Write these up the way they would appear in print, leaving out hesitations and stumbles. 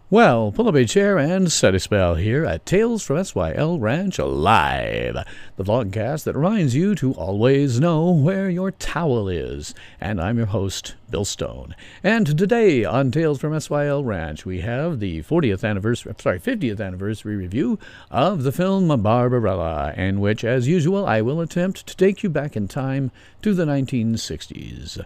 Well, pull up a chair and set a spell here at Tales from SYL Ranch Live, the vlogcast that reminds you to always know where your towel is. And I'm your host, Bill Stone. And today on Tales from SYL Ranch, we have the 50th anniversary review of the film Barbarella, in which, as usual, I will attempt to take you back in time to the 1960s.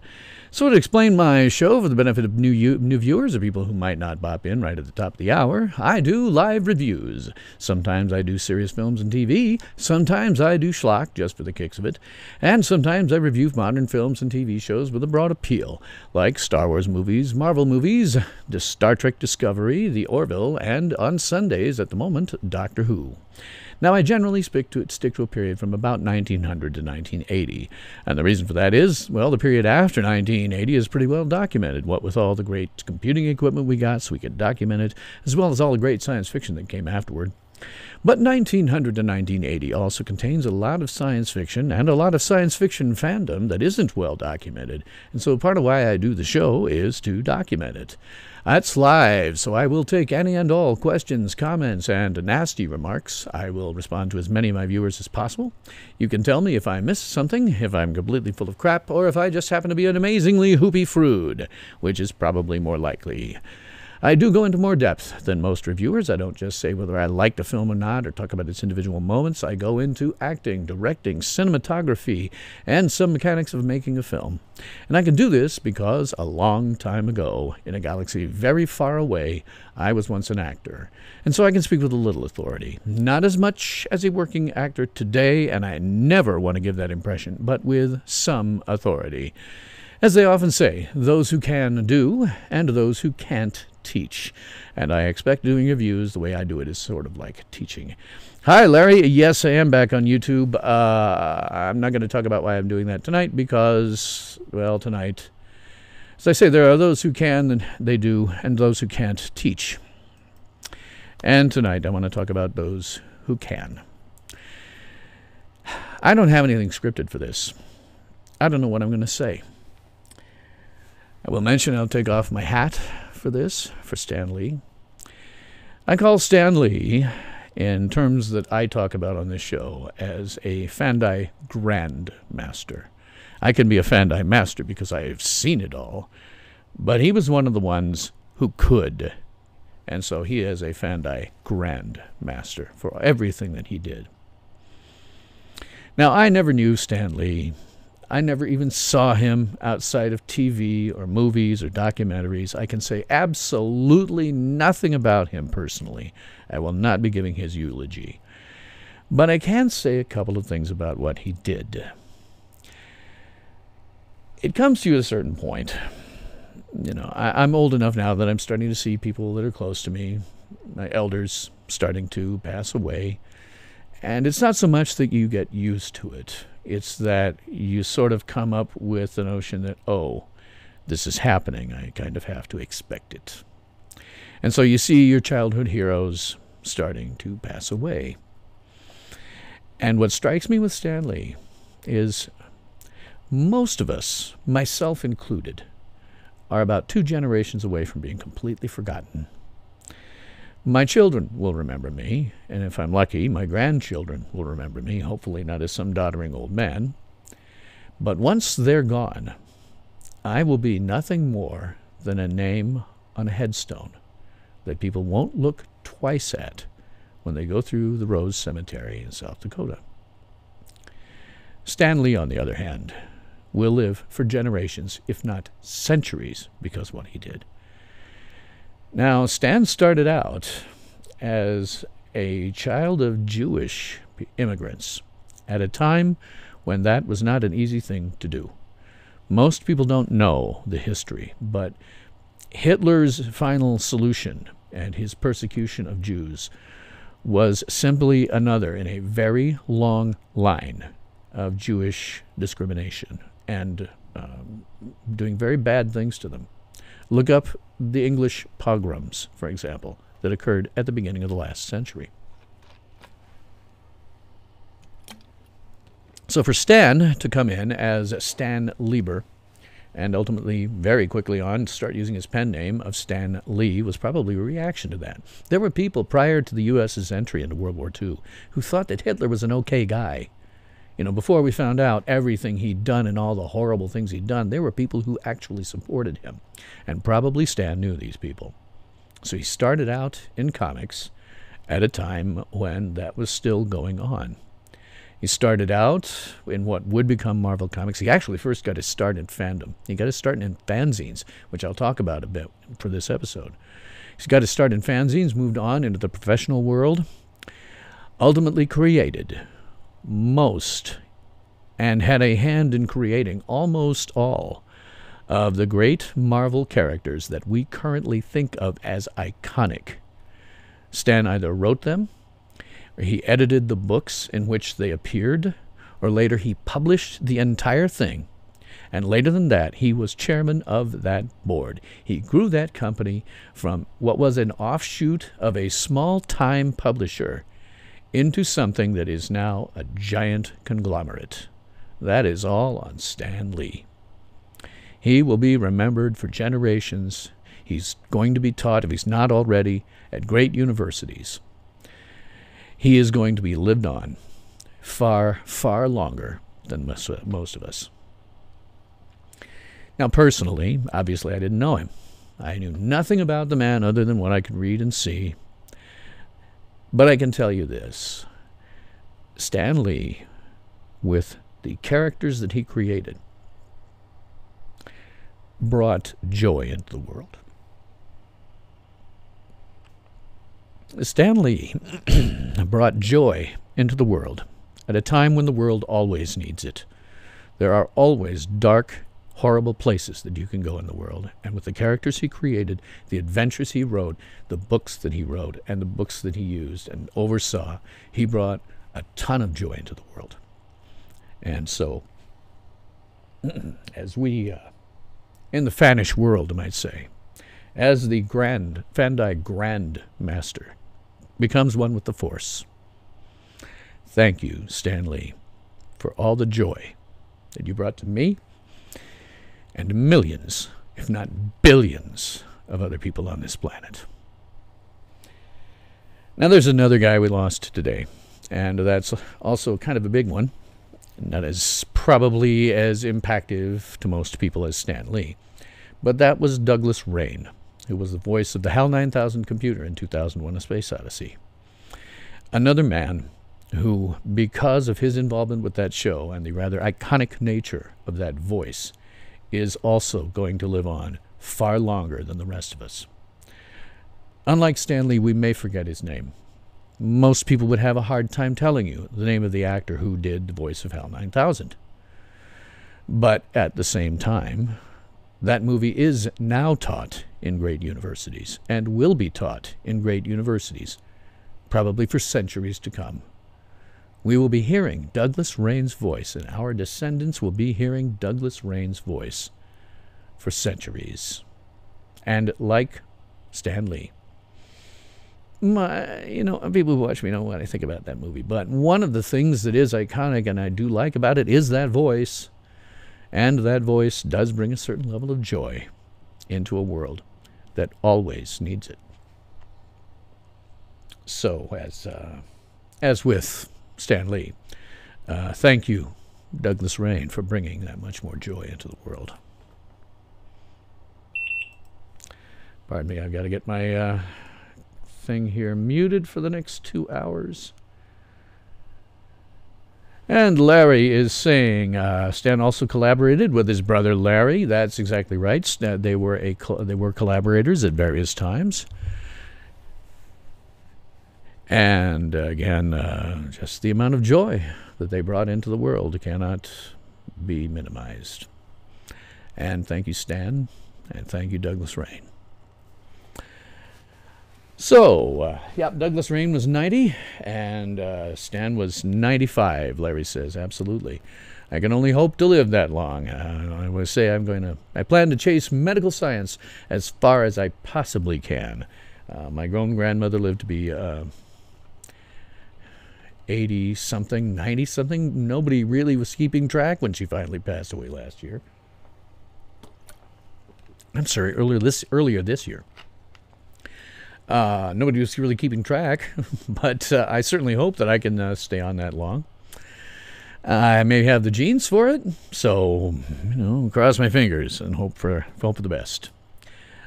So to explain my show for the benefit of new viewers or people who might not bop in right at the top of the hour, I do live reviews. Sometimes I do serious films and TV, sometimes I do schlock just for the kicks of it, and sometimes I review modern films and TV shows with a broad appeal, like Star Wars movies, Marvel movies, the Star Trek Discovery, The Orville, and on Sundays at the moment, Doctor Who. Now, I generally stick to a period from about 1900 to 1980, and the reason for that is, well, the period after 1980 is pretty well documented, what with all the great computing equipment we got so we could document it, as well as all the great science fiction that came afterward. But 1900 to 1980 also contains a lot of science fiction and a lot of science fiction fandom that isn't well documented, and so part of why I do the show is to document it. That's live, so I will take any and all questions, comments, and nasty remarks. I will respond to as many of my viewers as possible. You can tell me if I missed something, if I'm completely full of crap, or if I just happen to be an amazingly hoopy frood, which is probably more likely. I do go into more depth than most reviewers. I don't just say whether I liked a film or not or talk about its individual moments. I go into acting, directing, cinematography, and some mechanics of making a film. And I can do this because a long time ago, in a galaxy very far away, I was once an actor. And so I can speak with a little authority. Not as much as a working actor today, and I never want to give that impression, but with some authority. As they often say, those who can do, and those who can't teach. And I expect doing reviews the way I do it is sort of like teaching. Hi, Larry. Yes, I am back on YouTube. I'm not going to talk about why I'm doing that tonight because, well, tonight, as I say, there are those who can, and they do, and those who can't teach. And tonight I want to talk about those who can. I don't have anything scripted for this. I don't know what I'm going to say. I will mention I'll take off my hat for this, for Stan Lee. I call Stan Lee, in terms that I talk about on this show, as a Fandi grandmaster. I can be a Fandi master because I have seen it all, but he was one of the ones who could, and so he is a Fandi grandmaster for everything that he did. Now, I never knew Stan Lee. I never even saw him outside of TV or movies or documentaries. I can say absolutely nothing about him personally. I will not be giving his eulogy. But I can say a couple of things about what he did. It comes to you at a certain point. You know, I'm old enough now that I'm starting to see people that are close to me, my elders, starting to pass away. And it's not so much that you get used to it. It's that you sort of come up with the notion that, oh, this is happening. I kind of have to expect it. And so you see your childhood heroes starting to pass away. And what strikes me with Stan Lee is most of us, myself included, are about 2 generations away from being completely forgotten. My children will remember me, and if I'm lucky, my grandchildren will remember me, hopefully not as some doddering old man. But once they're gone, I will be nothing more than a name on a headstone that people won't look twice at when they go through the Rose Cemetery in South Dakota. Stan Lee, on the other hand, will live for generations, if not centuries, because of what he did. Now, Stan started out as a child of Jewish immigrants at a time when that was not an easy thing to do. Most people don't know the history, but Hitler's final solution and his persecution of Jews was simply another in a very long line of Jewish discrimination and doing very bad things to them. Look up the English pogroms, for example, that occurred at the beginning of the last century. So for Stan to come in as Stan Lieber and ultimately, very quickly on, start using his pen name of Stan Lee was probably a reaction to that. There were people prior to the U.S.'s entry into World War II who thought that Hitler was an okay guy. You know, before we found out everything he'd done and all the horrible things he'd done, there were people who actually supported him. And probably Stan knew these people. So he started out in comics at a time when that was still going on. He started out in what would become Marvel Comics. He actually first got his start in fandom. He got his start in fanzines, which I'll talk about a bit for this episode. He's got his start in fanzines, moved on into the professional world, ultimately created most and had a hand in creating almost all of the great Marvel characters that we currently think of as iconic. Stan either wrote them, or he edited the books in which they appeared, or later he published the entire thing. And later than that, he was chairman of that board. He grew that company from what was an offshoot of a small-time publisher into something that is now a giant conglomerate. That is all on Stan Lee. He will be remembered for generations. He's going to be taught, if he's not already, at great universities. He is going to be lived on far, far longer than most of us. Now, personally, obviously I didn't know him. I knew nothing about the man other than what I could read and see. But I can tell you this. Stan Lee, with the characters that he created, brought joy into the world. Stan Lee brought joy into the world at a time when the world always needs it. There are always dark, horrible places that you can go in the world. And with the characters he created, the adventures he wrote, the books that he wrote, and the books that he used and oversaw, he brought a ton of joy into the world. And so, as we, in the Fanish world, I might say, as the Fandi Grand Master becomes one with the Force, thank you, Stan Lee, for all the joy that you brought to me and millions, if not billions, of other people on this planet. Now there's another guy we lost today, and that's also kind of a big one, not as probably as impactful to most people as Stan Lee, but that was Douglas Rain, who was the voice of the HAL 9000 computer in 2001: A Space Odyssey. Another man who, because of his involvement with that show and the rather iconic nature of that voice, is also going to live on far longer than the rest of us. Unlike Stan Lee, we may forget his name. Most people would have a hard time telling you the name of the actor who did the voice of HAL 9000. But at the same time, that movie is now taught in great universities and will be taught in great universities, probably for centuries to come. We will be hearing Douglas Rain's voice, and our descendants will be hearing Douglas Rain's voice for centuries. And like Stan Lee, people who watch me know what I think about that movie, but one of the things that is iconic and I do like about it is that voice. And that voice does bring a certain level of joy into a world that always needs it. So, as with Stan Lee, thank you, Douglas Rain, for bringing that much more joy into the world. Pardon me, I've got to get my thing here muted for the next 2 hours. And Larry is saying Stan also collaborated with his brother Larry. That's exactly right. They were collaborators at various times. And again, just the amount of joy that they brought into the world cannot be minimized. And thank you, Stan, and thank you, Douglas Rain. So, Douglas Rain was 90, and Stan was 95, Larry says. Absolutely. I can only hope to live that long. I will say I plan to chase medical science as far as I possibly can. My grown grandmother lived to be 80-something, 90-something. Nobody really was keeping track when she finally passed away last year. I'm sorry, earlier this year. Nobody was really keeping track, but I certainly hope that I can stay on that long. I may have the genes for it, so cross my fingers and hope for the best.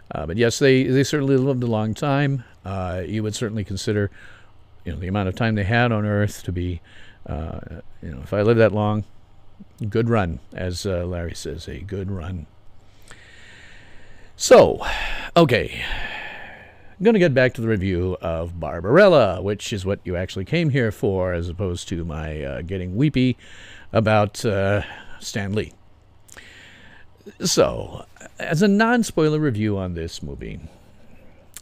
But yes, they certainly lived a long time. You would certainly consider, the amount of time they had on Earth to be, if I live that long, good run, as Larry says, a good run. So, okay, I'm going to get back to the review of Barbarella, which is what you actually came here for, as opposed to my getting weepy about Stan Lee. So, as a non-spoiler review on this movie,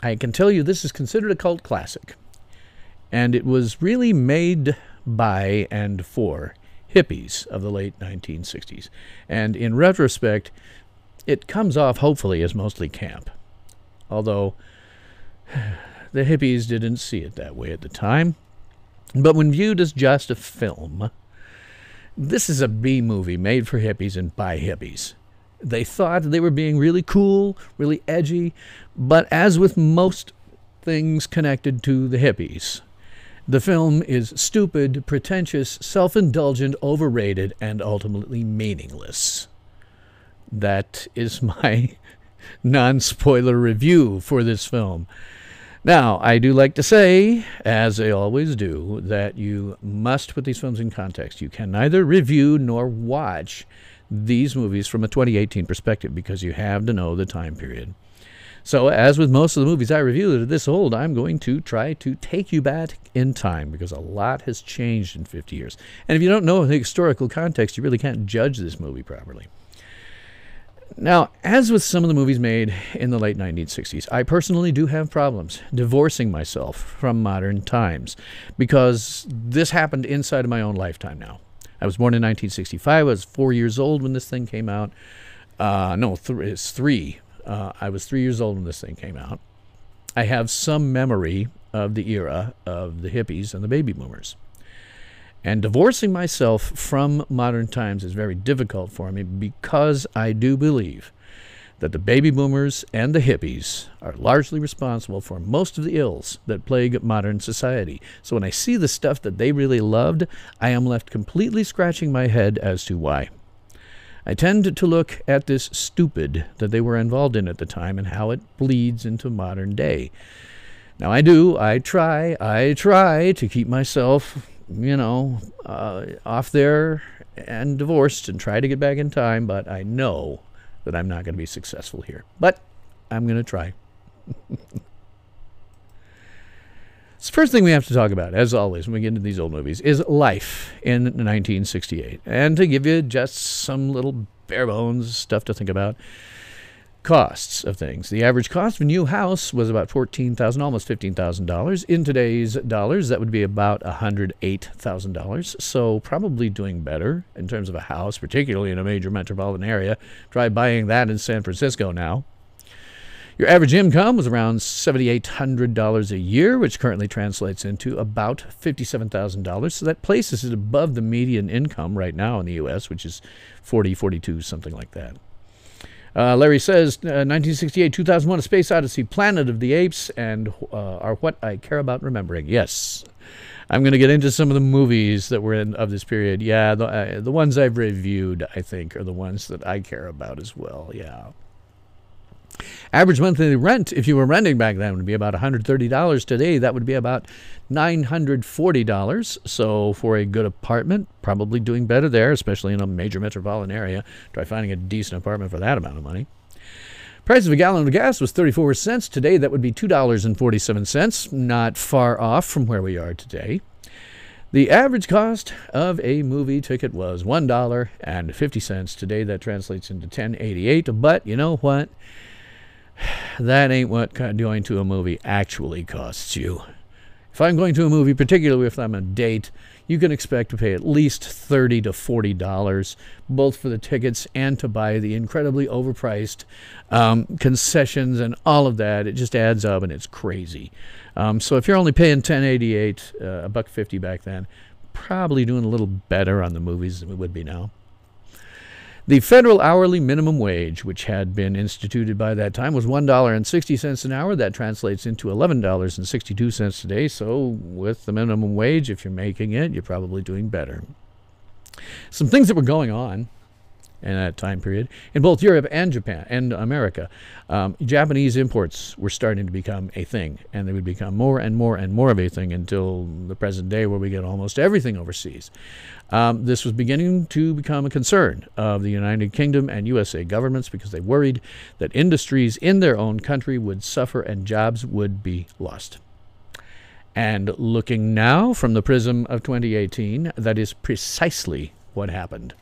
I can tell you this is considered a cult classic. And it was really made by and for hippies of the late 1960s. And in retrospect, it comes off, hopefully, as mostly camp. Although, the hippies didn't see it that way at the time. But when viewed as just a film, this is a B-movie made for hippies and by hippies. They thought they were being really cool, really edgy, but as with most things connected to the hippies, the film is stupid, pretentious, self-indulgent, overrated, and ultimately meaningless. That is my non-spoiler review for this film. Now, I do like to say, as I always do, that you must put these films in context. You can neither review nor watch these movies from a 2018 perspective, because you have to know the time period. So, as with most of the movies I review that are this old, I'm going to try to take you back in time, because a lot has changed in 50 years. And if you don't know the historical context, you really can't judge this movie properly. Now, as with some of the movies made in the late 1960s, I personally do have problems divorcing myself from modern times, because this happened inside of my own lifetime now. I was born in 1965. I was 4 years old when this thing came out. It's 3. I was 3 years old when this thing came out. I have some memory of the era of the hippies and the baby boomers. And divorcing myself from modern times is very difficult for me, because I do believe that the baby boomers and the hippies are largely responsible for most of the ills that plague modern society. So when I see the stuff that they really loved, I am left completely scratching my head as to why. I tend to look at this stupid that they were involved in at the time and how it bleeds into modern day. Now I try to keep myself, off there and divorced and try to get back in time, but I know that I'm not going to be successful here. But I'm going to try. So the first thing we have to talk about, as always, when we get into these old movies, is life in 1968. And to give you just some little bare bones stuff to think about, costs of things. The average cost of a new house was about $14,000, almost $15,000. In today's dollars, that would be about $108,000. So probably doing better in terms of a house, particularly in a major metropolitan area. Try buying that in San Francisco now. Your average income was around $7,800 a year, which currently translates into about $57,000. So that places it above the median income right now in the U.S., which is 40, 42, something like that. Larry says, 1968, 2001, A Space Odyssey, Planet of the Apes, and are what I care about remembering. Yes, I'm going to get into some of the movies that were of this period. Yeah, the ones I've reviewed, I think, are the ones that I care about as well. Yeah. Average monthly rent, if you were renting back then, would be about $130. Today, that would be about $940. So for a good apartment, probably doing better there, especially in a major metropolitan area. Try finding a decent apartment for that amount of money. Price of a gallon of gas was 34 cents. Today, that would be $2.47. Not far off from where we are today. The average cost of a movie ticket was $1.50. Today, that translates into $10.88. But you know what? That ain't what going to a movie actually costs you. If I'm going to a movie, particularly if I'm on a date, you can expect to pay at least $30 to $40, both for the tickets and to buy the incredibly overpriced concessions and all of that. It just adds up and it's crazy. So if you're only paying $10.88, $1.50 back then, probably doing a little better on the movies than we would be now. The federal hourly minimum wage, which had been instituted by that time, was $1.60 an hour. That translates into $11.62 today. So with the minimum wage, if you're making it, you're probably doing better. Some things that were going on in that time period in both Europe and Japan and America. Japanese imports were starting to become a thing, and they would become more and more and more of a thing until the present day, where we get almost everything overseas. This was beginning to become a concern of the United Kingdom and USA governments, because they worried that industries in their own country would suffer and jobs would be lost. And looking now from the prism of 2018, that is precisely what happened.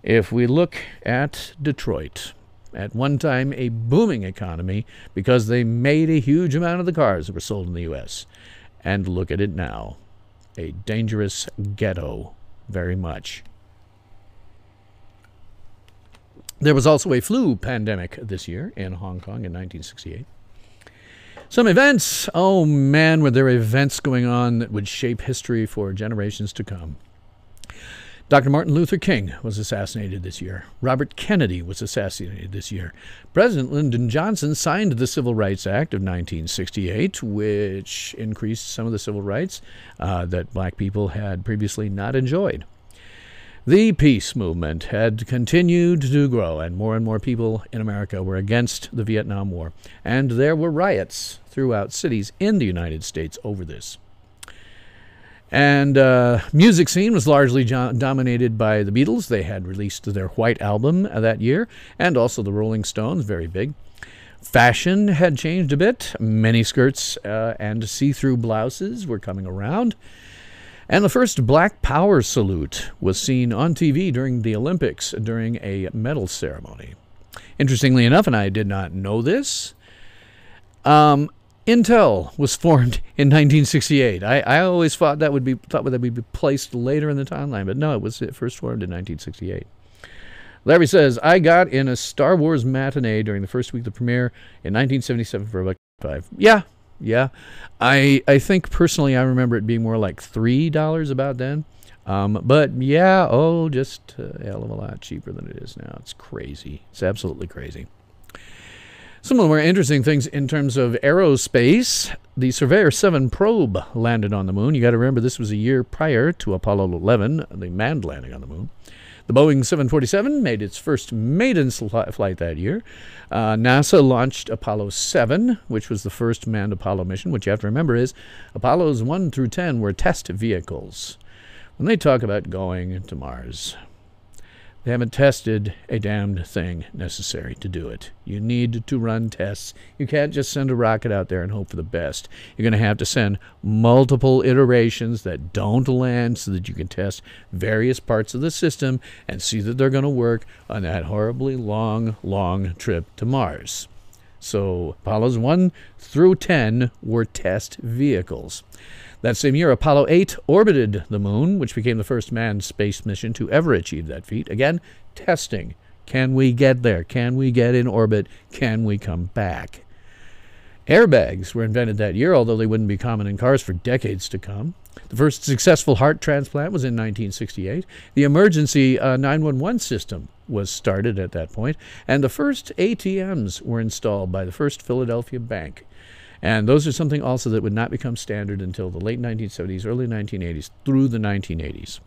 If we look at Detroit, at one time a booming economy because they made a huge amount of the cars that were sold in the U.S., and look at it now, a dangerous ghetto, very much. There was also a flu pandemic this year in Hong Kong in 1968. Some events, oh man, were there events going on that would shape history for generations to come. Dr. Martin Luther King was assassinated this year. Robert Kennedy was assassinated this year. President Lyndon Johnson signed the Civil Rights Act of 1968, which increased some of the civil rights that black people had previously not enjoyed. The peace movement had continued to grow, and more people in America were against the Vietnam War. And there were riots throughout cities in the United States over this. And music scene was largely dominated by the Beatles. They had released their White Album that year, and also the Rolling Stones, very big. Fashion had changed a bit. Mini skirts and see-through blouses were coming around. And the first Black Power salute was seen on TV during the Olympics during a medal ceremony. Interestingly enough, and I did not know this, Intel was formed in 1968. I always thought that would be placed later in the timeline, but no, it was first formed in 1968. Larry says, I got in a Star Wars matinee during the first week of the premiere in 1977 for about $5. Yeah. I think personally I remember it being more like $3 about then. But yeah, just a hell of a lot cheaper than it is now. It's crazy. It's absolutely crazy. Some of the more interesting things in terms of aerospace, the Surveyor 7 probe landed on the moon. You got to remember this was a year prior to Apollo 11, the manned landing on the moon. The Boeing 747 made its first maiden flight that year. NASA launched Apollo 7, which was the first manned Apollo mission. What you have to remember is Apollos 1 through 10 were test vehicles. When they talk about going to Mars, they haven't tested a damned thing necessary to do it. You need to run tests. You can't just send a rocket out there and hope for the best. You're going to have to send multiple iterations that don't land so that you can test various parts of the system and see that they're going to work on that horribly long trip to Mars. So Apollos 1 through 10 were test vehicles. That same year, Apollo 8 orbited the moon, which became the first manned space mission to ever achieve that feat. Again, testing. Can we get there? Can we get in orbit? Can we come back? Airbags were invented that year, although they wouldn't be common in cars for decades to come. The first successful heart transplant was in 1968. The emergency 911 system was started at that point, and the first ATMs were installed by the First Philadelphia Bank. And those are something also that would not become standard until the late 1970s, early 1980s, through the 1980s.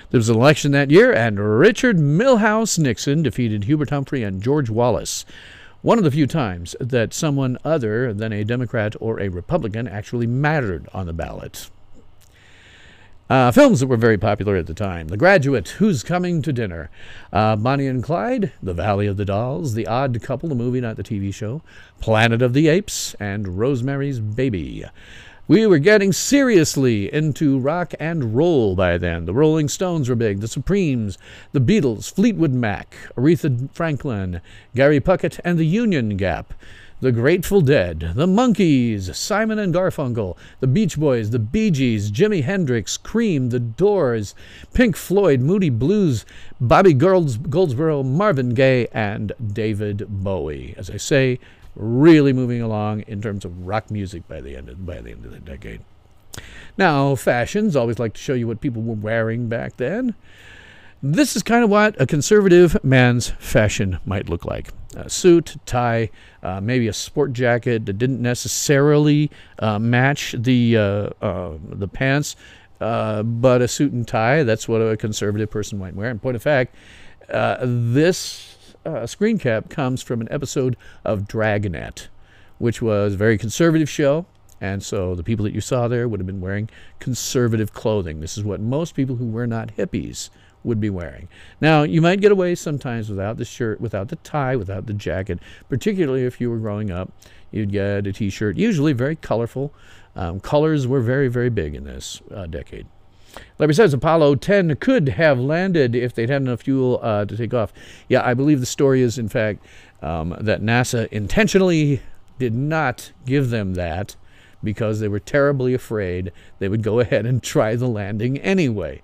There was an election that year, and Richard Milhouse Nixon defeated Hubert Humphrey and George Wallace. One of the few times that someone other than a Democrat or a Republican actually mattered on the ballot. Films that were very popular at the time. The Graduate, Who's Coming to Dinner? Bonnie and Clyde, The Valley of the Dolls, The Odd Couple, the movie, not the TV show, Planet of the Apes, and Rosemary's Baby. We were getting seriously into rock and roll by then. The Rolling Stones were big, the Supremes, the Beatles, Fleetwood Mac, Aretha Franklin, Gary Puckett, and the Union Gap. The Grateful Dead, the Monkees, Simon and Garfunkel, the Beach Boys, the Bee Gees, Jimi Hendrix, Cream, the Doors, Pink Floyd, Moody Blues, Bobby Goldsboro, Marvin Gaye, and David Bowie. As I say, really moving along in terms of rock music by the end of the decade. Now, fashions, always like to show you what people were wearing back then. This is kind of what a conservative man's fashion might look like. A suit, tie, maybe a sport jacket that didn't necessarily match the pants, but a suit and tie, that's what a conservative person might wear. In point of fact, this screen cap comes from an episode of Dragnet, which was a very conservative show. And so the people that you saw there would have been wearing conservative clothing. This is what most people who were not hippies would be wearing. Now, you might get away sometimes without the shirt, without the tie, without the jacket, particularly if you were growing up. You'd get a t-shirt, usually very colorful. Colors were very, very big in this decade. Larry says Apollo 10 could have landed if they'd had enough fuel to take off. Yeah, I believe the story is, in fact, that NASA intentionally did not give them that because they were terribly afraid they would go ahead and try the landing anyway.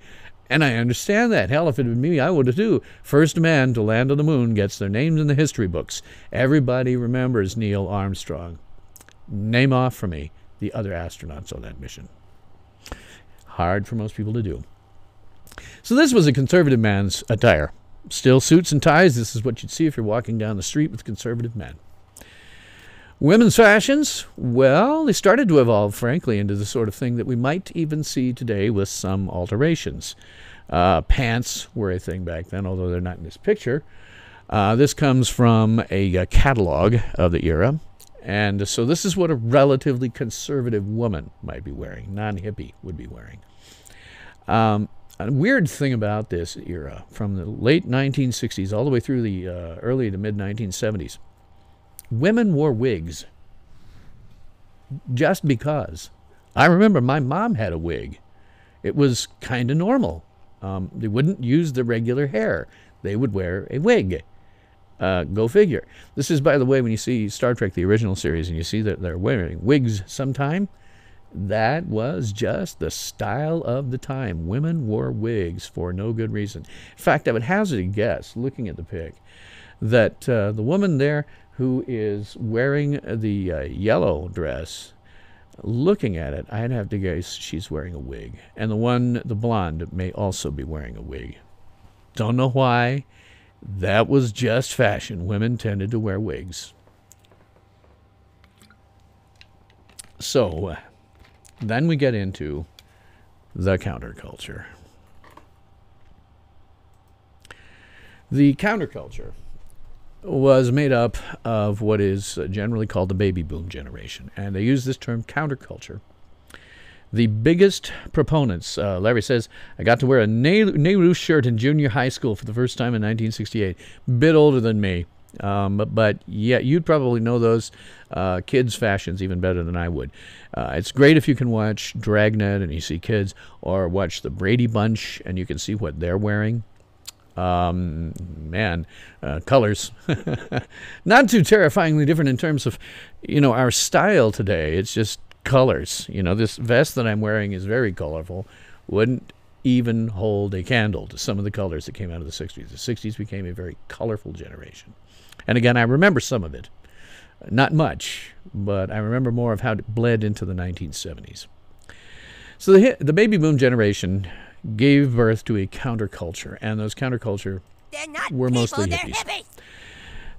And I understand that. Hell, if it had been me, I would have too. First man to land on the moon gets their names in the history books. Everybody remembers Neil Armstrong. Name off for me the other astronauts on that mission. Hard for most people to do. So this was a conservative man's attire. Still suits and ties. This is what you'd see if you're walking down the street with conservative men. Women's fashions, well, they started to evolve, frankly, into the sort of thing that we might even see today with some alterations. Pants were a thing back then, although they're not in this picture. This comes from a catalog of the era. And so this is what a relatively conservative woman might be wearing, non-hippie would be wearing. A weird thing about this era, from the late 1960s all the way through the early to mid-1970s, women wore wigs just because. I remember my mom had a wig. It was kind of normal. They wouldn't use the regular hair. They would wear a wig. Go figure. This is, by the way, when you see Star Trek, the original series, and you see that they're wearing wigs sometime, that was just the style of the time. Women wore wigs for no good reason. In fact, I would hazard a guess, looking at the pic, that the woman there who is wearing the yellow dress, looking at it, I'd have to guess she's wearing a wig. And the blonde, may also be wearing a wig. Don't know why. That was just fashion. Women tended to wear wigs. So, then we get into the counterculture. The counterculture was made up of what is generally called the baby boom generation. And they use this term counterculture. The biggest proponents, Larry says, I got to wear a Nehru shirt in junior high school for the first time in 1968. Bit older than me. But yeah, you'd probably know those kids' fashions even better than I would. It's great if you can watch Dragnet and you see kids, or watch the Brady Bunch and you can see what they're wearing. Colors. Not too terrifyingly different in terms of, our style today. It's just colors. This vest that I'm wearing is very colorful. Wouldn't even hold a candle to some of the colors that came out of the 60s. The 60s became a very colorful generation. And again, I remember some of it. Not much, but I remember more of how it bled into the 1970s. So the baby boom generation gave birth to a counterculture, and those counterculture were mostly hippies.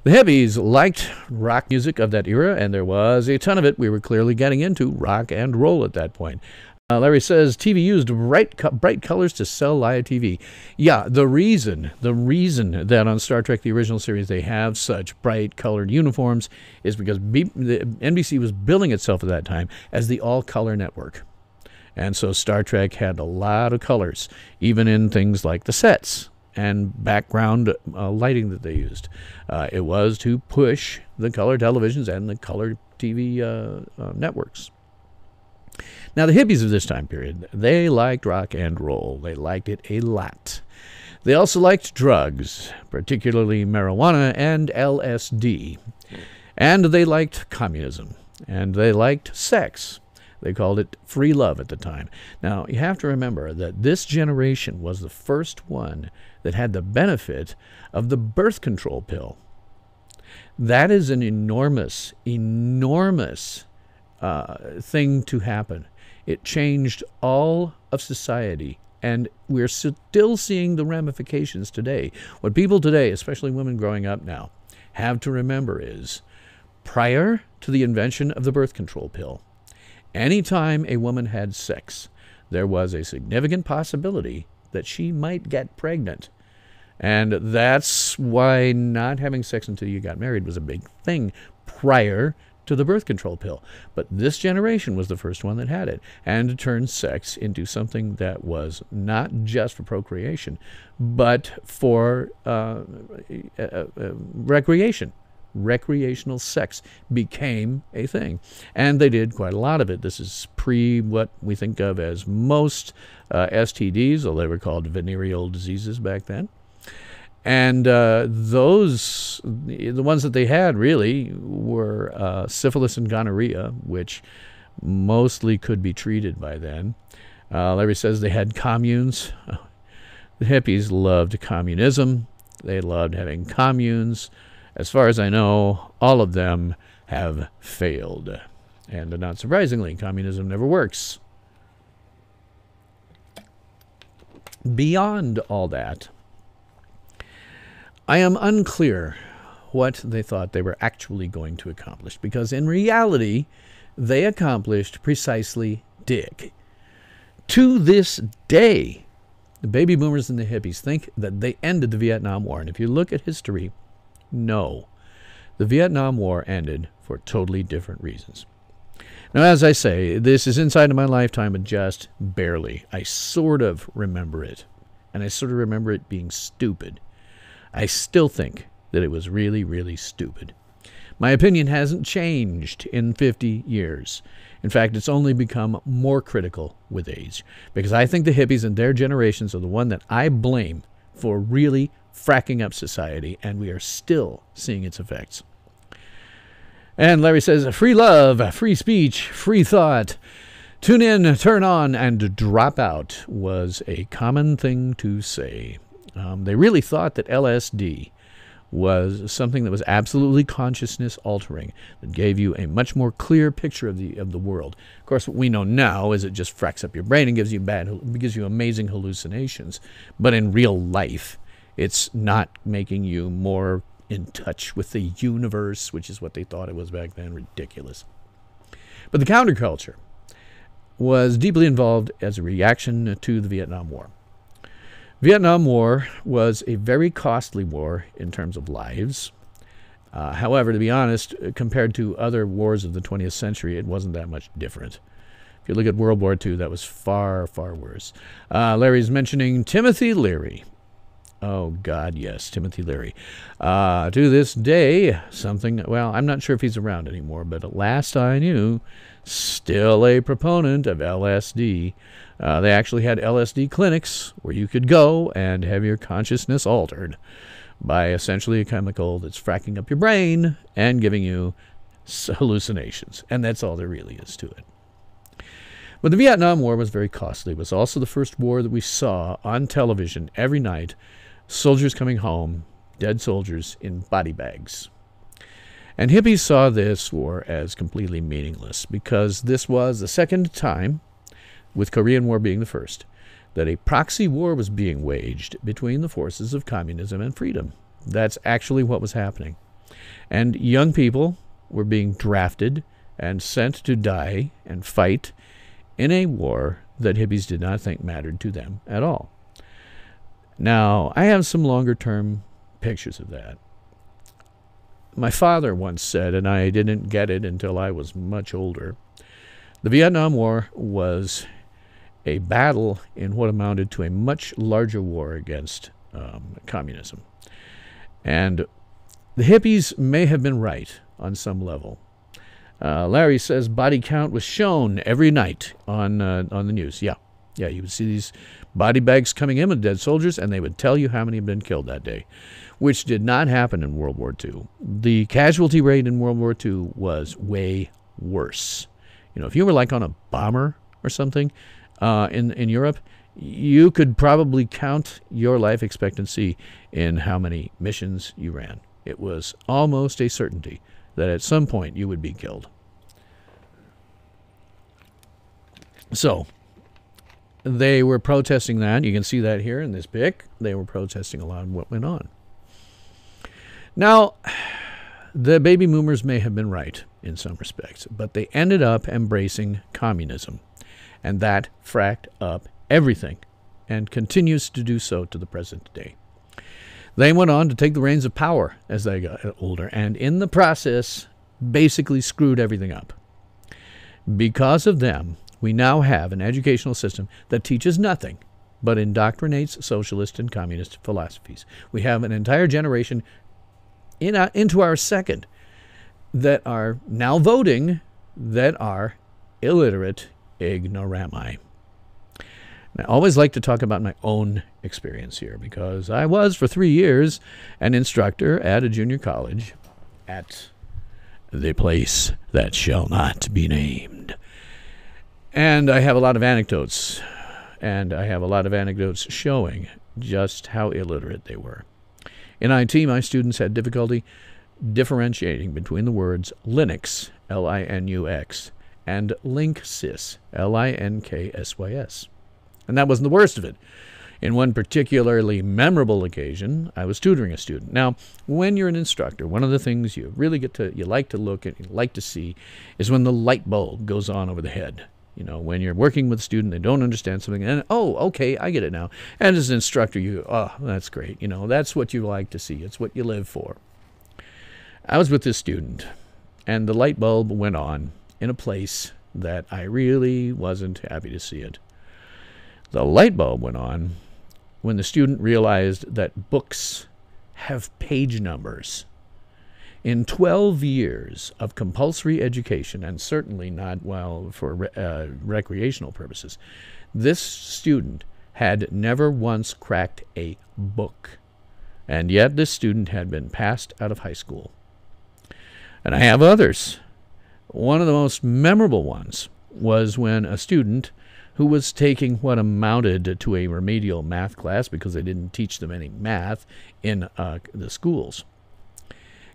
The hippies liked rock music of that era, and there was a ton of it. We were clearly getting into rock and roll at that point. Larry says TV used bright colors to sell live TV. Yeah, the reason that on Star Trek, the original series, they have such bright colored uniforms is because the NBC was billing itself at that time as the all-color network. And so Star Trek had a lot of colors, even in things like the sets and background lighting that they used. It was to push the color televisions and the color TV networks. Now, the hippies of this time period, they liked rock and roll. They liked it a lot. They also liked drugs, particularly marijuana and LSD. And they liked communism. And they liked sex. They called it free love at the time. Now, you have to remember that this generation was the first one that had the benefit of the birth control pill. That is an enormous, enormous thing to happen. It changed all of society And we're still seeing the ramifications today. What people today, especially women growing up now, have to remember is, prior to the invention of the birth control pill, anytime a woman had sex, there was a significant possibility that she might get pregnant. And that's why not having sex until you got married was a big thing prior to the birth control pill. But this generation was the first one that had it, and turned sex into something that was not just for procreation, but for recreation. Recreational sex became a thing, and they did quite a lot of it. This is pre what we think of as most STDs, although they were called venereal diseases back then. And those, the ones that they had really were syphilis and gonorrhea, which mostly could be treated by then. Larry says they had communes. The hippies loved communism. They loved having communes. As far as I know, all of them have failed. And not surprisingly, communism never works. Beyond all that, I am unclear what they thought they were actually going to accomplish, because in reality, they accomplished precisely dig. To this day, the baby boomers and the hippies think that they ended the Vietnam War. And if you look at history, no. The Vietnam War ended for totally different reasons. Now, as I say, this is inside of my lifetime, but just barely. I sort of remember it, and I sort of remember it being stupid. I still think that it was really, really stupid. My opinion hasn't changed in 50 years. In fact, it's only become more critical with age, because I think the hippies and their generations are the one that I blame for really fracking up society, and we are still seeing its effects. And Larry says, free love, free speech, free thought. Tune in, turn on, and drop out was a common thing to say. They really thought that LSD was something that was absolutely consciousness altering, that gave you a much more clear picture of the world. Of course, what we know now is it just fracks up your brain and gives you amazing hallucinations. But in real life, it's not making you more in touch with the universe, which is what they thought it was back then. Ridiculous. But the counterculture was deeply involved as a reaction to the Vietnam War. Vietnam War was a very costly war in terms of lives. However, to be honest, compared to other wars of the 20th century, it wasn't that much different. If you look at World War II, that was far, far worse. Larry's mentioning Timothy Leary. Oh, God, yes, Timothy Leary. To this day, something, well, I'm not sure if he's around anymore, but at last I knew, still a proponent of LSD. They actually had LSD clinics where you could go and have your consciousness altered by essentially a chemical that's fracking up your brain and giving you hallucinations. And that's all there really is to it. But the Vietnam War was very costly. It was also the first war that we saw on television every night. Soldiers coming home, dead soldiers in body bags. And hippies saw this war as completely meaningless, because this was the second time, with Korean War being the first, that a proxy war was being waged between the forces of communism and freedom. That's actually what was happening. And young people were being drafted and sent to die and fight in a war that hippies did not think mattered to them at all. Now, I have some longer-term pictures of that. My father once said, and I didn't get it until I was much older, the Vietnam War was a battle in what amounted to a much larger war against communism. And the hippies may have been right on some level. Larry says body count was shown every night on the news. Yeah, you would see these body bags coming in with dead soldiers, and they would tell you how many had been killed that day, which did not happen in World War II. The casualty rate in World War II was way worse. You know, if you were like on a bomber or something in Europe, you could probably count your life expectancy in how many missions you ran. It was almost a certainty that at some point you would be killed. So, they were protesting that. You can see that here in this pic. They were protesting a lot of what went on. Now, the baby boomers may have been right in some respects, but they ended up embracing communism, and that fracked up everything and continues to do so to the present day. They went on to take the reins of power as they got older, and in the process, basically screwed everything up. Because of them, we now have an educational system that teaches nothing but indoctrinates socialist and communist philosophies. We have an entire generation into our second that are now voting that are illiterate ignorami. And I always like to talk about my own experience here because I was, for 3 years, an instructor at a junior college at the place that shall not be named. And I have a lot of anecdotes, and I have a lot of anecdotes showing just how illiterate they were. In IT, my students had difficulty differentiating between the words Linux, Linux, and Linksys, Linksys. And that wasn't the worst of it. In one particularly memorable occasion, I was tutoring a student. Now, when you're an instructor, one of the things you really you like to look at, you like to see, is when the light bulb goes on over the head. You know, when you're working with a student, they don't understand something, and, oh, okay, I get it now. And as an instructor, oh, that's great. You know, that's what you like to see. It's what you live for. I was with this student, and the light bulb went on in a place that I really wasn't happy to see it. The light bulb went on when the student realized that books have page numbers. In 12 years of compulsory education, and certainly not for recreational purposes, this student had never once cracked a book. And yet this student had been passed out of high school. And I have others. One of the most memorable ones was when a student who was taking what amounted to a remedial math class because they didn't teach them any math in the schools,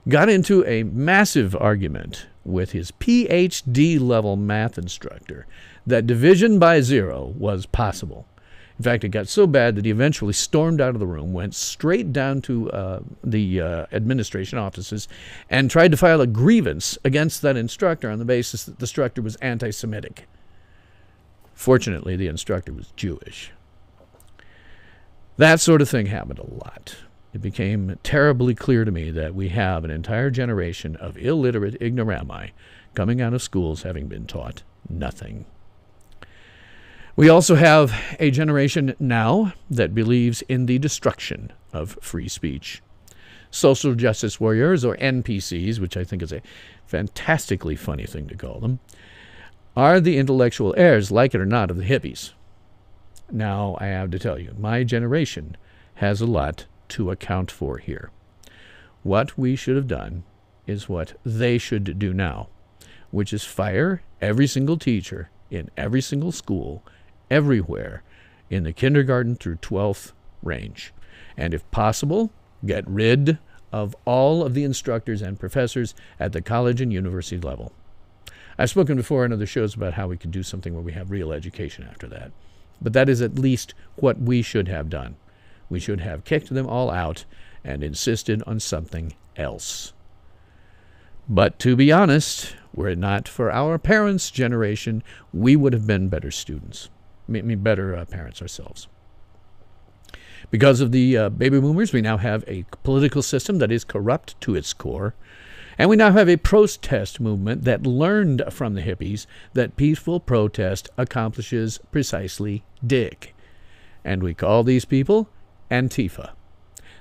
got into a massive argument with his PhD level math instructor that division by zero was possible. In fact, it got so bad that he eventually stormed out of the room, went straight down to the administration offices, and tried to file a grievance against that instructor on the basis that the instructor was anti-Semitic. Fortunately, the instructor was Jewish. That sort of thing happened a lot. It became terribly clear to me that we have an entire generation of illiterate ignorami coming out of schools having been taught nothing. We also have a generation now that believes in the destruction of free speech. Social justice warriors, or NPCs, which I think is a fantastically funny thing to call them, are the intellectual heirs, like it or not, of the hippies. Now, I have to tell you, my generation has a lot to account for here. What we should have done is what they should do now, which is fire every single teacher in every single school, everywhere, in the kindergarten through 12th range. And if possible, get rid of all of the instructors and professors at the college and university level. I've spoken before in other shows about how we could do something where we have real education after that. But that is at least what we should have done. We should have kicked them all out and insisted on something else. But to be honest, were it not for our parents' generation, we would have been better students. Better parents ourselves. Because of the baby boomers, we now have a political system that is corrupt to its core. And we now have a protest movement that learned from the hippies that peaceful protest accomplishes precisely dig. And we call these people Antifa.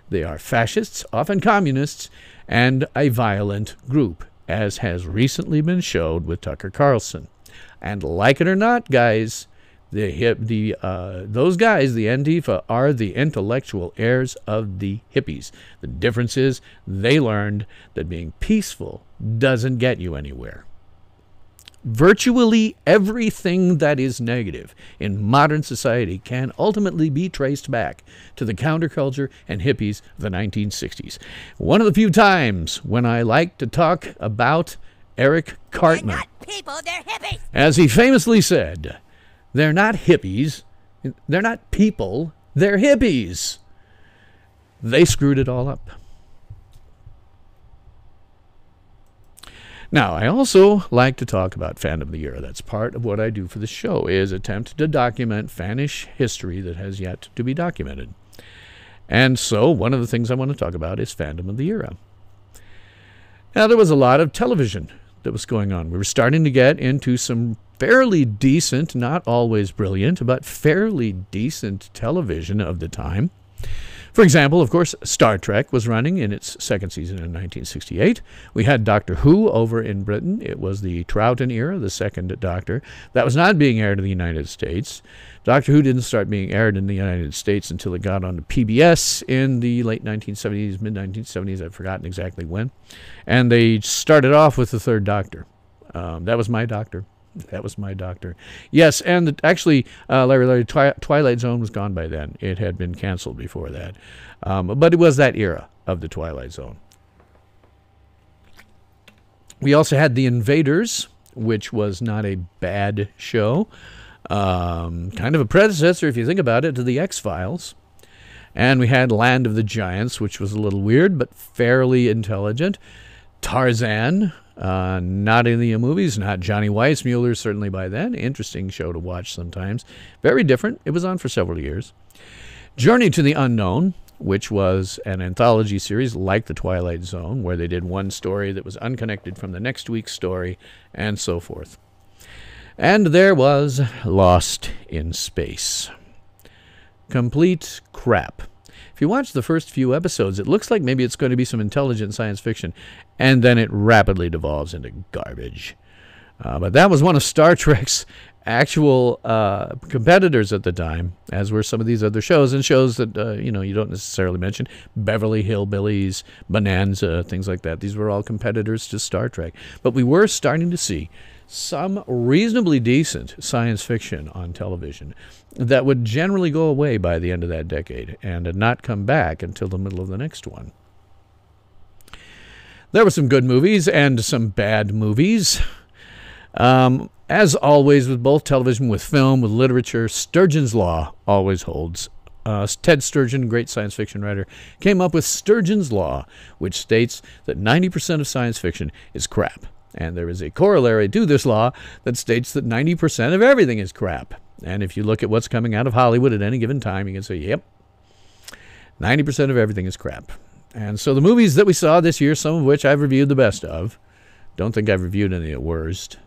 They are fascists, often communists, and a violent group, as has recently been showed with Tucker Carlson. And like it or not, guys, those guys, the Antifa, are the intellectual heirs of the hippies. The difference is they learned that being peaceful doesn't get you anywhere. Virtually everything that is negative in modern society can ultimately be traced back to the counterculture and hippies of the 1960s. One of the few times when I like to talk about Eric Cartman. They're not people, they're hippies. As he famously said, they're not hippies, They're not people, they're hippies. They screwed it all up. Now, I also like to talk about fandom of the year. That's part of what I do for the show, is attempt to document fanish history that has yet to be documented. And so one of the things I want to talk about is fandom of the era. Now, there was a lot of television that was going on. We were starting to get into some fairly decent, not always brilliant, but fairly decent television of the time. For example, of course, Star Trek was running in its second season in 1968. We had Doctor Who over in Britain. It was the Troughton era, the second Doctor. That was not being aired in the United States. Doctor Who didn't start being aired in the United States until it got onto PBS in the late 1970s, mid-1970s. I've forgotten exactly when. And they started off with the third Doctor. That was my Doctor. That was my Doctor. Yes, and actually, Twilight Zone was gone by then. It had been canceled before that. But it was that era of the Twilight Zone. We also had The Invaders, which was not a bad show. Kind of a predecessor, if you think about it, to The X-Files. And we had Land of the Giants, which was a little weird, but fairly intelligent. Tarzan. Not in the movies, not Johnny Weissmuller, certainly by then. Interesting show to watch sometimes. Very different. It was on for several years. Journey to the Unknown, which was an anthology series like The Twilight Zone, where they did one story that was unconnected from the next week's story, and so forth. And there was Lost in Space. Complete crap. If you watch the first few episodes, it looks like maybe it's going to be some intelligent science fiction, and then it rapidly devolves into garbage. But that was one of Star Trek's actual competitors at the time, as were some of these other shows, and shows that you don't necessarily mention. Beverly Hillbillies, Bonanza, things like that. These were all competitors to Star Trek. But we were starting to see some reasonably decent science fiction on television that would generally go away by the end of that decade and not come back until the middle of the next one. There were some good movies and some bad movies. As always with both television, with film, with literature, Sturgeon's Law always holds. Ted Sturgeon, great science fiction writer, came up with Sturgeon's Law, which states that 90% of science fiction is crap. And there is a corollary to this law that states that 90% of everything is crap. And if you look at what's coming out of Hollywood at any given time, you can say, yep, 90% of everything is crap. And so the movies that we saw this year, some of which I've reviewed the best of, don't think I've reviewed any of the worst.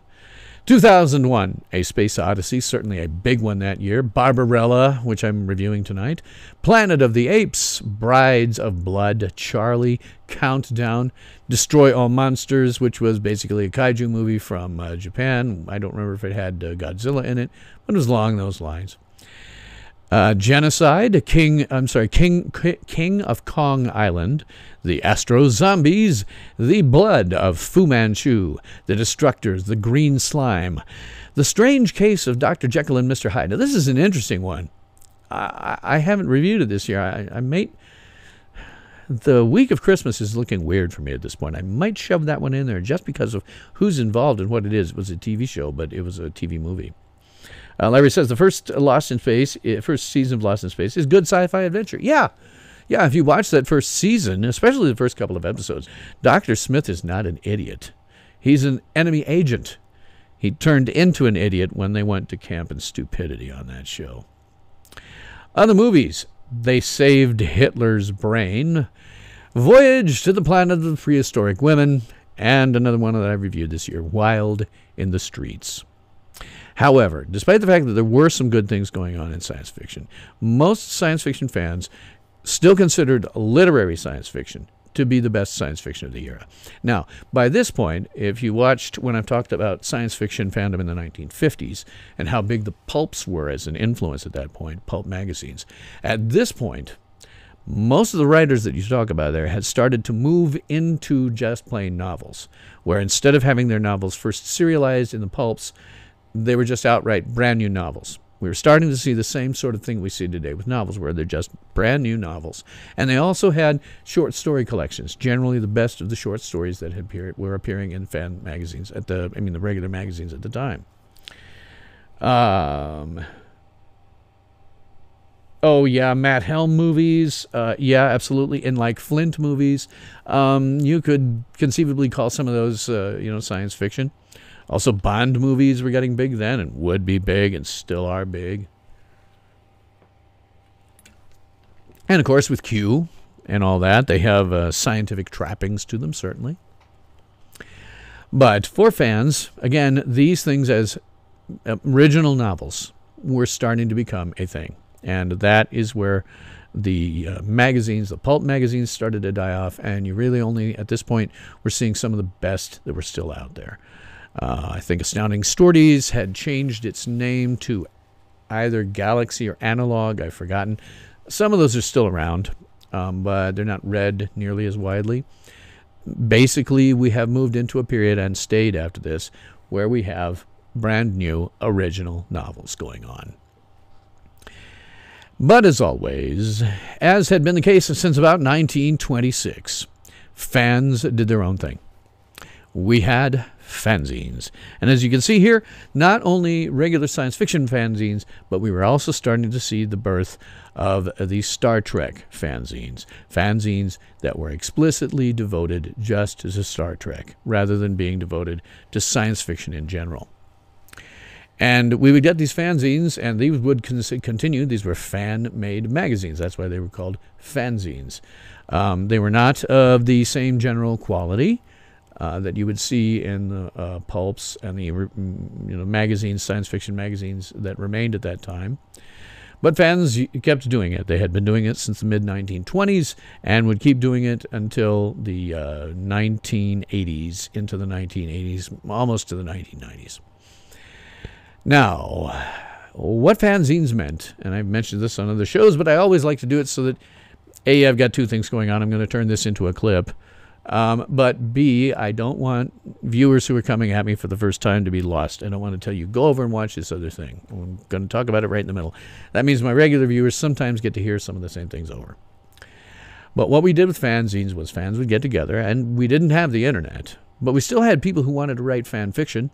2001, A Space Odyssey, certainly a big one that year. Barbarella, which I'm reviewing tonight. Planet of the Apes, Brides of Blood, Charlie, Countdown, Destroy All Monsters, which was basically a kaiju movie from Japan. I don't remember if it had Godzilla in it, but it was along those lines. Genocide, King of Kong Island, The Astro Zombies, The Blood of Fu Manchu, The Destructors, The Green Slime, The Strange Case of Dr. Jekyll and Mr. Hyde. Now, this is an interesting one. I haven't reviewed it this year. I might. The week of Christmas is looking weird for me at this point. I might shove that one in there just because of who's involved and what it is. It was a TV show, but it was a TV movie. Larry says the first season of Lost in Space is good sci-fi adventure. Yeah, if you watch that first season, especially the first couple of episodes, Dr. Smith is not an idiot. He's an enemy agent. He turned into an idiot when they went to Camp and Stupidity on that show. Other movies, They Saved Hitler's Brain, Voyage to the Planet of the Prehistoric Women, and another one that I reviewed this year, Wild in the Streets. However, despite the fact that there were some good things going on in science fiction, most science fiction fans still considered literary science fiction to be the best science fiction of the era. Now, by this point, if you watched when I've talked about science fiction fandom in the 1950s and how big the pulps were as an influence at that point, pulp magazines, at this point, most of the writers that you talk about there had started to move into just plain novels, where instead of having their novels first serialized in the pulps, they were just outright brand new novels. We were starting to see the same sort of thing we see today with novels, where they're just brand new novels. And they also had short story collections, generally the best of the short stories that were appearing in fan magazines the regular magazines at the time. Oh yeah, Matt Helm movies. Yeah, absolutely. And like Flint movies, you could conceivably call some of those, science fiction. Also, Bond movies were getting big then, and would be big, and still are big. And of course, with Q and all that, they have scientific trappings to them, certainly. But for fans, again, these things as original novels were starting to become a thing. And that is where the magazines, the pulp magazines, started to die off. And you really only, at this point, were seeing some of the best that were still out there. I think Astounding Stories had changed its name to either Galaxy or Analog. I've forgotten. Some of those are still around, but they're not read nearly as widely. Basically, we have moved into a period and stayed after this where we have brand new original novels going on. But as always, as had been the case since about 1926, fans did their own thing. We had fanzines. And as you can see here, not only regular science fiction fanzines, but we were also starting to see the birth of the Star Trek fanzines. Fanzines that were explicitly devoted just to Star Trek, rather than being devoted to science fiction in general. And we would get these fanzines, and these would continue. These were fan-made magazines. That's why they were called fanzines. They were not of the same general quality that you would see in the pulps and the magazines, science fiction magazines that remained at that time. But fans kept doing it. They had been doing it since the mid-1920s and would keep doing it until the 1980s, into the 1980s, almost to the 1990s. Now, what fanzines meant, and I've mentioned this on other shows, but I always like to do it so that, A, I've got two things going on. I'm going to turn this into a clip. But B, I don't want viewers who are coming at me for the first time to be lost. I don't want to tell you, go over and watch this other thing. I'm going to talk about it right in the middle. That means my regular viewers sometimes get to hear some of the same things over. But what we did with fanzines was fans would get together, and we didn't have the internet, but we still had people who wanted to write fan fiction.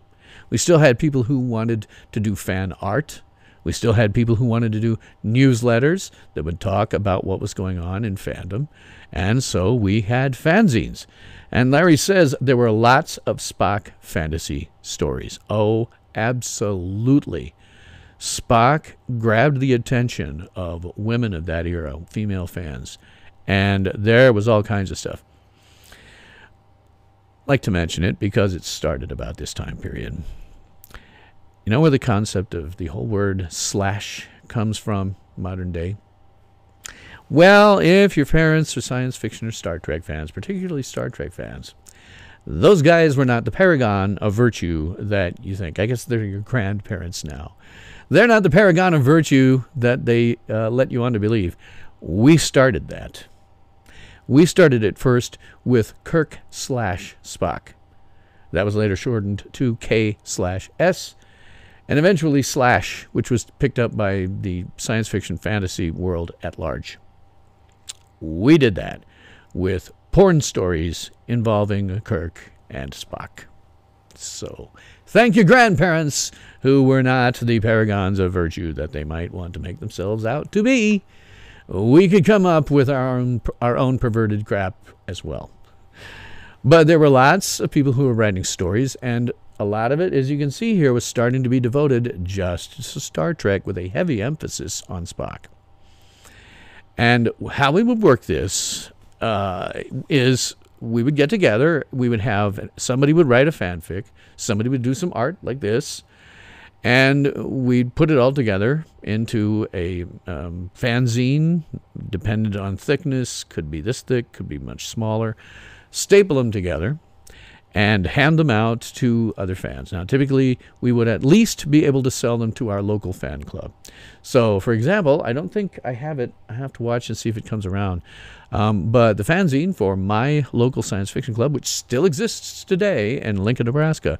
We still had people who wanted to do fan art. We still had people who wanted to do newsletters that would talk about what was going on in fandom. And so we had fanzines. And Larry says there were lots of Spock fantasy stories. Oh, absolutely. Spock grabbed the attention of women of that era, female fans. And there was all kinds of stuff. I like to mention it because it started about this time period. You know where the concept of the whole word slash comes from modern day? Well, if your parents are science fiction or Star Trek fans, particularly Star Trek fans, those guys were not the paragon of virtue that you think. I guess they're your grandparents now. They're not the paragon of virtue that they let you on to believe. We started that. We started it first with Kirk/Spock. That was later shortened to K/S. And eventually Slash, which was picked up by the science fiction fantasy world at large. We did that with porn stories involving Kirk and Spock. So, thank you, grandparents, who were not the paragons of virtue that they might want to make themselves out to be. We could come up with our own perverted crap as well. But there were lots of people who were writing stories, and a lot of it, as you can see here, was starting to be devoted just to Star Trek with a heavy emphasis on Spock. And how we would work this is we would get together, we would have, somebody would write a fanfic, somebody would do some art like this, and we'd put it all together into a fanzine, dependent on thickness, could be this thick, could be much smaller, staple them together, and hand them out to other fans. Now, typically, we would at least be able to sell them to our local fan club. So, for example, I don't think I have it. I have to watch and see if it comes around. But the fanzine for my local science fiction club, which still exists today in Lincoln, Nebraska,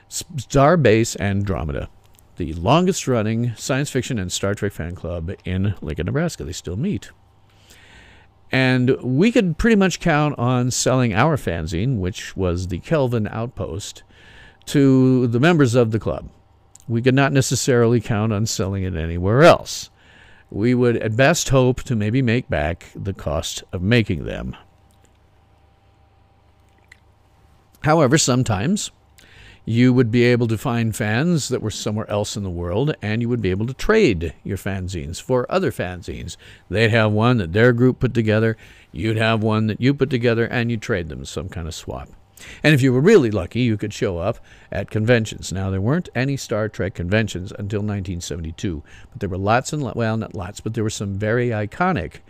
Starbase Andromeda, the longest-running science fiction and Star Trek fan club in Lincoln, Nebraska. They still meet. And we could pretty much count on selling our fanzine, which was the Kelvin Outpost, to the members of the club. We could not necessarily count on selling it anywhere else. we would at best hope to maybe make back the cost of making them. However, sometimes you would be able to find fans that were somewhere else in the world, and you would be able to trade your fanzines for other fanzines. They'd have one that their group put together, you'd have one that you put together, and you'd trade them, some kind of swap. And if you were really lucky, you could show up at conventions. Now, there weren't any Star Trek conventions until 1972, but there were lots and well, not lots, but there were some very iconic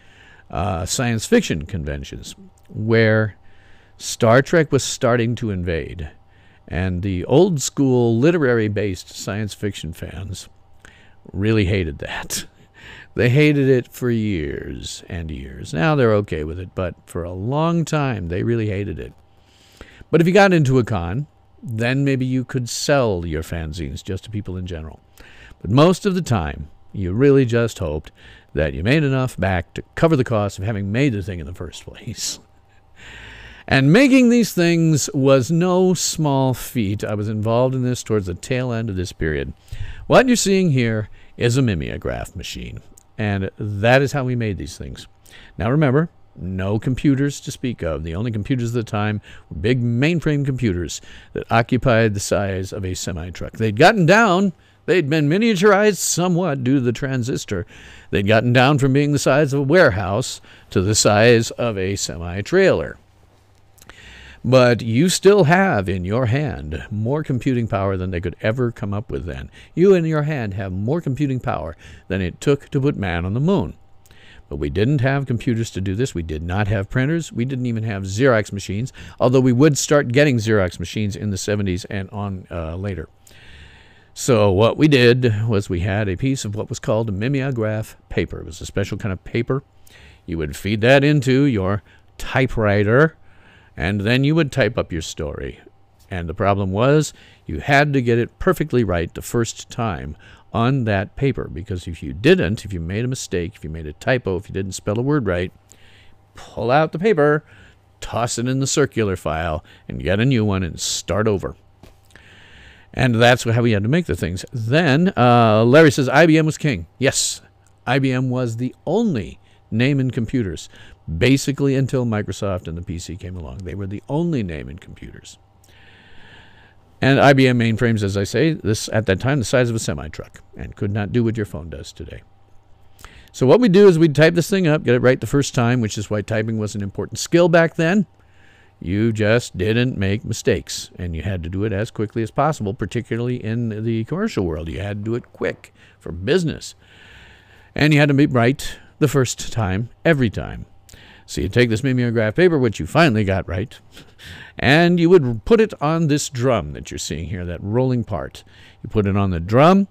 science fiction conventions where Star Trek was starting to invade. And the old school literary-based science fiction fans really hated that. They hated it for years and years. Now they're okay with it, but for a long time they really hated it. But if you got into a con, then maybe you could sell your fanzines just to people in general. But most of the time, you really just hoped that you made enough back to cover the cost of having made the thing in the first place. And making these things was no small feat. I was involved in this towards the tail end of this period. What you're seeing here is a mimeograph machine, and that is how we made these things. Now remember, no computers to speak of. The only computers at the time were big mainframe computers that occupied the size of a semi-truck. They'd gotten down, they'd been miniaturized somewhat due to the transistor. They'd gotten down from being the size of a warehouse to the size of a semi-trailer. But you still have in your hand more computing power than they could ever come up with then. You in your hand have more computing power than it took to put man on the moon. But we didn't have computers to do this. We did not have printers. We didn't even have Xerox machines, although we would start getting Xerox machines in the 70s and on later. So what we did was we had a piece of what was called a mimeograph paper. It was a special kind of paper. You would feed that into your typewriter, and then you would type up your story. And the problem was you had to get it perfectly right the first time on that paper, because if you didn't, if you made a mistake, if you made a typo, if you didn't spell a word right, pull out the paper, toss it in the circular file, and get a new one and start over. And that's how we had to make the things. Then Larry says IBM was king. Yes, IBM was the only name in computers, basically until Microsoft and the PC came along. They were the only name in computers. And IBM mainframes, as I say, this at that time the size of a semi-truck, and could not do what your phone does today. So what we do is we'd type this thing up, get it right the first time, which is why typing was an important skill back then. You just didn't make mistakes, and you had to do it as quickly as possible, particularly in the commercial world. You had to do it quick for business. And you had to be right the first time, every time. So you take this mimeograph paper, which you finally got right, and you would put it on this drum that you're seeing here, that rolling part. You put it on the drum,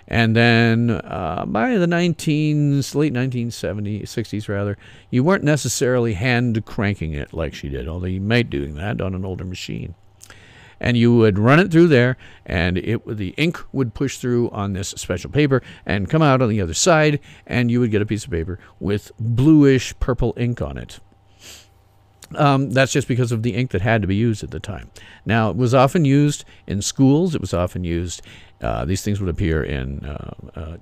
and then by the late 1970s, 60s rather, you weren't necessarily hand cranking it like she did, although you might doing that on an older machine. And you would run it through there, and the ink would push through on this special paper and come out on the other side, and you would get a piece of paper with bluish purple ink on it. That's just because of the ink that had to be used at the time. Now, it was often used in schools. It was often used, these things would appear in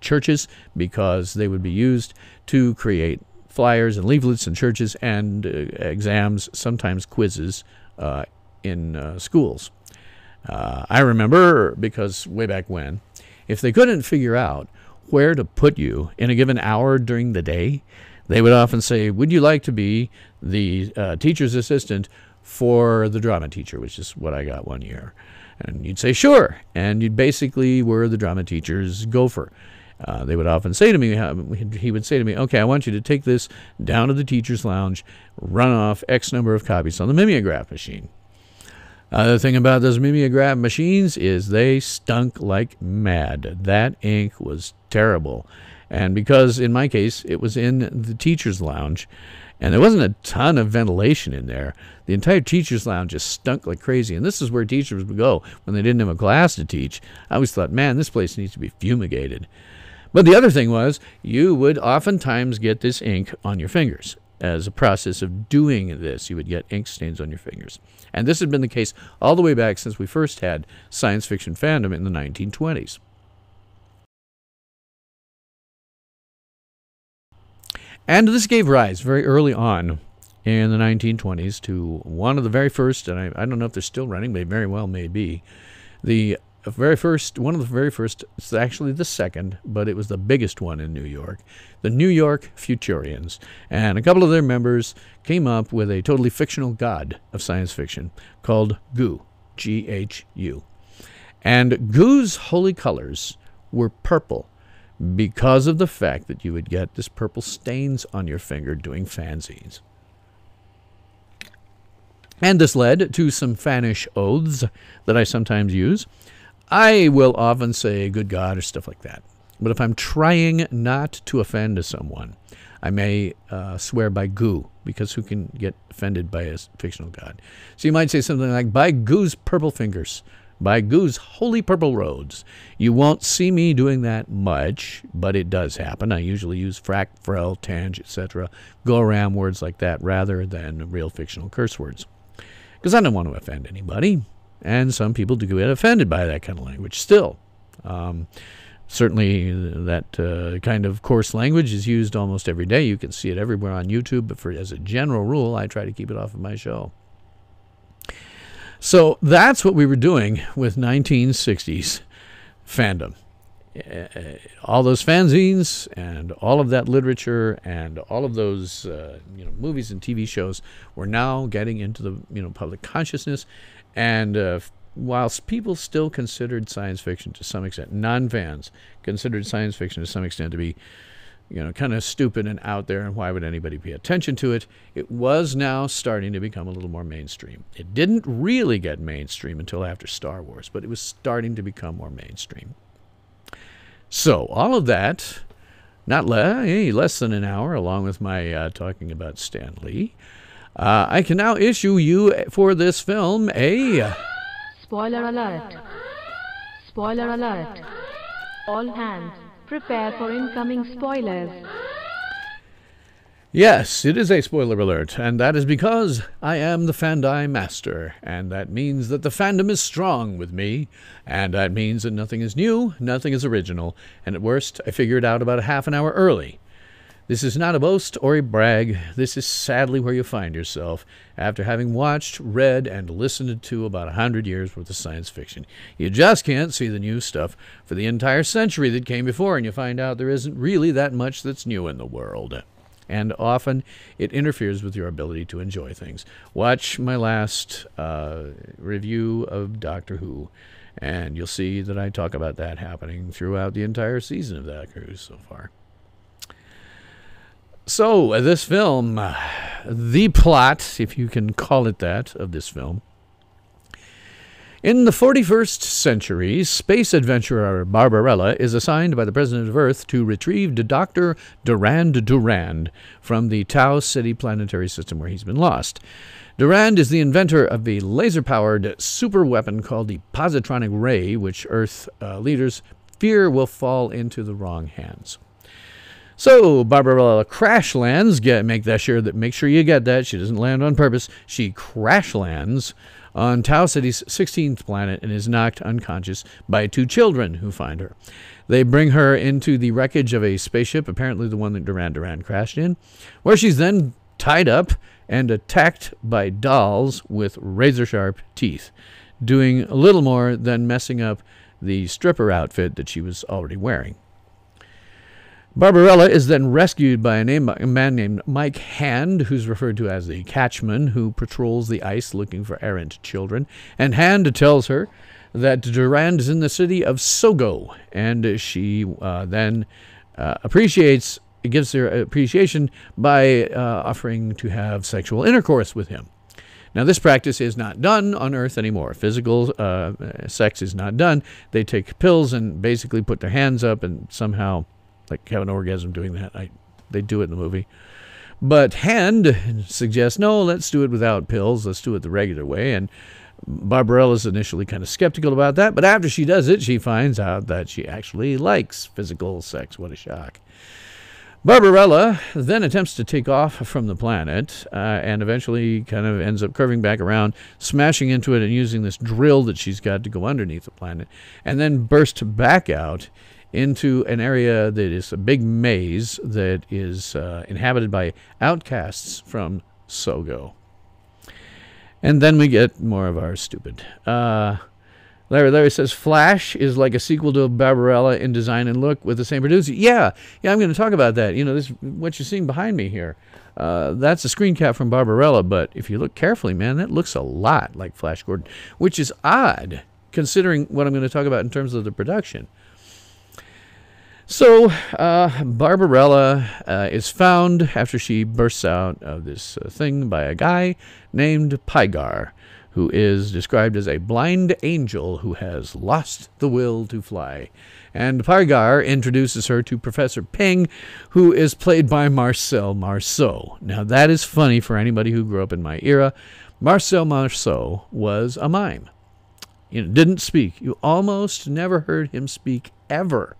churches, because they would be used to create flyers and leaflets in churches and exams, sometimes quizzes in schools. I remember, because way back when, if they couldn't figure out where to put you in a given hour during the day, they would often say, would you like to be the teacher's assistant for the drama teacher, which is what I got one year. And you'd say, sure. And you basically were the drama teacher's gopher. They would often say to me, he would say to me, okay, I want you to take this down to the teacher's lounge, run off X number of copies on the mimeograph machine. The thing about those mimeograph machines is they stunk like mad. That ink was terrible. And because, in my case, it was in the teacher's lounge, and there wasn't a ton of ventilation in there, the entire teacher's lounge just stunk like crazy. And this is where teachers would go when they didn't have a class to teach. I always thought, man, this place needs to be fumigated. But the other thing was, you would oftentimes get this ink on your fingers. As a process of doing this, you would get ink stains on your fingers. And this had been the case all the way back since we first had science fiction fandom in the 1920s. And this gave rise very early on in the 1920s to one of the very first, and I don't know if they're still running, they very well may be, one of the very first, it's actually the second, but it was the biggest one in New York, the New York Futurians. And a couple of their members came up with a totally fictional god of science fiction called Goo, Ghu. And Goo's holy colors were purple because of the fact that you would get this purple stains on your finger doing fanzines. And this led to some Fanish oaths that I sometimes use. I will often say good God or stuff like that. But if I'm trying not to offend someone, I may swear by Goo, because who can get offended by a fictional god? So you might say something like, by Goo's purple fingers, by Goo's holy purple roads. You won't see me doing that much, but it does happen. I usually use frack, frel, tange, etc. Go around words like that rather than real fictional curse words. Because I don't want to offend anybody, and some people do get offended by that kind of language still. Certainly that kind of coarse language is used almost every day. You can see it everywhere on YouTube, but as a general rule, I try to keep it off of my show. So that's what we were doing with 1960s fandom. All those fanzines and all of that literature and all of those movies and TV shows were now getting into the public consciousness. And whilst people still considered science fiction to some extent, non-fans considered science fiction to some extent to be kind of stupid and out there, and why would anybody pay attention to it, it was now starting to become a little more mainstream. It didn't really get mainstream until after Star Wars, but it was starting to become more mainstream. So all of that, not less than an hour, along with my talking about Stan Lee, I can now issue you for this film a... Spoiler alert. Spoiler alert. All hands, prepare for incoming spoilers. Yes, it is a spoiler alert, and that is because I am the Fandi master, and that means that the fandom is strong with me, and that means that nothing is new, nothing is original, and at worst, I figure it out about a half an hour early. This is not a boast or a brag. This is sadly where you find yourself after having watched, read, and listened to about 100 years worth of science fiction. You just can't see the new stuff for the entire century that came before, and you find out there isn't really that much that's new in the world. And often it interferes with your ability to enjoy things. Watch my last review of Doctor Who, and you'll see that I talk about that happening throughout the entire season of Doctor Who so far. So, this film, the plot, if you can call it that, of this film. In the 41st century, space adventurer Barbarella is assigned by the President of Earth to retrieve Dr. Durand from the Tau Ceti planetary system where he's been lost. Durand is the inventor of a laser-powered super weapon called the positronic ray, which Earth leaders fear will fall into the wrong hands. So Barbarella crash lands. Make sure you get that. She doesn't land on purpose. She crash lands on Tau Ceti's 16th planet and is knocked unconscious by two children who find her. They bring her into the wreckage of a spaceship, apparently the one that Durand crashed in, where she's then tied up and attacked by dolls with razor-sharp teeth, doing a little more than messing up the stripper outfit that she was already wearing. Barbarella is then rescued by a man named Mike Hand, who's referred to as the Catchman, who patrols the ice looking for errant children. And Hand tells her that Durand is in the city of Sogo, and she then gives her appreciation by offering to have sexual intercourse with him. Now, this practice is not done on Earth anymore. Physical sex is not done. They take pills and basically put their hands up and somehow have an orgasm doing that. They do it in the movie. But Hand suggests, no, let's do it without pills. Let's do it the regular way. And Barbarella's initially kind of skeptical about that. But after she does it, she finds out that she actually likes physical sex. What a shock. Barbarella then attempts to take off from the planet and eventually kind of ends up curving back around, smashing into it and using this drill that she's got to go underneath the planet, and then burst back out into an area that is a big maze that is inhabited by outcasts from Sogo. And then we get more of our stupid. Larry says, Flash is like a sequel to Barbarella in design and look with the same producer. Yeah, I'm going to talk about that. This what you're seeing behind me here. That's a screen cap from Barbarella, but if you look carefully, man, that looks a lot like Flash Gordon, which is odd, considering what I'm going to talk about in terms of the production. So, Barbarella is found after she bursts out of this thing by a guy named Pygar, who is described as a blind angel who has lost the will to fly. And Pygar introduces her to Professor Ping, who is played by Marcel Marceau. Now, that is funny for anybody who grew up in my era. Marcel Marceau was a mime. Didn't speak. You almost never heard him speak ever.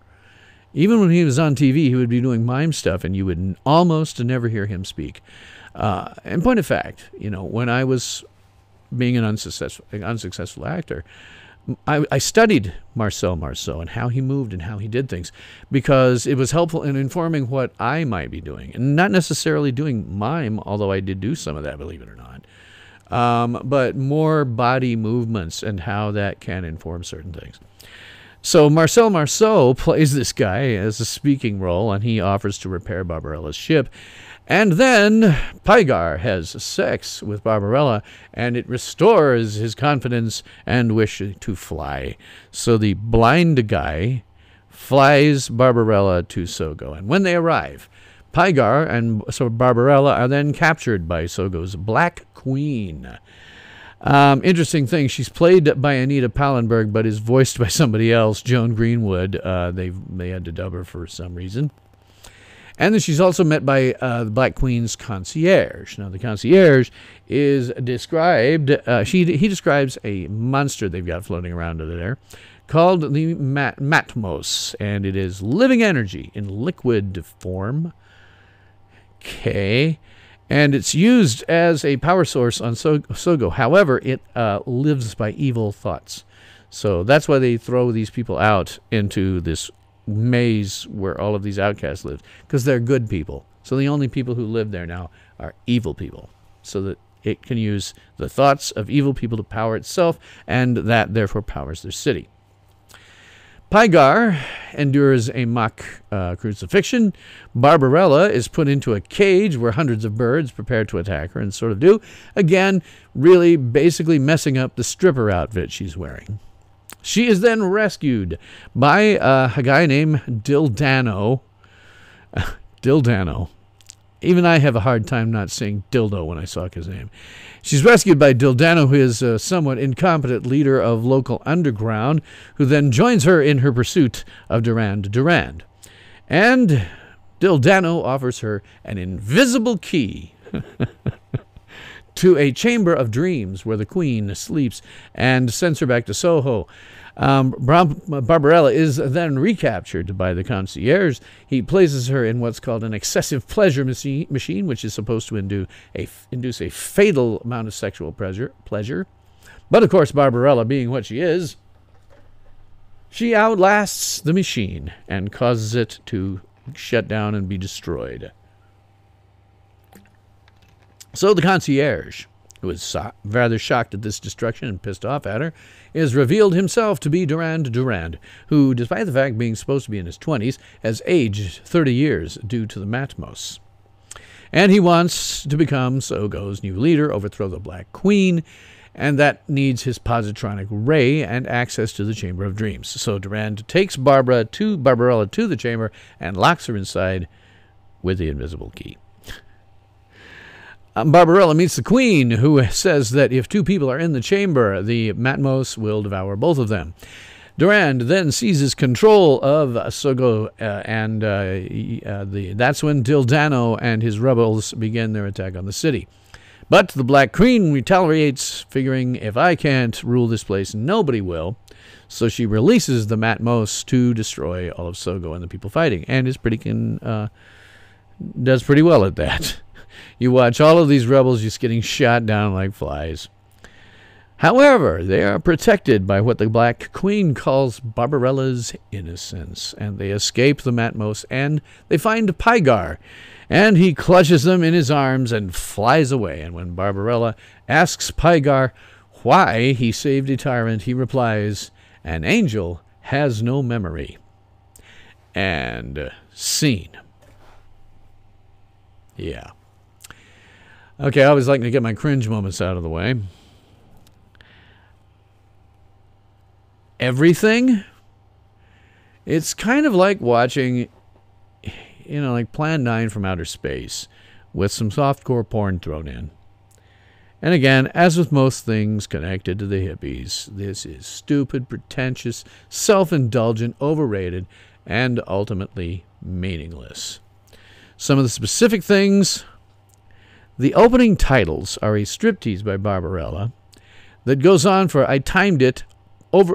Even when he was on TV, he would be doing mime stuff, and you would almost never hear him speak. And point of fact, when I was being an unsuccessful actor, I studied Marcel Marceau and how he moved and how he did things, because it was helpful in informing what I might be doing, and not necessarily doing mime, although I did do some of that, believe it or not, but more body movements and how that can inform certain things. So Marcel Marceau plays this guy as a speaking role, and he offers to repair Barbarella's ship. And then Pygar has sex with Barbarella, and it restores his confidence and wish to fly. So the blind guy flies Barbarella to Sogo. And when they arrive, Pygar and Barbarella are then captured by Sogo's Black Queen. Interesting thing, she's played by Anita Pallenberg, but is voiced by somebody else, Joan Greenwood. They had to dub her for some reason. And then she's also met by the Black Queen's concierge. Now, the concierge is described, he describes a monster they've got floating around over there called the Matmos, and it is living energy in liquid form. Okay. And it's used as a power source on Sogo. However, it lives by evil thoughts. So that's why they throw these people out into this maze where all of these outcasts live, because they're good people. So the only people who live there now are evil people, so that it can use the thoughts of evil people to power itself, and that therefore powers their city. Pygar endures a mock crucifixion. Barbarella is put into a cage where hundreds of birds prepare to attack her and sort of do, again, really basically messing up the stripper outfit she's wearing. She is then rescued by a guy named Dildano. Dildano. Even I have a hard time not saying dildo when I saw his name. She's rescued by Dildano, who is a somewhat incompetent leader of local underground, who then joins her in her pursuit of Durand. And Dildano offers her an invisible key to a chamber of dreams where the queen sleeps, and sends her back to Soho. Barbarella is then recaptured by the concierge. He places her in what's called an excessive pleasure machine, which is supposed to induce a fatal amount of sexual pleasure. But of course, Barbarella, being what she is, she outlasts the machine and causes it to shut down and be destroyed. So the concierge, who is rather shocked at this destruction and pissed off at her, is revealed himself to be Durand, who, despite the fact being supposed to be in his 20s, has aged 30 years due to the Matmos. And he wants to become Sogo's new leader, overthrow the Black Queen, and that needs his positronic ray and access to the Chamber of Dreams. So Durand takes Barbarella to the chamber and locks her inside with the invisible key. Barbarella meets the queen, who says that if two people are in the chamber, the Matmos will devour both of them. Durand then seizes control of Sogo, and that's when Dildano and his rebels begin their attack on the city. But the Black Queen retaliates, figuring, if I can't rule this place, nobody will. So she releases the Matmos to destroy all of Sogo and the people fighting, and is does pretty well at that. You watch all of these rebels just getting shot down like flies. However, they are protected by what the Black Queen calls Barbarella's innocence, and they escape the Matmos, and they find Pygar, and he clutches them in his arms and flies away. And when Barbarella asks Pygar why he saved a tyrant, he replies, "An angel has no memory." And scene. Yeah. Okay, I always like to get my cringe moments out of the way. Everything, it's kind of like watching, like Plan 9 from outer space with some softcore porn thrown in. And again, as with most things connected to the hippies, this is stupid, pretentious, self-indulgent, overrated, and ultimately meaningless. Some of the specific things: the opening titles are a striptease by Barbarella that goes on for, I timed it,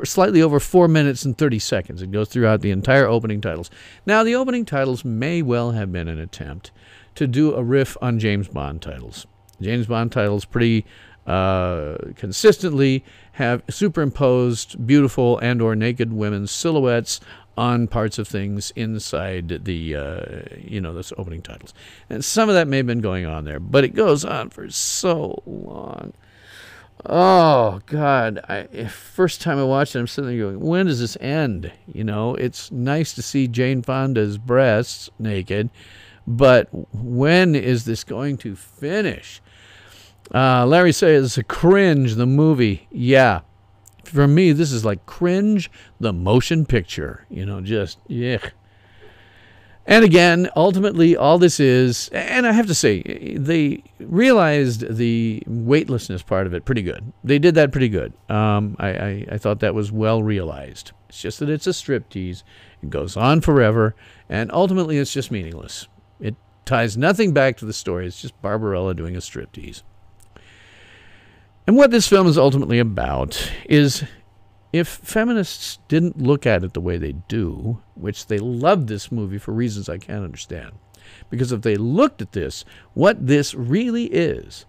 slightly over 4 minutes and 30 seconds. It goes throughout the entire opening titles. Now, the opening titles may well have been an attempt to do a riff on James Bond titles. James Bond titles pretty consistently have superimposed beautiful and or naked women's silhouettes on parts of things inside the, those opening titles. And some of that may have been going on there, but it goes on for so long. Oh, God. First time I watched it, I'm sitting there going, when does this end? It's nice to see Jane Fonda's breasts naked, but when is this going to finish? Larry says, cringe, the movie. Yeah. For me, this is like Cringe, the motion picture. Just, yuck. And again, ultimately, all this is, and I have to say, they realized the weightlessness part of it pretty good. They did that pretty good. I thought that was well realized. It's just that it's a striptease. It goes on forever, and ultimately it's just meaningless. It ties nothing back to the story. It's just Barbarella doing a striptease. And what this film is ultimately about is, if feminists didn't look at it the way they do, which they love this movie for reasons I can't understand, because if they looked at this, what this really is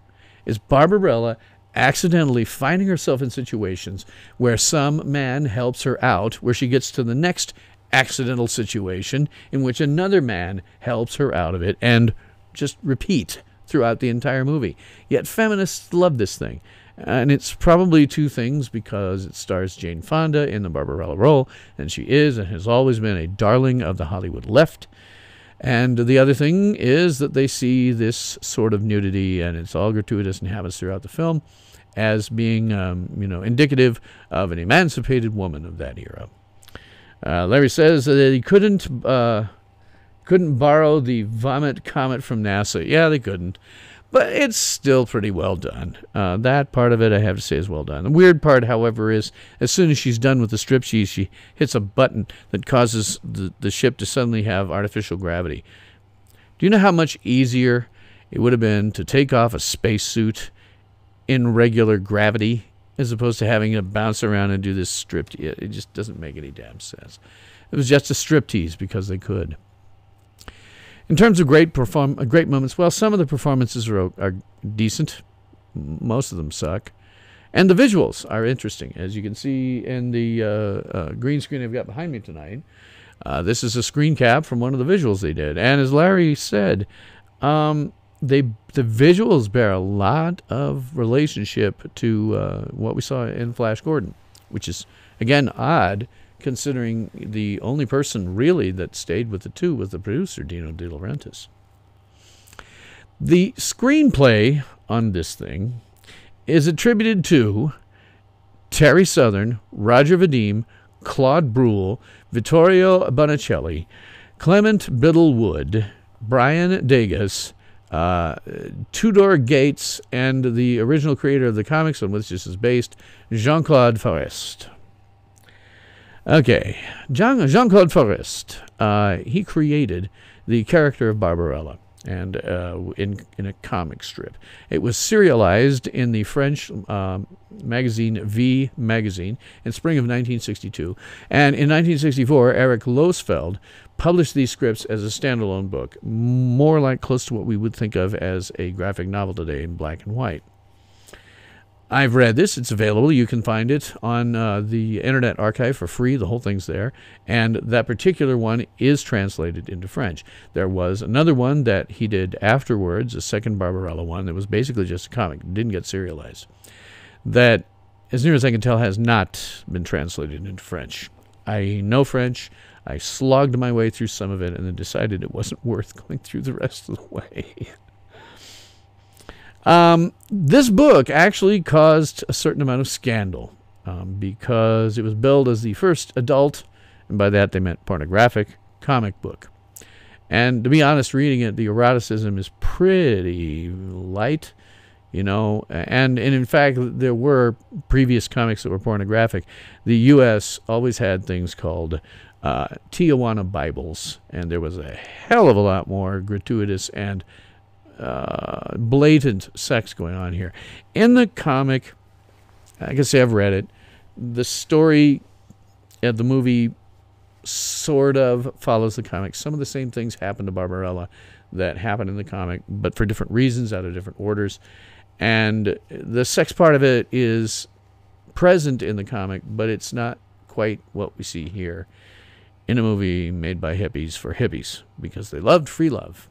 Barbarella accidentally finding herself in situations where some man helps her out, where she gets to the next accidental situation in which another man helps her out of it, and just repeat throughout the entire movie. Yet feminists love this thing. And it's probably two things, because it stars Jane Fonda in the Barbarella role, and she is and has always been a darling of the Hollywood left. And the other thing is that they see this sort of nudity, and it's all gratuitous and happens throughout the film, as being, indicative of an emancipated woman of that era. Larry says that he couldn't borrow the vomit comet from NASA. Yeah, they couldn't. But it's still pretty well done. That part of it, I have to say, is well done. The weird part, however, is as soon as she's done with the striptease, she hits a button that causes the ship to suddenly have artificial gravity. Do you know how much easier it would have been to take off a spacesuit in regular gravity as opposed to having to bounce around and do this striptease? It just doesn't make any damn sense. It was just a striptease because they could. In terms of great moments, well, some of the performances are decent. Most of them suck. And the visuals are interesting. As you can see in the green screen I've got behind me tonight, this is a screen cap from one of the visuals they did. And as Larry said, the visuals bear a lot of relationship to what we saw in Flash Gordon, which is, again, odd, considering the only person really that stayed with the two was the producer, Dino De Laurentiis. The screenplay on this thing is attributed to Terry Southern, Roger Vadim, Claude Bruhl, Vittorio Bonicelli, Clement Biddlewood, Brian Degas, Tudor Gates, and the original creator of the comics on which this is based, Jean-Claude Forest. Okay, Jean-Claude Forest, he created the character of Barbarella, and in a comic strip. It was serialized in the French magazine V Magazine in spring of 1962, and in 1964, Eric Losfeld published these scripts as a standalone book, more like close to what we would think of as a graphic novel today in black and white. I've read this. It's available. You can find it on the Internet Archive for free. The whole thing's there. And that particular one is translated into French. There was another one that he did afterwards, a second Barbarella one, that was basically just a comic. It didn't get serialized. That, as near as I can tell, has not been translated into French. I know French. I slogged my way through some of it and then decided it wasn't worth going through the rest of the way. This book actually caused a certain amount of scandal because it was billed as the first adult, and by that they meant pornographic, comic book. And to be honest, reading it, the eroticism is pretty light, you know, and in fact, there were previous comics that were pornographic. The U.S. always had things called Tijuana Bibles, and there was a hell of a lot more gratuitous and blatant sex going on here. In the comic, I can say I've read it. The story of the movie sort of follows the comic. Some of the same things happen to Barbarella that happen in the comic, but for different reasons, out of different orders. And the sex part of it is present in the comic, but it's not quite what we see here in a movie made by hippies for hippies, because they loved free love.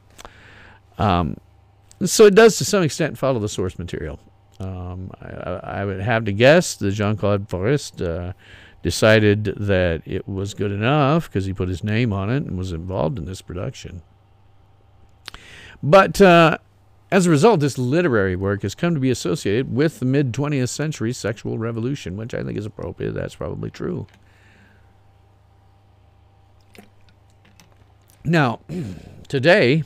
So it does, to some extent, follow the source material. I would have to guess that Jean-Claude Forest decided that it was good enough because he put his name on it and was involved in this production. But as a result, this literary work has come to be associated with the mid-20th century sexual revolution, which I think is appropriate. That's probably true. Now, today,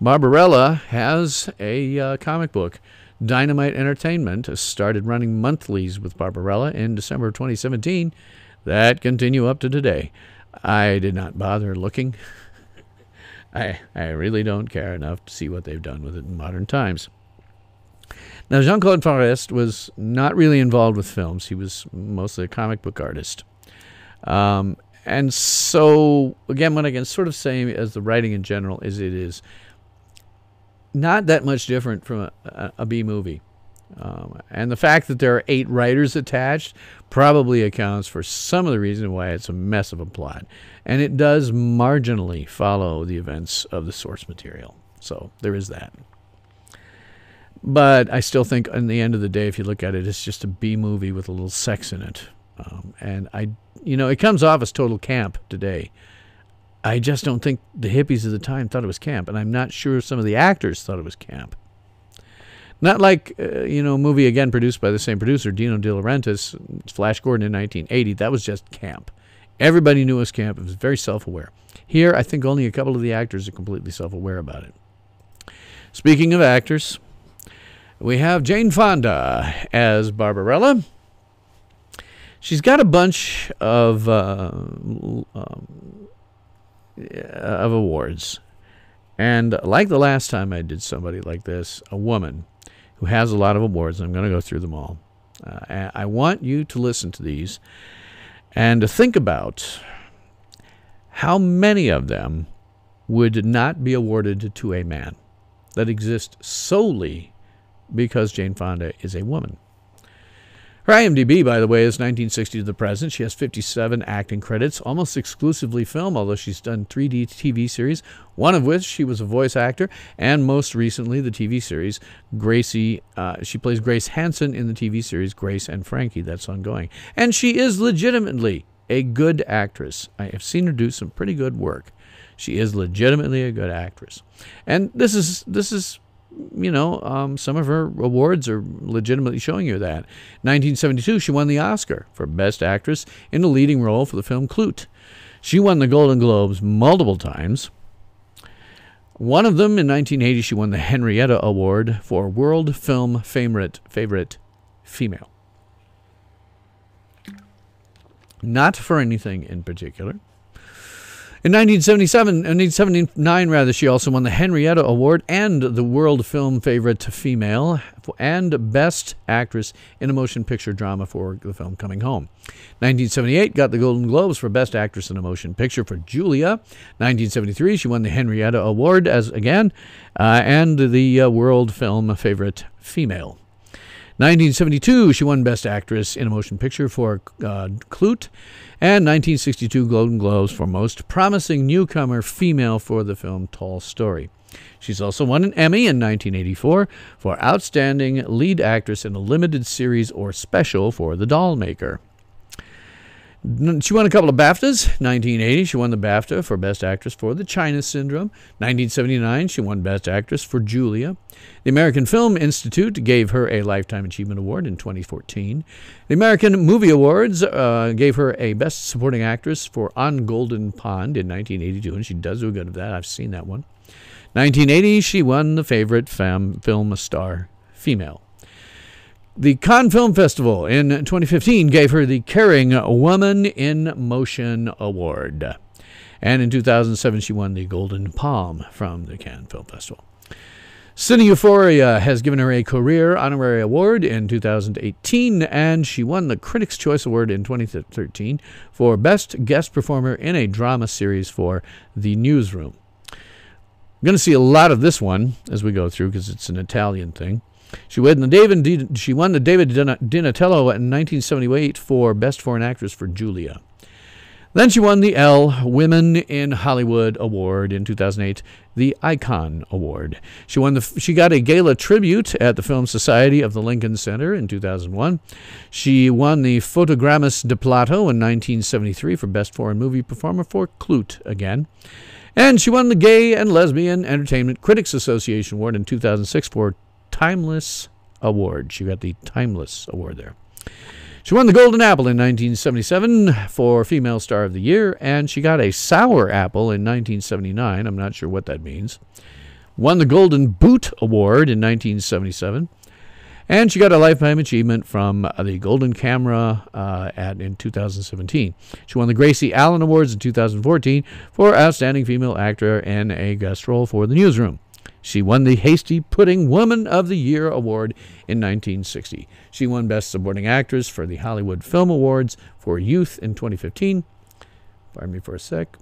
Barbarella has a comic book. Dynamite Entertainment has started running monthlies with Barbarella in December of 2017 that continue up to today. I did not bother looking. I really don't care enough to see what they've done with it in modern times. Now, Jean-Claude Forest was not really involved with films. He was mostly a comic book artist. And so, again, what I can sort of say as the writing in general is it is not that much different from a B movie. And the fact that there are 8 writers attached probably accounts for some of the reason why it's a mess of a plot. And it does marginally follow the events of the source material. So there is that. But I still think, in the end of the day, if you look at it, it's just a B movie with a little sex in it. And it comes off as total camp today. I just don't think the hippies of the time thought it was camp, and I'm not sure some of the actors thought it was camp. Not like, a movie, again, produced by the same producer, Dino De Laurentiis, Flash Gordon in 1980. That was just camp. Everybody knew it was camp. It was very self-aware. Here, I think only a couple of the actors are completely self-aware about it. Speaking of actors, we have Jane Fonda as Barbarella. She's got a bunch of awards. And like the last time I did somebody like this, a woman who has a lot of awards, and I'm going to go through them all. I want you to listen to these and to think about how many of them would not be awarded to a man that exist solely because Jane Fonda is a woman. Her IMDb, by the way, is 1960 to the present. She has 57 acting credits, almost exclusively film, although she's done 3D TV series, one of which she was a voice actor, and most recently the TV series Gracie. She plays Grace Hansen in the TV series Grace and Frankie. That's ongoing. And she is legitimately a good actress. I have seen her do some pretty good work. She is legitimately a good actress. And this is some of her awards are legitimately showing you that. 1972, she won the Oscar for Best Actress in a leading role for the film Clute. She won the Golden Globes multiple times. One of them, in 1980, she won the Henrietta Award for World Film Favorite Female. Not for anything in particular. In 1979, she also won the Henrietta Award and the World Film Favorite Female and Best Actress in a Motion Picture Drama for the film Coming Home. 1978, got the Golden Globes for Best Actress in a Motion Picture for Julia. 1973, she won the Henrietta Award and the World Film Favorite Female. 1972, she won Best Actress in a Motion Picture for Clute, and 1962 Golden Globes for Most Promising Newcomer Female for the film Tall Story. She's also won an Emmy in 1984 for Outstanding Lead Actress in a Limited Series or Special for The Doll Maker. She won a couple of BAFTAs. 1980, she won the BAFTA for Best Actress for The China Syndrome. 1979, she won Best Actress for Julia. The American Film Institute gave her a Lifetime Achievement Award in 2014. The American Movie Awards gave her a Best Supporting Actress for On Golden Pond in 1982, and she does do good at that. I've seen that one. 1980, she won the Favorite Film Star Female. The Cannes Film Festival in 2015 gave her the Caring Woman in Motion Award. And in 2007, she won the Golden Palm from the Cannes Film Festival. Cine Euphoria has given her a Career Honorary Award in 2018, and she won the Critics' Choice Award in 2013 for Best Guest Performer in a Drama Series for The Newsroom. I'm going to see a lot of this one as we go through because it's an Italian thing. She won the David Donatello in 1978 for Best Foreign Actress for Julia. Then she won the Elle Women in Hollywood Award in 2008, the Icon Award. She got a gala tribute at the Film Society of the Lincoln Center in 2001. She won the Fotogrammus de Plato in 1973 for Best Foreign Movie Performer for Clute again. And she won the Gay and Lesbian Entertainment Critics Association Award in 2006 for Timeless Award. She got the Timeless Award there. She won the Golden Apple in 1977 for Female Star of the Year, and she got a Sour Apple in 1979. I'm not sure what that means. Won the Golden Boot Award in 1977, and she got a Lifetime Achievement from the Golden Camera in 2017. She won the Gracie Allen Awards in 2014 for Outstanding Female Actor in a Guest Role for The Newsroom. She won the Hasty Pudding Woman of the Year Award in 1960. She won Best Supporting Actress for the Hollywood Film Awards for Youth in 2015. Pardon me for a sec.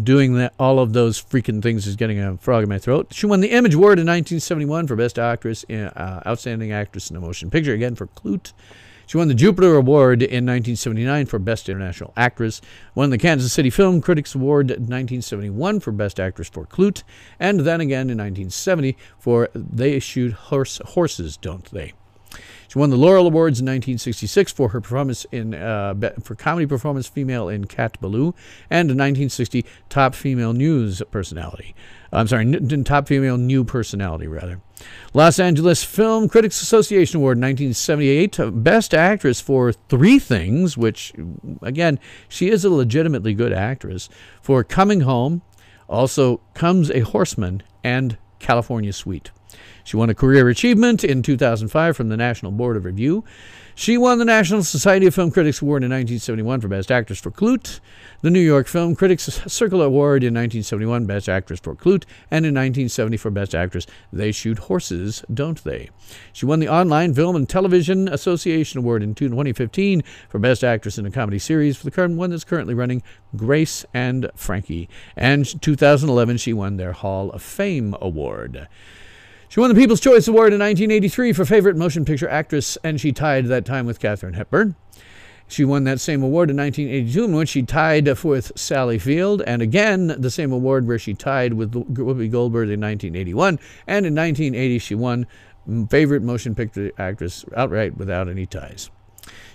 Doing all of those freaking things is getting a frog in my throat. She won the Image Award in 1971 for Best Actress, Outstanding Actress in a Motion Picture, again for Clute. She won the Jupiter Award in 1979 for Best International Actress, won the Kansas City Film Critics Award in 1971 for Best Actress for Clute, and then again in 1970 for They Shoot Horses, Don't They? She won the Laurel Awards in 1966 for her performance for Comedy Performance Female in Cat Ballou, and in 1960 Top Female News Personality. Top Female New Personality, rather. Los Angeles Film Critics Association Award in 1978, Best Actress for Three Things, which, again, she is a legitimately good actress, for Coming Home, also Comes a Horseman, and California Suite. She won a Career Achievement in 2005 from the National Board of Review. She won the National Society of Film Critics Award in 1971 for Best Actress for Clute, the New York Film Critics Circle Award in 1971, Best Actress for Clute, and in 1970 for Best Actress, They Shoot Horses, Don't They? She won the Online Film and Television Association Award in 2015 for Best Actress in a Comedy Series for the current one that's currently running, Grace and Frankie. And 2011, she won their Hall of Fame Award. She won the People's Choice Award in 1983 for Favorite Motion Picture Actress, and she tied that time with Katharine Hepburn. She won that same award in 1982, in which she tied with Sally Field, and again the same award where she tied with Whoopi Goldberg in 1981, and in 1980 she won Favorite Motion Picture Actress outright without any ties.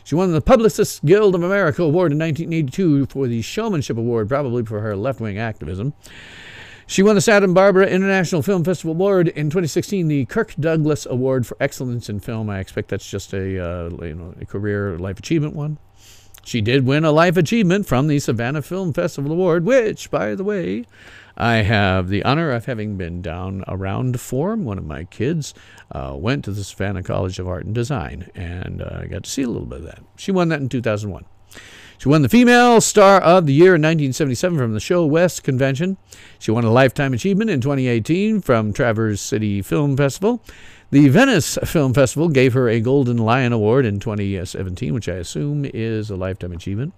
She won the Publicists Guild of America Award in 1982 for the Showmanship Award, probably for her left-wing activism. She won the Santa Barbara International Film Festival Award in 2016, the Kirk Douglas Award for Excellence in Film. I expect that's just a career life achievement one. She did win a life achievement from the Savannah Film Festival Award, which, by the way, I have the honor of having been down around for. One of my kids went to the Savannah College of Art and Design, and I got to see a little bit of that. She won that in 2001. She won the Female Star of the Year in 1977 from the Show West Convention. She won a Lifetime Achievement in 2018 from Traverse City Film Festival. The Venice Film Festival gave her a Golden Lion Award in 2017, which I assume is a lifetime achievement.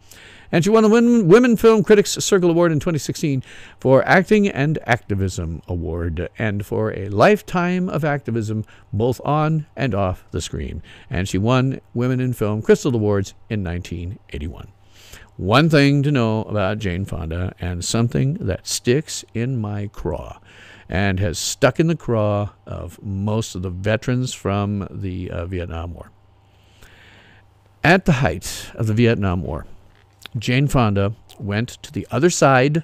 And she won the Women Film Critics Circle Award in 2016 for Acting and Activism Award, and for a lifetime of activism both on and off the screen. And she won Women in Film Crystal Awards in 1981. One thing to know about Jane Fonda, and something that sticks in my craw, and has stuck in the craw of most of the veterans from the Vietnam War. At the height of the Vietnam War, Jane Fonda went to the other side,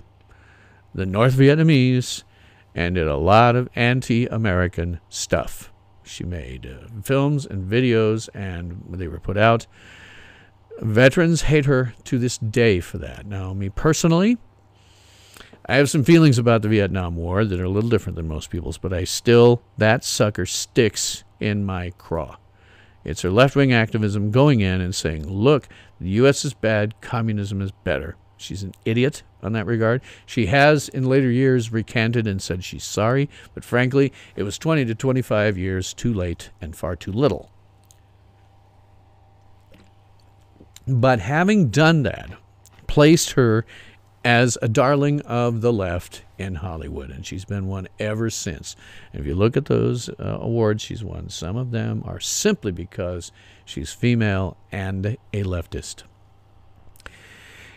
the North Vietnamese, and did a lot of anti-American stuff. She made films and videos, and they were put out. Veterans hate her to this day for that. Now, me personally, I have some feelings about the Vietnam War that are a little different than most people's, but that sucker sticks in my craw. It's her left-wing activism going in and saying, look, the U.S. is bad, communism is better. She's an idiot on that regard. She has, in later years, recanted and said she's sorry, but frankly, it was 20 to 25 years too late and far too little. But having done that, placed her as a darling of the left in Hollywood, and she's been one ever since. And if you look at those awards she's won, some of them are simply because she's female and a leftist.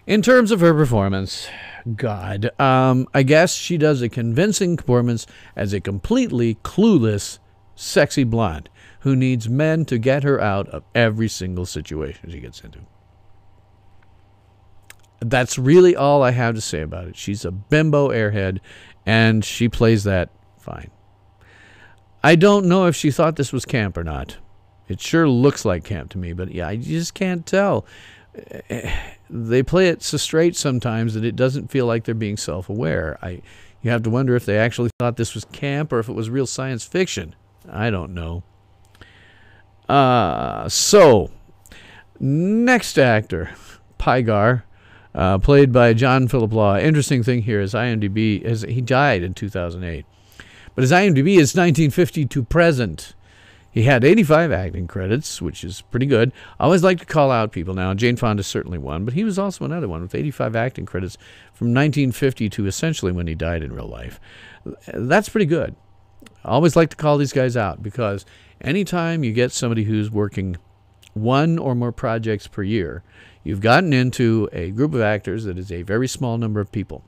In terms of her performance, God, I guess she does a convincing performance as a completely clueless, sexy blonde who needs men to get her out of every single situation she gets into. That's really all I have to say about it. She's a bimbo airhead, and she plays that fine. I don't know if she thought this was camp or not. It sure looks like camp to me, but yeah, I just can't tell. They play it so straight sometimes that it doesn't feel like they're being self-aware. You have to wonder if they actually thought this was camp or if it was real science fiction. I don't know. So, next actor, Pygar. Played by John Philip Law. Interesting thing here is IMDb, he died in 2008. But his IMDb is 1950 to present. He had 85 acting credits, which is pretty good. I always like to call out people now. Jane Fonda is certainly one, but he was also another one with 85 acting credits from 1950 to essentially when he died in real life. That's pretty good. I always like to call these guys out because anytime you get somebody who's working one or more projects per year, you've gotten into a group of actors that is a very small number of people.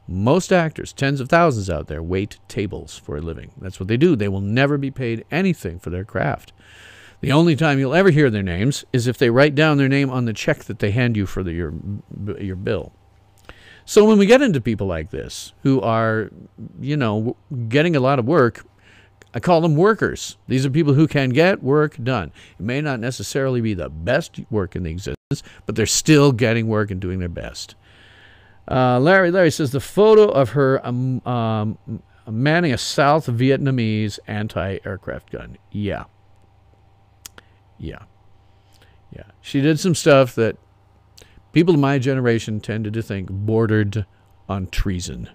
Most actors, tens of thousands out there, wait tables for a living. That's what they do. They will never be paid anything for their craft. The only time you'll ever hear their names is if they write down their name on the check that they hand you for your bill. So when we get into people like this who are, getting a lot of work, I call them workers. These are people who can get work done. It may not necessarily be the best work in the existence, but they're still getting work and doing their best. Larry says the photo of her manning a South Vietnamese anti-aircraft gun. Yeah. She did some stuff that people of my generation tended to think bordered on treason.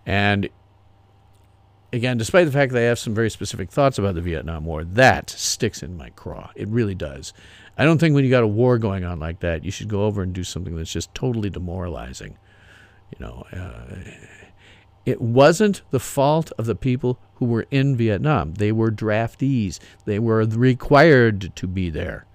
And again, despite the fact that I have some very specific thoughts about the Vietnam War, that sticks in my craw. It really does. I don't think when you got a war going on like that, you should go over and do something that's just totally demoralizing. It wasn't the fault of the people who were in Vietnam. They were draftees. They were required to be there.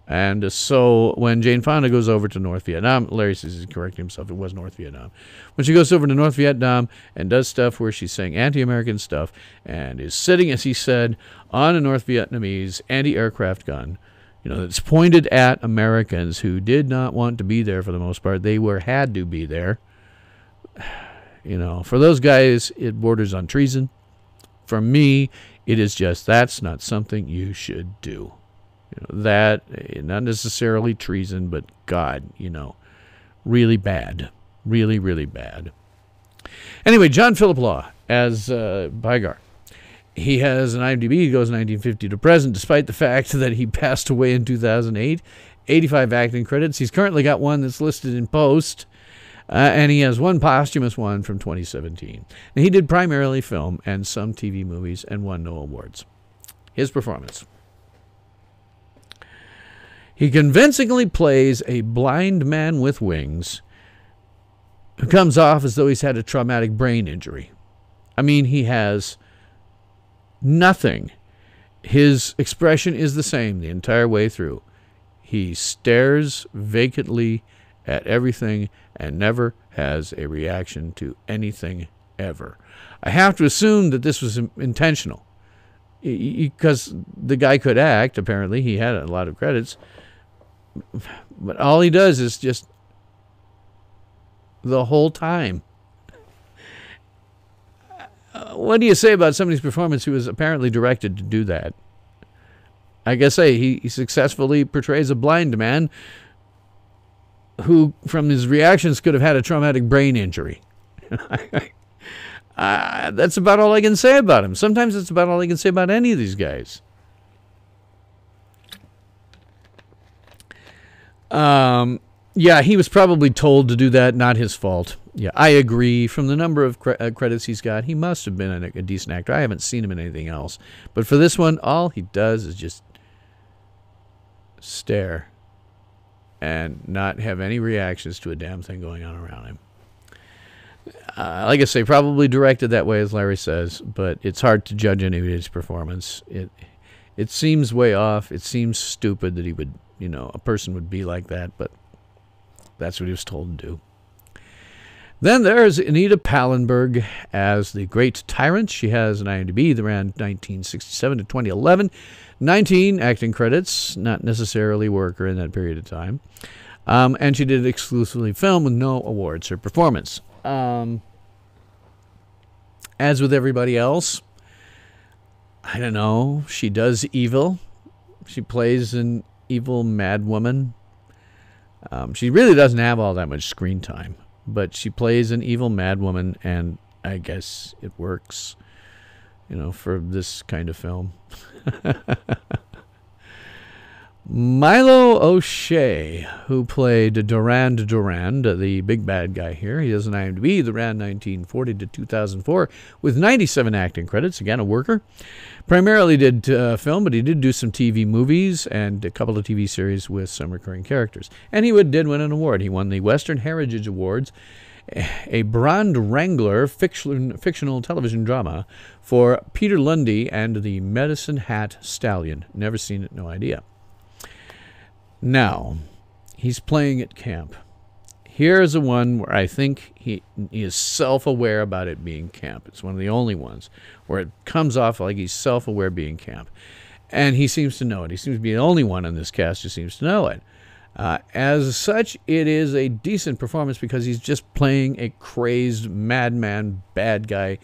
And so when Jane Fonda goes over to North Vietnam, Larry says he's correcting himself, it was North Vietnam. When she goes over to North Vietnam and does stuff where she's saying anti-American stuff and is sitting, as he said, on a North Vietnamese anti-aircraft gun, that's pointed at Americans who did not want to be there for the most part. They had to be there. For those guys, it borders on treason. For me, it is just, that's not something you should do. That, not necessarily treason, but God, really bad. Really, really bad. Anyway, John Philip Law as Pygar. He has an IMDb, he goes 1950 to present, despite the fact that he passed away in 2008. 85 acting credits. He's currently got one that's listed in post, and he has one posthumous one from 2017. And he did primarily film and some TV movies and won no awards. his performance. He convincingly plays a blind man with wings who comes off as though he's had a traumatic brain injury. I mean, he has nothing. His expression is the same the entire way through. He stares vacantly at everything and never has a reaction to anything ever. I have to assume that this was intentional, because the guy could act. Apparently, he had a lot of credits, but all he does is just the whole time. What do you say about somebody's performance who was apparently directed to do that? I guess he successfully portrays a blind man who, from his reactions, could have had a traumatic brain injury. That's about all I can say about him. Sometimes that's about all I can say about any of these guys. Yeah, he was probably told to do that, not his fault. Yeah, I agree. From the number of credits he's got, he must have been a decent actor. I haven't seen him in anything else. But for this one, all he does is just stare and not have any reactions to a damn thing going on around him. Like I say, probably directed that way, as Larry says, but it's hard to judge anybody's performance. It seems way off. It seems stupid that he would, a person would be like that, but that's what he was told to do. Then there's Anita Pallenberg as the Great Tyrant. She has an IMDb that ran 1967 to 2011. 19 acting credits, not necessarily worker in that period of time. And she did exclusively film with no awards. Her performance. As with everybody else, I don't know, she does evil. She plays an evil mad woman. She really doesn't have all that much screen time, but she plays an evil mad woman, and I guess it works, for this kind of film. Milo O'Shea, who played Durand, the big bad guy here. He has an IMDb that ran 1940 to 2004 with 97 acting credits. Again, a worker. Primarily did film, but he did do some TV movies and a couple of TV series with some recurring characters. And he did win an award. He won the Western Heritage Awards, a Brand Wrangler fictional television drama for Peter Lundy and the Medicine Hat Stallion. Never seen it, no idea. Now, he's playing at camp. Here's the one where I think he is self-aware about it being camp. It's one of the only ones where it comes off like he's self-aware being camp. And he seems to know it. He seems to be the only one in this cast who seems to know it. As such, it is a decent performance because he's just playing a crazed madman, bad guy,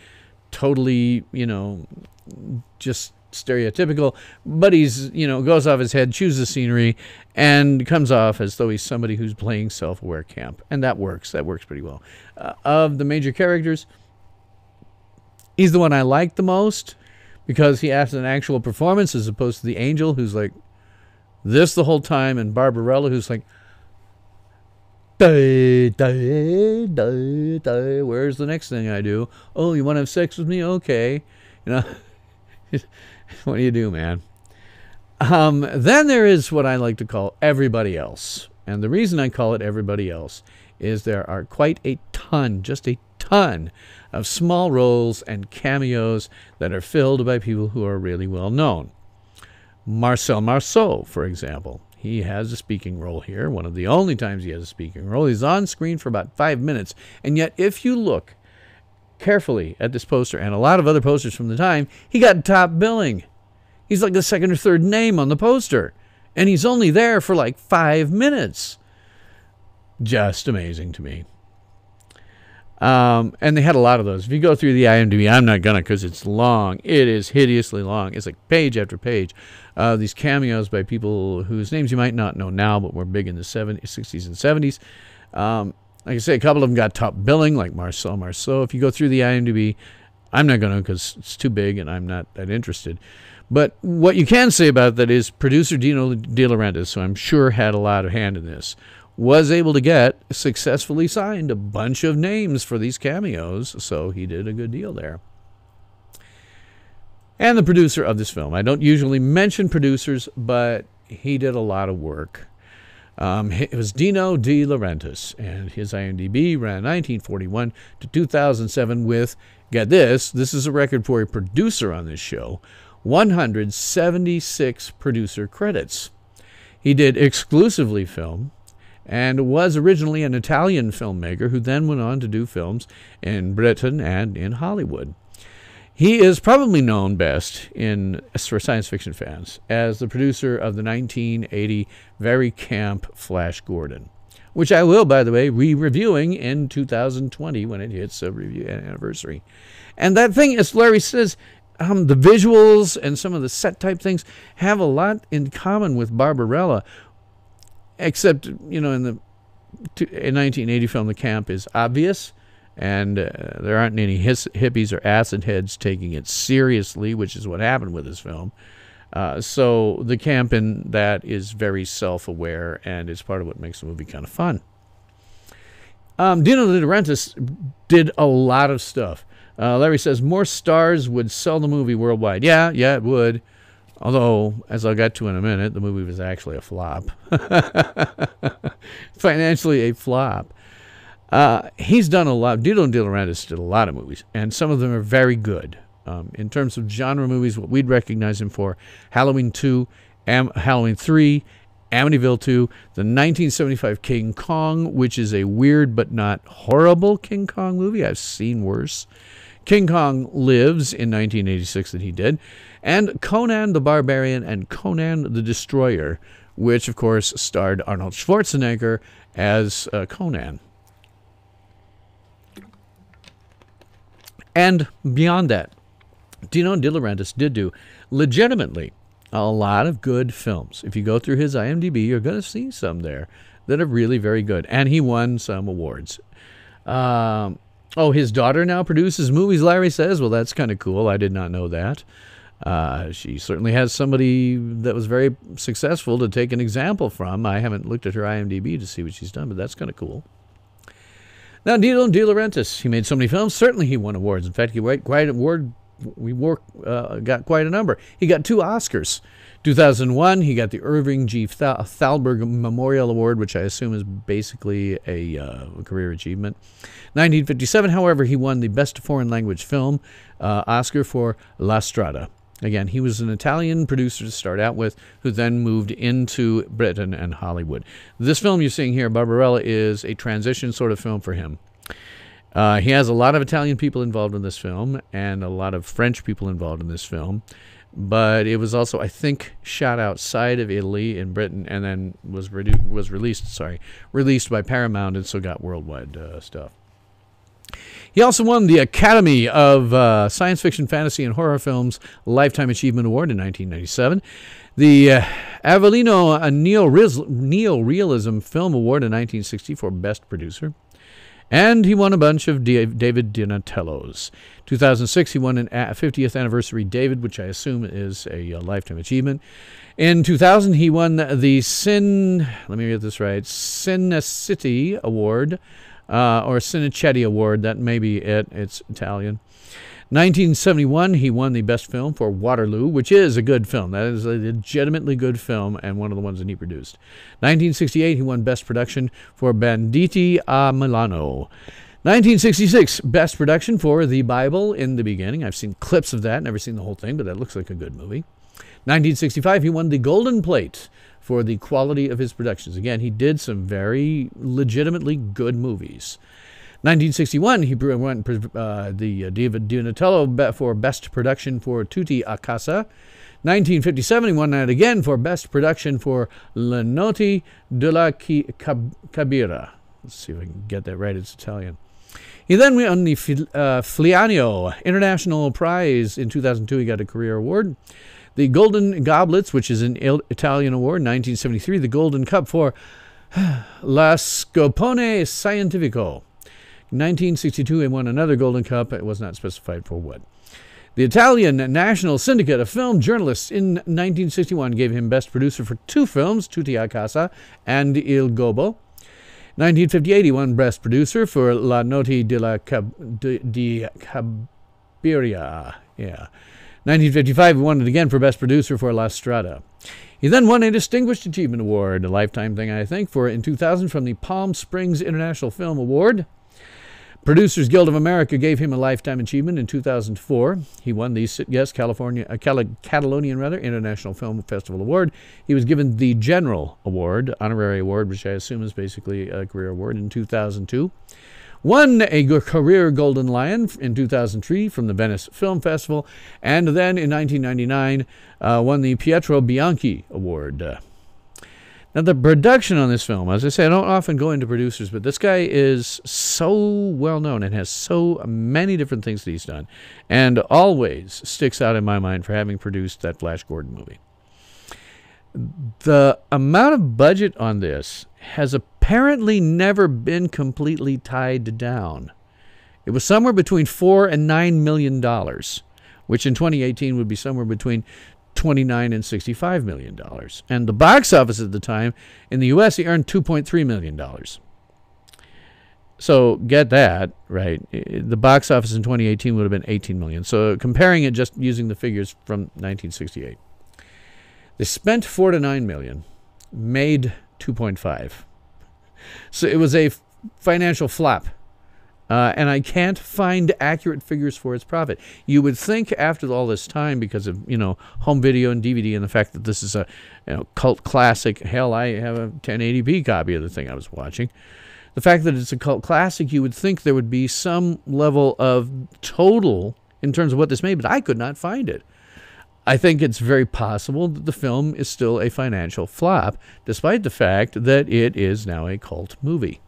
totally, just stereotypical, but he's, goes off his head, chews the scenery, and comes off as though he's somebody who's playing self-aware camp. And that works. That works pretty well. Of the major characters, he's the one I like the most because he has an actual performance as opposed to the angel who's like this the whole time, and Barbarella who's like, where's the next thing I do? Oh, you want to have sex with me? Okay. What do you do, man? Then there is what I like to call everybody else. And the reason I call it everybody else is there are quite a ton, just a ton, of small roles and cameos that are filled by people who are really well known. Marcel Marceau, for example. He has a speaking role here, one of the only times he has a speaking role. He's on screen for about 5 minutes. And yet, if you look carefully at this poster and a lot of other posters from the time, he got top billing. He's like the second or third name on the poster, and he's only there for like 5 minutes. Just amazing to me. And they had a lot of those. If you go through the IMDb, I'm not gonna because it's long. It is hideously long. It's like page after page. These cameos by people whose names you might not know now, but were big in the 60s and 70s. Like I say, a couple of them got top billing, like Marcel Marceau. If you go through the IMDb, I'm not going to because it's too big and I'm not that interested. But what you can say about that is producer Dino De Laurentiis, who I'm sure had a lot of hand in this, was able to successfully signed a bunch of names for these cameos, so he did a good deal there. and the producer of this film. I don't usually mention producers, but he did a lot of work. It was Dino De Laurentiis, and his IMDb ran 1941 to 2007 with, get this is a record for a producer on this show, 176 producer credits. He did exclusively film and was originally an Italian filmmaker who then went on to do films in Britain and in Hollywood. He is probably known best for science fiction fans as the producer of the 1980 very camp Flash Gordon, which I will, by the way, re-reviewing in 2020 when it hits a review anniversary. And that thing, as Larry says, the visuals and some of the set type things have a lot in common with Barbarella, except, in the 1980 film, the camp is obvious. And there aren't any hippies or acid heads taking it seriously, which is what happened with this film. So the camp in that is very self-aware, and it's part of what makes the movie kind of fun. Dino De Laurentiis did a lot of stuff. Larry says, more stars would sell the movie worldwide. Yeah, it would. Although, as I'll get to in a minute, the movie was actually a flop. Financially a flop. He's done a lot. Dino De Laurentiis did a lot of movies, and some of them are very good. In terms of genre movies, what we'd recognize him for: Halloween 2, Halloween 3, Amityville 2, the 1975 King Kong, which is a weird but not horrible King Kong movie. I've seen worse. King Kong Lives in 1986 that he did, and Conan the Barbarian and Conan the Destroyer, which, of course, starred Arnold Schwarzenegger as Conan. And beyond that, Dino De Laurentiis did do legitimately a lot of good films. If you go through his IMDb, you're going to see some there that are really very good. And he won some awards. His daughter now produces movies, Larry says. Well, that's kind of cool. I did not know that. She certainly has somebody that was very successful to take an example from. I haven't looked at her IMDb to see what she's done, but that's kind of cool. Now, Dino De Laurentiis, he made so many films. Certainly he won awards. In fact, he got quite a number. He got 2 Oscars. 2001, he got the Irving G. Thalberg Memorial Award, which I assume is basically a career achievement. 1957, however, he won the Best Foreign Language Film Oscar for La Strada. Again, he was an Italian producer to start out with, who then moved into Britain and Hollywood. This film you're seeing here, Barbarella, is a transition sort of film for him. He has a lot of Italian people involved in this film and a lot of French people involved in this film. But it was also, I think, shot outside of Italy in Britain and then was released by Paramount, and so got worldwide stuff. He also won the Academy of Science Fiction, Fantasy, and Horror Films Lifetime Achievement Award in 1997. The Avellino Neorealism Film Award in 1960 for Best Producer. And he won a bunch of David Donatellos. 2006, he won an 50th Anniversary David, which I assume is a Lifetime Achievement. In 2000, he won the Cinecittà Award, or Cinecittà Award. That may be it. It's Italian. 1971, he won the Best Film for Waterloo, which is a good film. That is a legitimately good film and one of the ones that he produced. 1968, he won Best Production for Banditi a Milano. 1966, Best Production for The Bible in the Beginning. I've seen clips of that, never seen the whole thing, but that looks like a good movie. 1965, he won the Golden Plate for the quality of his productions. Again, he did some very legitimately good movies. 1961, he won the David Donatello for Best Production for Tutti a Casa. 1957, he won that again for Best Production for Le Notti della Cabira. Let's see if I can get that right. It's Italian. He then won the Flianio International Prize in 2002. He got a career award. The Golden Goblets, which is an Italian award, 1973. The Golden Cup for La Scopone Scientifico. 1962, he won another Golden Cup. It was not specified for what. The Italian National Syndicate of Film Journalists in 1961 gave him Best Producer for 2 films, Tutti a Casa and Il Gobbo. 1958, he won Best Producer for La Notte della Cabiria. Yeah. 1955, he won it again for Best Producer for La Strada. He then won a Distinguished Achievement Award, a lifetime thing, I think, in 2000 from the Palm Springs International Film Award. Producers Guild of America gave him a Lifetime Achievement in 2004. He won the Catalonian International Film Festival Award. He was given the General Award, honorary award, which I assume is basically a career award, in 2002. Won a Career Golden Lion in 2003 from the Venice Film Festival, and then in 1999 won the Pietro Bianchi Award. Now, the production on this film, as I say, I don't often go into producers, but this guy is so well known and has so many different things that he's done, and always sticks out in my mind for having produced that Flash Gordon movie. The amount of budget on this has apparently never been completely tied down. It was somewhere between $4 and $9 million, which in 2018 would be somewhere between $29 and $65 million. And the box office at the time, in the U.S., he earned $2.3 million. So get that, right? The box office in 2018 would have been $18 million. So comparing it just using the figures from 1968. They spent $4 to $9 million, made 2.5. So it was a financial flop. And I can't find accurate figures for its profit. You would think after all this time, because of, home video and DVD and the fact that this is a cult classic. Hell, I have a 1080p copy of the thing I was watching. The fact that it's a cult classic, you would think there would be some level of total in terms of what this made, but I could not find it. I think it's very possible that the film is still a financial flop, despite the fact that it is now a cult movie.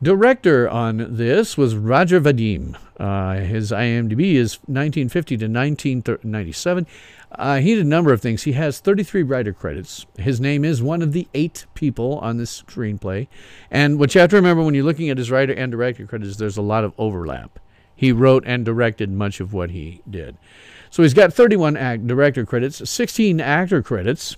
Director on this was Roger Vadim. His IMDb is 1950 to 1997. He did a number of things. He has 33 writer credits. His name is one of the 8 people on this screenplay. And what you have to remember when you're looking at his writer and director credits, there's a lot of overlap. He wrote and directed much of what he did. So he's got 31 director credits, 16 actor credits.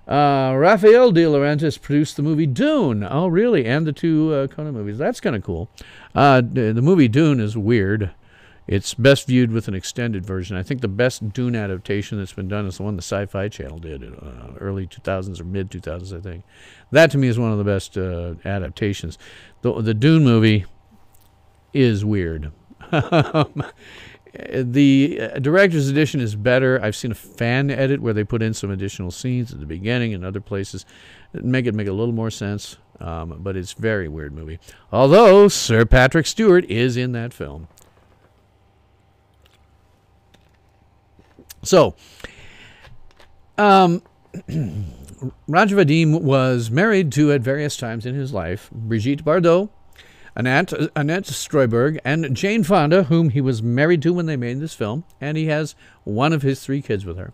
Rafael de Laurentiis produced the movie Dune. Oh, really? And the 2 Conan movies. That's kind of cool. The movie Dune is weird. It's best viewed with an extended version. I think the best Dune adaptation that's been done is the one the Sci-Fi Channel did in early 2000s or mid-2000s, I think. That, to me, is one of the best adaptations. The Dune movie is weird. The director's edition is better. I've seen a fan edit where they put in some additional scenes at the beginning and other places that make it a little more sense. But it's a very weird movie. Although Sir Patrick Stewart is in that film. So, Roger Vadim was married to, at various times in his life, Brigitte Bardot, Annette Streuberg, and Jane Fonda, whom he was married to when they made this film, and he has one of his 3 kids with her.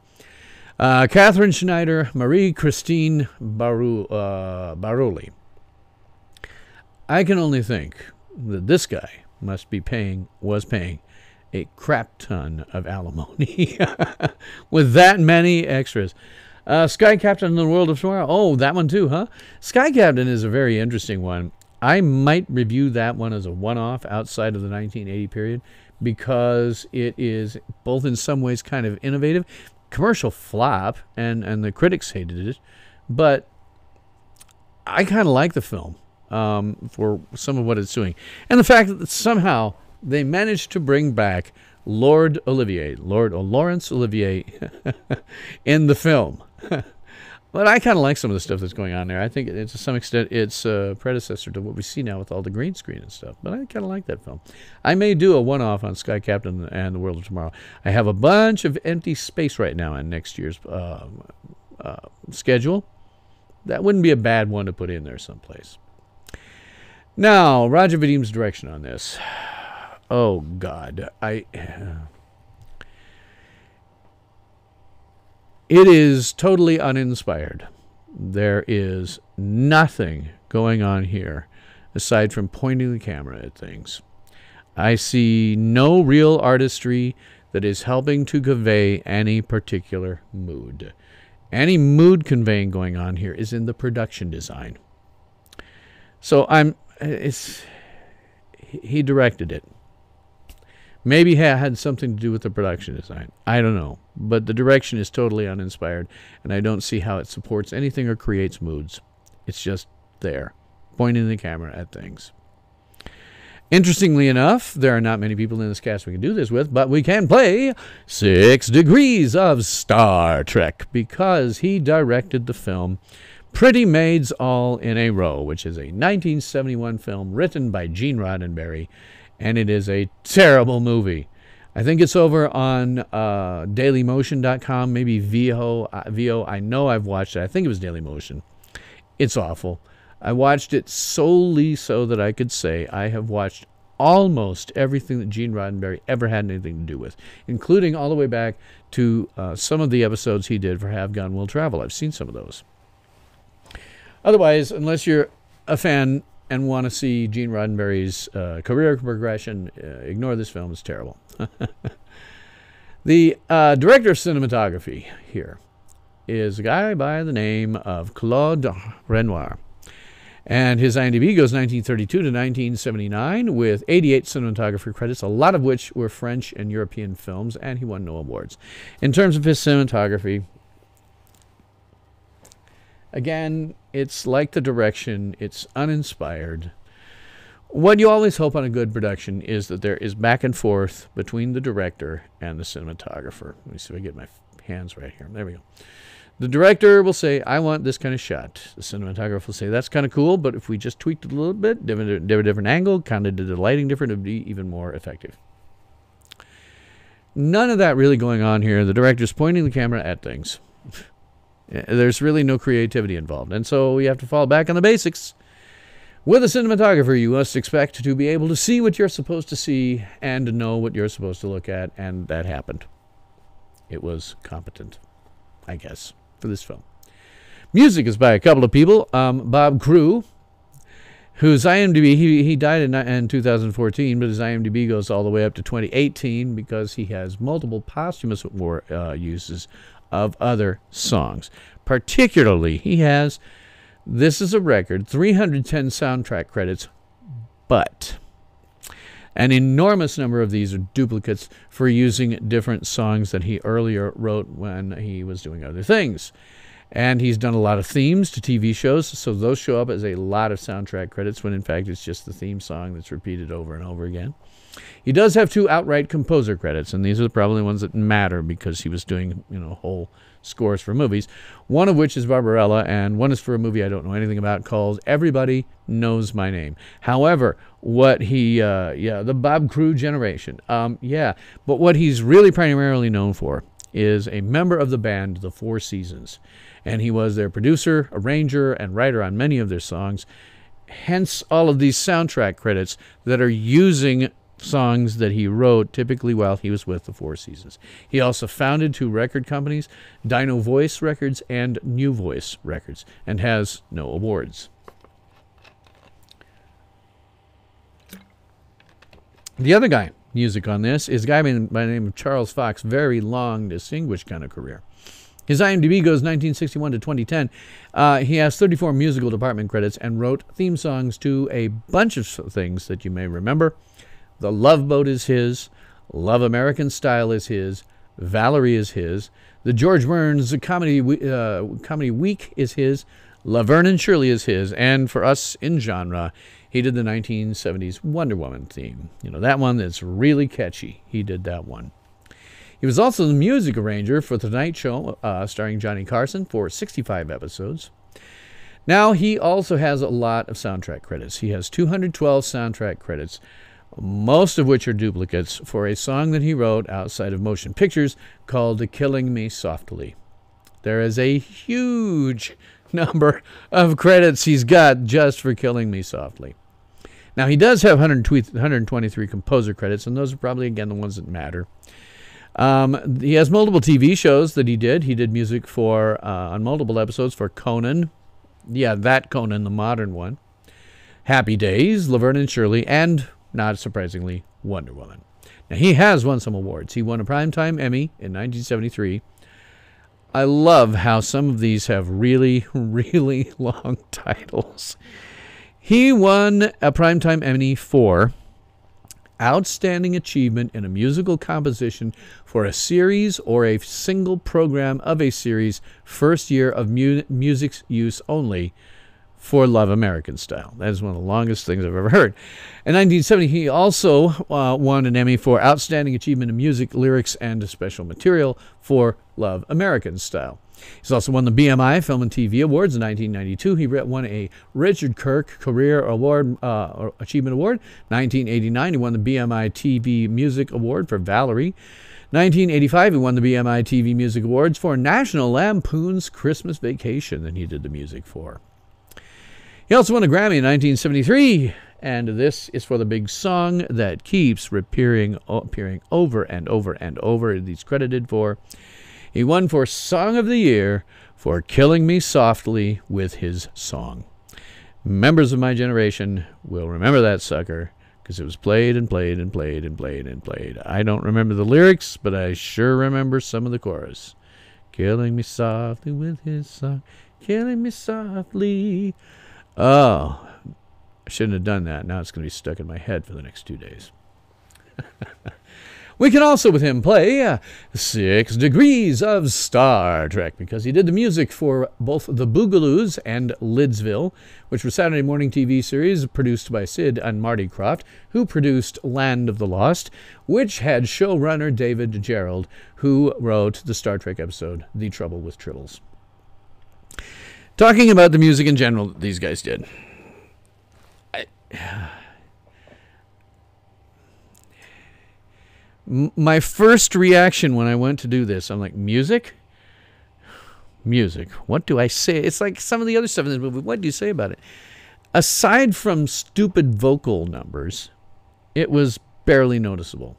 Catherine Schneider, Marie-Christine Baroli. I can only think that this guy was paying a crap ton of alimony with that many extras. Sky Captain in the World of Tomorrow. Oh, that one too, huh? Sky Captain is a very interesting one. I might review that one as a one-off outside of the 1980 period because it is both in some ways kind of innovative, commercial flop, and the critics hated it, but I kind of like the film for some of what it's doing. And the fact that somehow they managed to bring back Laurence Olivier in the film. But I kind of like some of the stuff that's going on there. I think to some extent it's a predecessor to what we see now with all the green screen and stuff. But I kind of like that film. I may do a one-off on Sky Captain and the World of Tomorrow. I have a bunch of empty space right now in next year's schedule. That wouldn't be a bad one to put in there someplace. Now, Roger Vadim's direction on this. Oh, God. It is totally uninspired. There is nothing going on here aside from pointing the camera at things. I see no real artistry that is helping to convey any particular mood. Any mood conveying going on here is in the production design. So he directed it. Maybe had something to do with the production design. I don't know. But the direction is totally uninspired, and I don't see how it supports anything or creates moods. It's just there, pointing the camera at things. Interestingly enough, there are not many people in this cast we can do this with, but we can play 6 Degrees of Star Trek because he directed the film Pretty Maids All in a Row, which is a 1971 film written by Gene Roddenberry, and it is a terrible movie. I think it's over on dailymotion.com, maybe VO. I know I've watched it. I think it was Dailymotion. It's awful. I watched it solely so that I could say I have watched almost everything that Gene Roddenberry ever had anything to do with, including all the way back to some of the episodes he did for Have Gun Will Travel. I've seen some of those. Otherwise, unless you're a fan and want to see Gene Roddenberry's career progression, ignore this film. It's terrible. The director of cinematography here is a guy by the name of Claude Renoir. And his IMDb goes 1932 to 1979 with 88 cinematography credits, a lot of which were French and European films, and he won no awards. In terms of his cinematography, again, it's like the direction. It's uninspired. What you always hope on a good production is that there is back and forth between the director and the cinematographer. Let me see if I get my hands right here. There we go. The director will say, I want this kind of shot. The cinematographer will say, that's kind of cool, but if we just tweaked it a little bit, different angle, kind of did the lighting different, it would be even more effective. None of that really going on here. The director's pointing the camera at things. There's really no creativity involved. And so we have to fall back on the basics. With a cinematographer, you must expect to be able to see what you're supposed to see and to know what you're supposed to look at, and that happened. It was competent, I guess, for this film. Music is by a couple of people. Bob Crew, whose IMDb, he died in 2014, but his IMDb goes all the way up to 2018 because he has multiple posthumous uses of other songs. Particularly, he has, this is a record, 310 soundtrack credits, but an enormous number of these are duplicates for using different songs that he earlier wrote when he was doing other things. And he's done a lot of themes to TV shows, so those show up as a lot of soundtrack credits when in fact it's just the theme song that's repeated over and over again. He does have 2 outright composer credits, and these are probably the ones that matter because he was doing, whole scores for movies. One of which is Barbarella, and one is for a movie I don't know anything about called Everybody Knows My Name. However, what he, the Bob Crew generation, but what he's really primarily known for is a member of the band The Four Seasons, and he was their producer, arranger, and writer on many of their songs. Hence all of these soundtrack credits that are using songs that he wrote typically while he was with the Four Seasons. He also founded 2 record companies, Dino Voice Records and New Voice Records, and has no awards. The other guy, music on this, is a guy by the name of Charles Fox. Very long, distinguished kind of career. His IMDb goes 1961 to 2010. He has 34 musical department credits and wrote theme songs to a bunch of things that you may remember. The Love Boat is his. Love American Style is his. Valerie is his. The George Burns Comedy Week is his. Laverne and Shirley is his. And for us in genre, he did the 1970s Wonder Woman theme. That one that's really catchy. He did that one. He was also the music arranger for The Tonight Show, starring Johnny Carson, for 65 episodes. Now, he also has a lot of soundtrack credits. He has 212 soundtrack credits, most of which are duplicates for a song that he wrote outside of motion pictures called Killing Me Softly. There is a huge number of credits he's got just for Killing Me Softly. Now, he does have 123 composer credits, and those are probably, again, the ones that matter. He has multiple TV shows that he did. He did music for on multiple episodes for Conan. Yeah, that Conan, the modern one. Happy Days, Laverne and Shirley, and, not surprisingly, Wonder Woman. Now, he has won some awards. He won a Primetime Emmy in 1973. I love how some of these have really, really long titles. He won a Primetime Emmy for outstanding achievement in a musical composition for a series or a single program of a series, first year of music's use only, for Love American Style. That is one of the longest things I've ever heard. In 1970, he also won an Emmy for Outstanding Achievement in Music, Lyrics, and Special Material for Love American Style. He's also won the BMI Film and TV Awards in 1992. He won a Richard Kirk Career Award, Achievement Award. 1989, he won the BMI TV Music Award for Valerie. 1985, he won the BMI TV Music Awards for National Lampoon's Christmas Vacation that he did the music for. He also won a Grammy in 1973, and this is for the big song that keeps appearing over and over and over. He's credited for. He won for Song of the Year for Killing Me Softly with his song. Members of my generation will remember that sucker because it was played and played and played and played and played. I don't remember the lyrics, but I sure remember some of the chorus. Killing me softly with his song, killing me softly. Oh, I shouldn't have done that. Now it's going to be stuck in my head for the next 2 days. We can also, with him, play 6 Degrees of Star Trek, because he did the music for both The Boogaloos and Lidsville, which were Saturday morning TV series produced by Sid and Marty Krofft, who produced Land of the Lost, which had showrunner David Gerrold, who wrote the Star Trek episode The Trouble with Tribbles. Talking about the music in general that these guys did. My first reaction when I went to do this, I'm like, music? Music. What do I say? It's like some of the other stuff in this movie. What do you say about it? Aside from stupid vocal numbers, it was barely noticeable.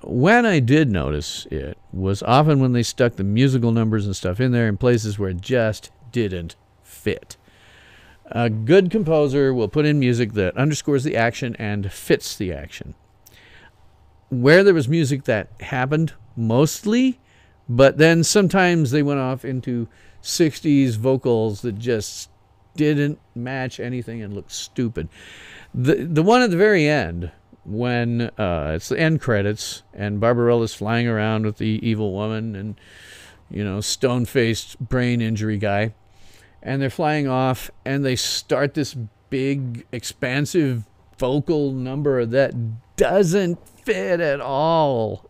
When I did notice it was often when they stuck the musical numbers and stuff in there in places where it just didn't fit. A good composer will put in music that underscores the action and fits the action. Where there was music that happened mostly, but then sometimes they went off into 60s vocals that just didn't match anything and looked stupid. The one at the very end, when it's the end credits and Barbarella's flying around with the evil woman and, you know, stone-faced brain injury guy, and they're flying off and they start this big expansive vocal number that doesn't fit at all.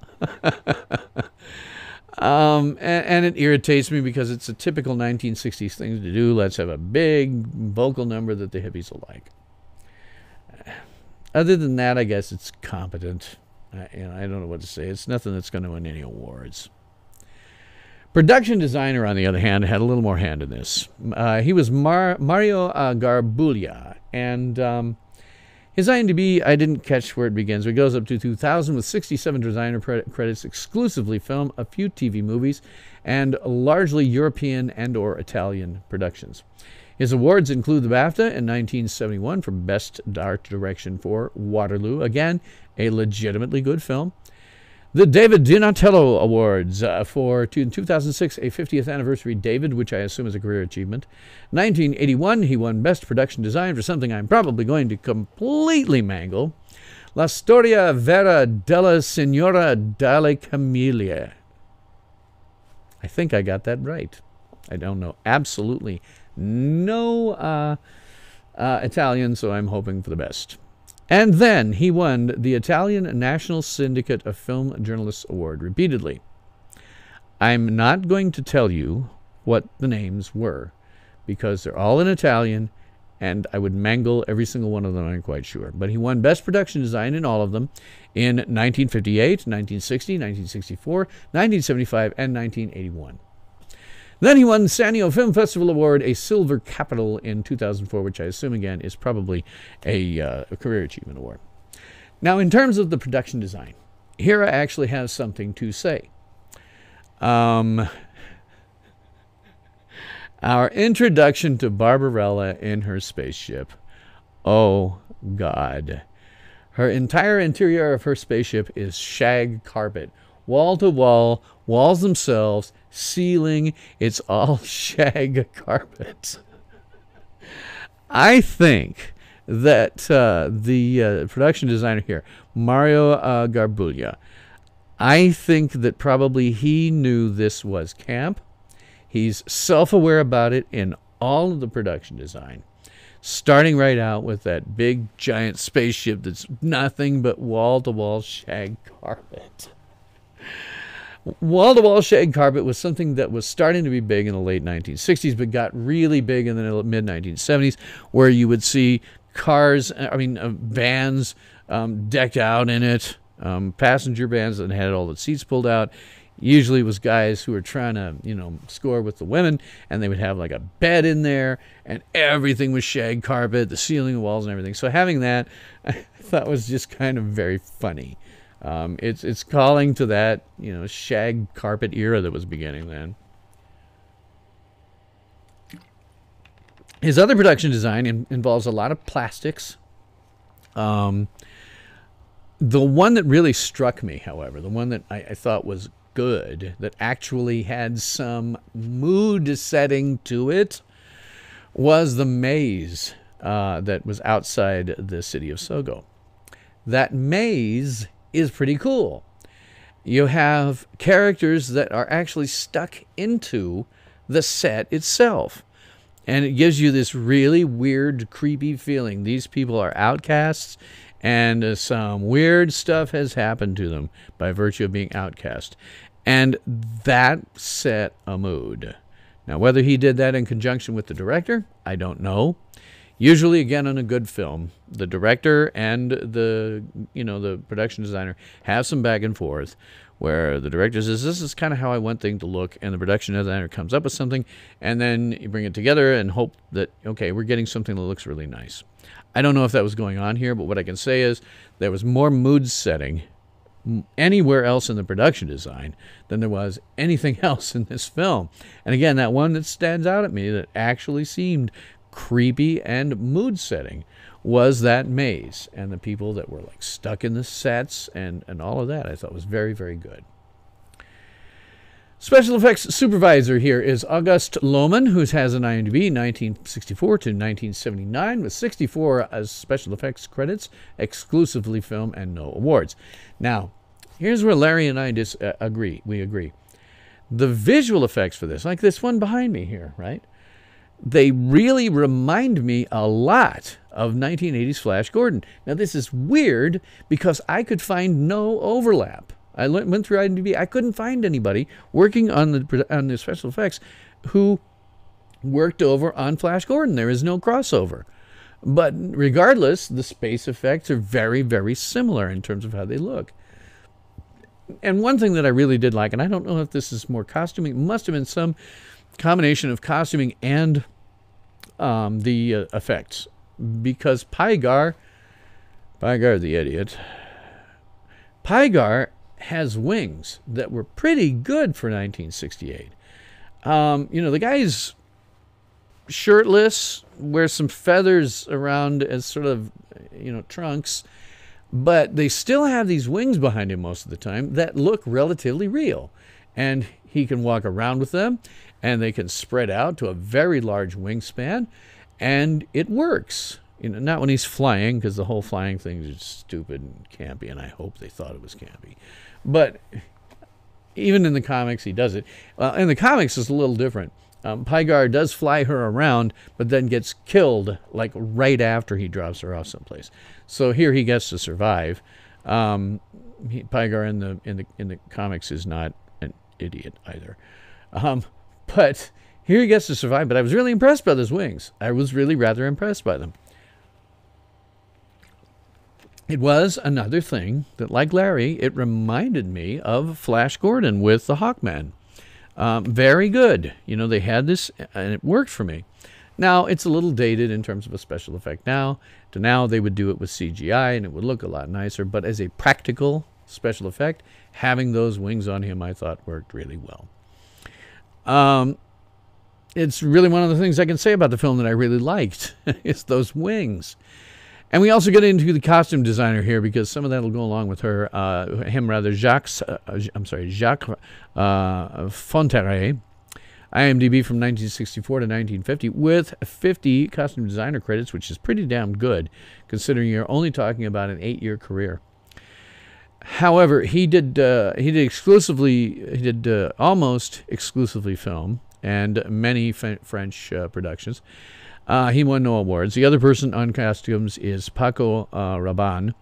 And it irritates me because it's a typical 1960s thing to do. Let's have a big vocal number that the hippies will like. Other than that, I guess it's competent. I don't know what to say. It's nothing that's going to win any awards. Production designer, on the other hand, had a little more hand in this. He was Mario Garbulia, and his IMDb, I didn't catch where it begins. It goes up to 2000 with 67 designer credits, exclusively film, a few TV movies, and largely European and or Italian productions. His awards include the BAFTA in 1971 for Best Art Direction for Waterloo. Again, a legitimately good film. The David Donatello Awards for, in 2006, a 50th Anniversary David, which I assume is a career achievement. 1981, he won Best Production Design for something I'm probably going to completely mangle. La Storia Vera della Signora dalle Camelie. I think I got that right. I don't know absolutely no Italian, so I'm hoping for the best. And then he won the Italian National Syndicate of Film Journalists Award repeatedly. I'm not going to tell you what the names were because they're all in Italian and I would mangle every single one of them, I'm quite sure. But he won Best Production Design in all of them in 1958, 1960, 1964, 1975, and 1981. Then he won the Sanyo Film Festival Award, a Silver Capital in 2004, which I assume, again, is probably a Career Achievement Award. Now, in terms of the production design, here I actually have something to say. Our introduction to Barbarella in her spaceship. Oh, God. Her entire interior of her spaceship is shag carpet. Wall to wall, walls themselves, ceiling, it's all shag carpet. I think that the production designer here, Mario Garbulla, I think that probably he knew this was camp. He's self-aware about it in all of the production design, starting right out with that big giant spaceship that's nothing but wall-to-wall shag carpet. Wall-to-wall shag carpet was something that was starting to be big in the late 1960s, but got really big in the mid-1970s, where you would see vans decked out in it, passenger vans that had all the seats pulled out. Usually it was guys who were trying to, score with the women, and they would have like a bed in there, and everything was shag carpet, the ceiling, walls, and everything. So having that, I thought was just kind of very funny. It's calling to that, shag carpet era that was beginning then. His other production design involves a lot of plastics. The one that really struck me, however, the one that I thought was good, that actually had some mood setting to it, was the maze that was outside the city of Sogo. That maze is pretty cool. You have characters that are actually stuck into the set itself. And it gives you this really weird, creepy feeling. These people are outcasts, and some weird stuff has happened to them by virtue of being outcast. And that set a mood. Now, whether he did that in conjunction with the director, I don't know. Usually, again, on a good film, the director and the production designer have some back and forth, where the director says, this is kind of how I want things to look, and the production designer comes up with something, and then you bring it together and hope that, okay, we're getting something that looks really nice. I don't know if that was going on here, but what I can say is there was more mood setting anywhere else in the production design than there was anything else in this film. And again, that one that stands out at me that actually seemed creepy and mood setting was that maze, and the people that were like stuck in the sets and all of that I thought was very, very good. Special effects supervisor here is August Lohman, who has an IMDb 1964 to 1979 with 64 as special effects credits, exclusively film, and no awards. Now, here's where Larry and I agree. We agree. The visual effects for this, like this one behind me here, right? They really remind me a lot of 1980s Flash Gordon. Now, this is weird because I could find no overlap. I went through IMDb. I couldn't find anybody working on the special effects who worked over on Flash Gordon. There is no crossover. But regardless, the space effects are very, very similar in terms of how they look. And one thing that I really did like, and I don't know if this is more costuming, it must have been some combination of costuming and the effects, because Pygar the idiot, Pygar has wings that were pretty good for 1968. The guy's shirtless, wears some feathers around as sort of, trunks, but they still have these wings behind him most of the time that look relatively real. And he can walk around with them, and they can spread out to a very large wingspan, and it works. Not when he's flying, because the whole flying thing is stupid and campy, and I hope they thought it was campy. But even in the comics, he does it. In the comics, it's a little different. Pygar does fly her around, but then gets killed like right after he drops her off someplace. So here he gets to survive. Pygar in the comics is not an idiot either. But here he gets to survive. But I was really impressed by those wings. I was really rather impressed by them. It was another thing that, like Larry, it reminded me of Flash Gordon with the Hawkman. Very good. They had this, and it worked for me. Now, it's a little dated in terms of a special effect now. To now, they would do it with CGI, and it would look a lot nicer. But as a practical special effect, having those wings on him, I thought worked really well. It's really one of the things I can say about the film that I really liked, is those wings. And we also get into the costume designer here, because some of that will go along with her, Jacques Fonterre. IMDb from 1964 to 1950 with 50 costume designer credits, which is pretty damn good considering you're only talking about an 8-year career. However, he did almost exclusively film and many French productions. He won no awards. The other person on costumes is Paco Rabanne.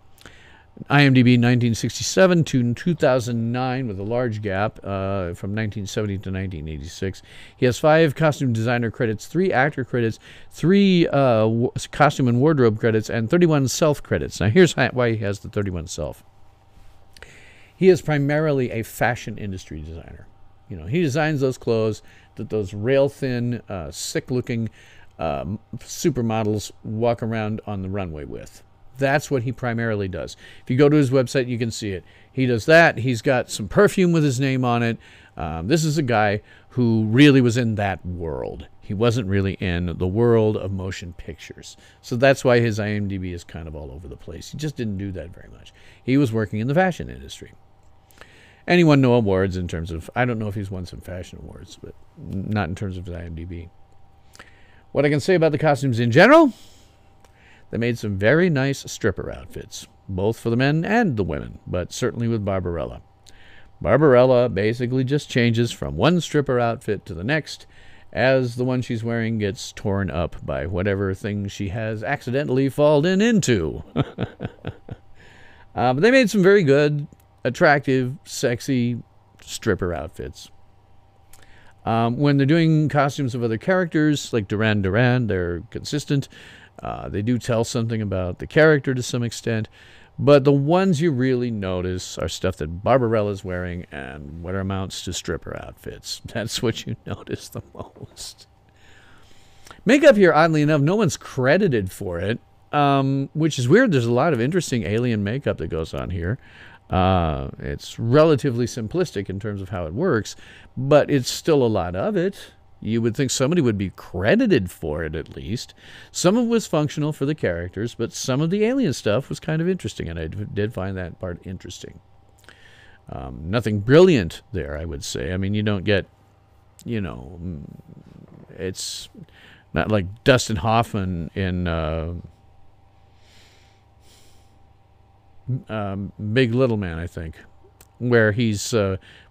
IMDb 1967 to 2009 with a large gap from 1970 to 1986. He has 5 costume designer credits, 3 actor credits, 3 costume and wardrobe credits, and 31 self credits. Now here's why he has the 31 self. He is primarily a fashion industry designer. You know, he designs those clothes that those rail-thin, sick-looking supermodels walk around on the runway with. That's what he primarily does. If you go to his website, you can see it. He does that. He's got some perfume with his name on it. This is a guy who really was in that world. He wasn't really in the world of motion pictures. So that's why his IMDb is kind of all over the place. He just didn't do that very much. He was working in the fashion industry. And he won no awards in terms of, I don't know if he's won some fashion awards, but not in terms of his IMDb. What I can say about the costumes in general, they made some very nice stripper outfits, both for the men and the women, but certainly with Barbarella. Barbarella basically just changes from one stripper outfit to the next as the one she's wearing gets torn up by whatever thing she has accidentally fallen into. But they made some very good, attractive, sexy stripper outfits. When they're doing costumes of other characters, like Duran Duran, they're consistent. They do tell something about the character to some extent. But the ones you really notice are stuff that Barbarella's wearing and what amounts to stripper outfits. That's what you notice the most. Makeup here, oddly enough, no one's credited for it, which is weird. There's a lot of interesting alien makeup that goes on here. It's relatively simplistic in terms of how it works, but it's still a lot of it. You would think somebody would be credited for it at least. Some of it was functional for the characters, but some of the alien stuff was kind of interesting, and I did find that part interesting. Nothing brilliant there, I would say. I mean, you don't get, you know, it's not like Dustin Hoffman in Big Little Man, I think, where he's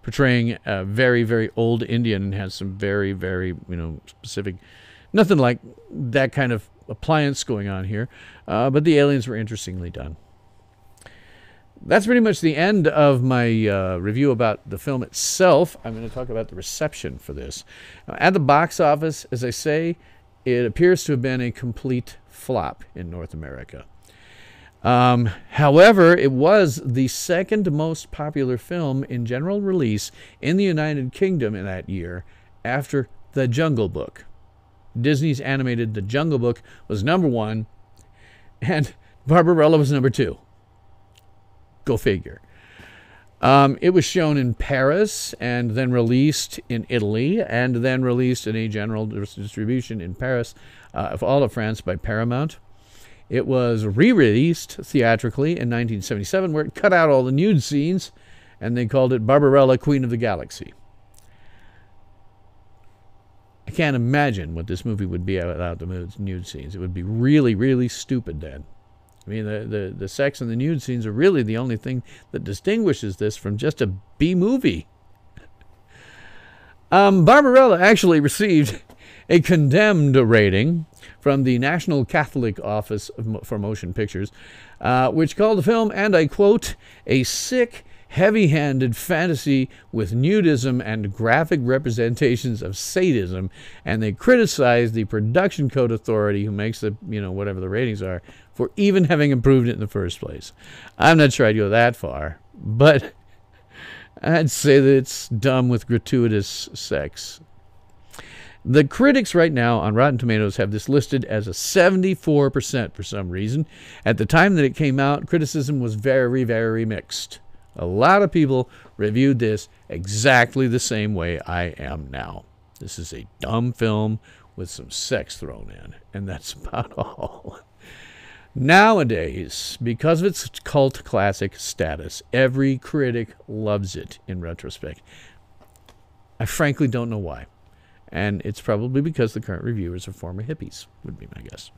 portraying a very, very old Indian and has some very, very, you know, specific, nothing like that kind of appliance going on here. But the aliens were interestingly done. That's pretty much the end of my review about the film itself. I'm going to talk about the reception for this. At the box office, as I say, it appears to have been a complete flop in North America. However, it was the second most popular film in general release in the United Kingdom in that year after The Jungle Book. Disney's animated The Jungle Book was #1 and Barbarella was #2. Go figure. It was shown in Paris and then released in Italy and then released in a general distribution in Paris, all of France by Paramount. It was re-released theatrically in 1977 where it cut out all the nude scenes and they called it Barbarella, Queen of the Galaxy. I can't imagine what this movie would be without the nude scenes. It would be really, really stupid then. I mean, the sex and the nude scenes are really the only thing that distinguishes this from just a B-movie. Barbarella actually received a condemned rating from the National Catholic Office for Motion Pictures, which called the film, and I quote, a sick, heavy-handed fantasy with nudism and graphic representations of sadism, and they criticized the Production Code Authority, who makes the, you know, whatever the ratings are, for even having improved it in the first place. I'm not sure I'd go that far, but I'd say that it's dumb with gratuitous sex. The critics right now on Rotten Tomatoes have this listed as a 74% for some reason. At the time that it came out, criticism was very, very mixed. A lot of people reviewed this exactly the same way I am now. This is a dumb film with some sex thrown in, and that's about all. Nowadays, because of its cult classic status, every critic loves it in retrospect. I frankly don't know why. And it's probably because the current reviewers are former hippies, would be my guess.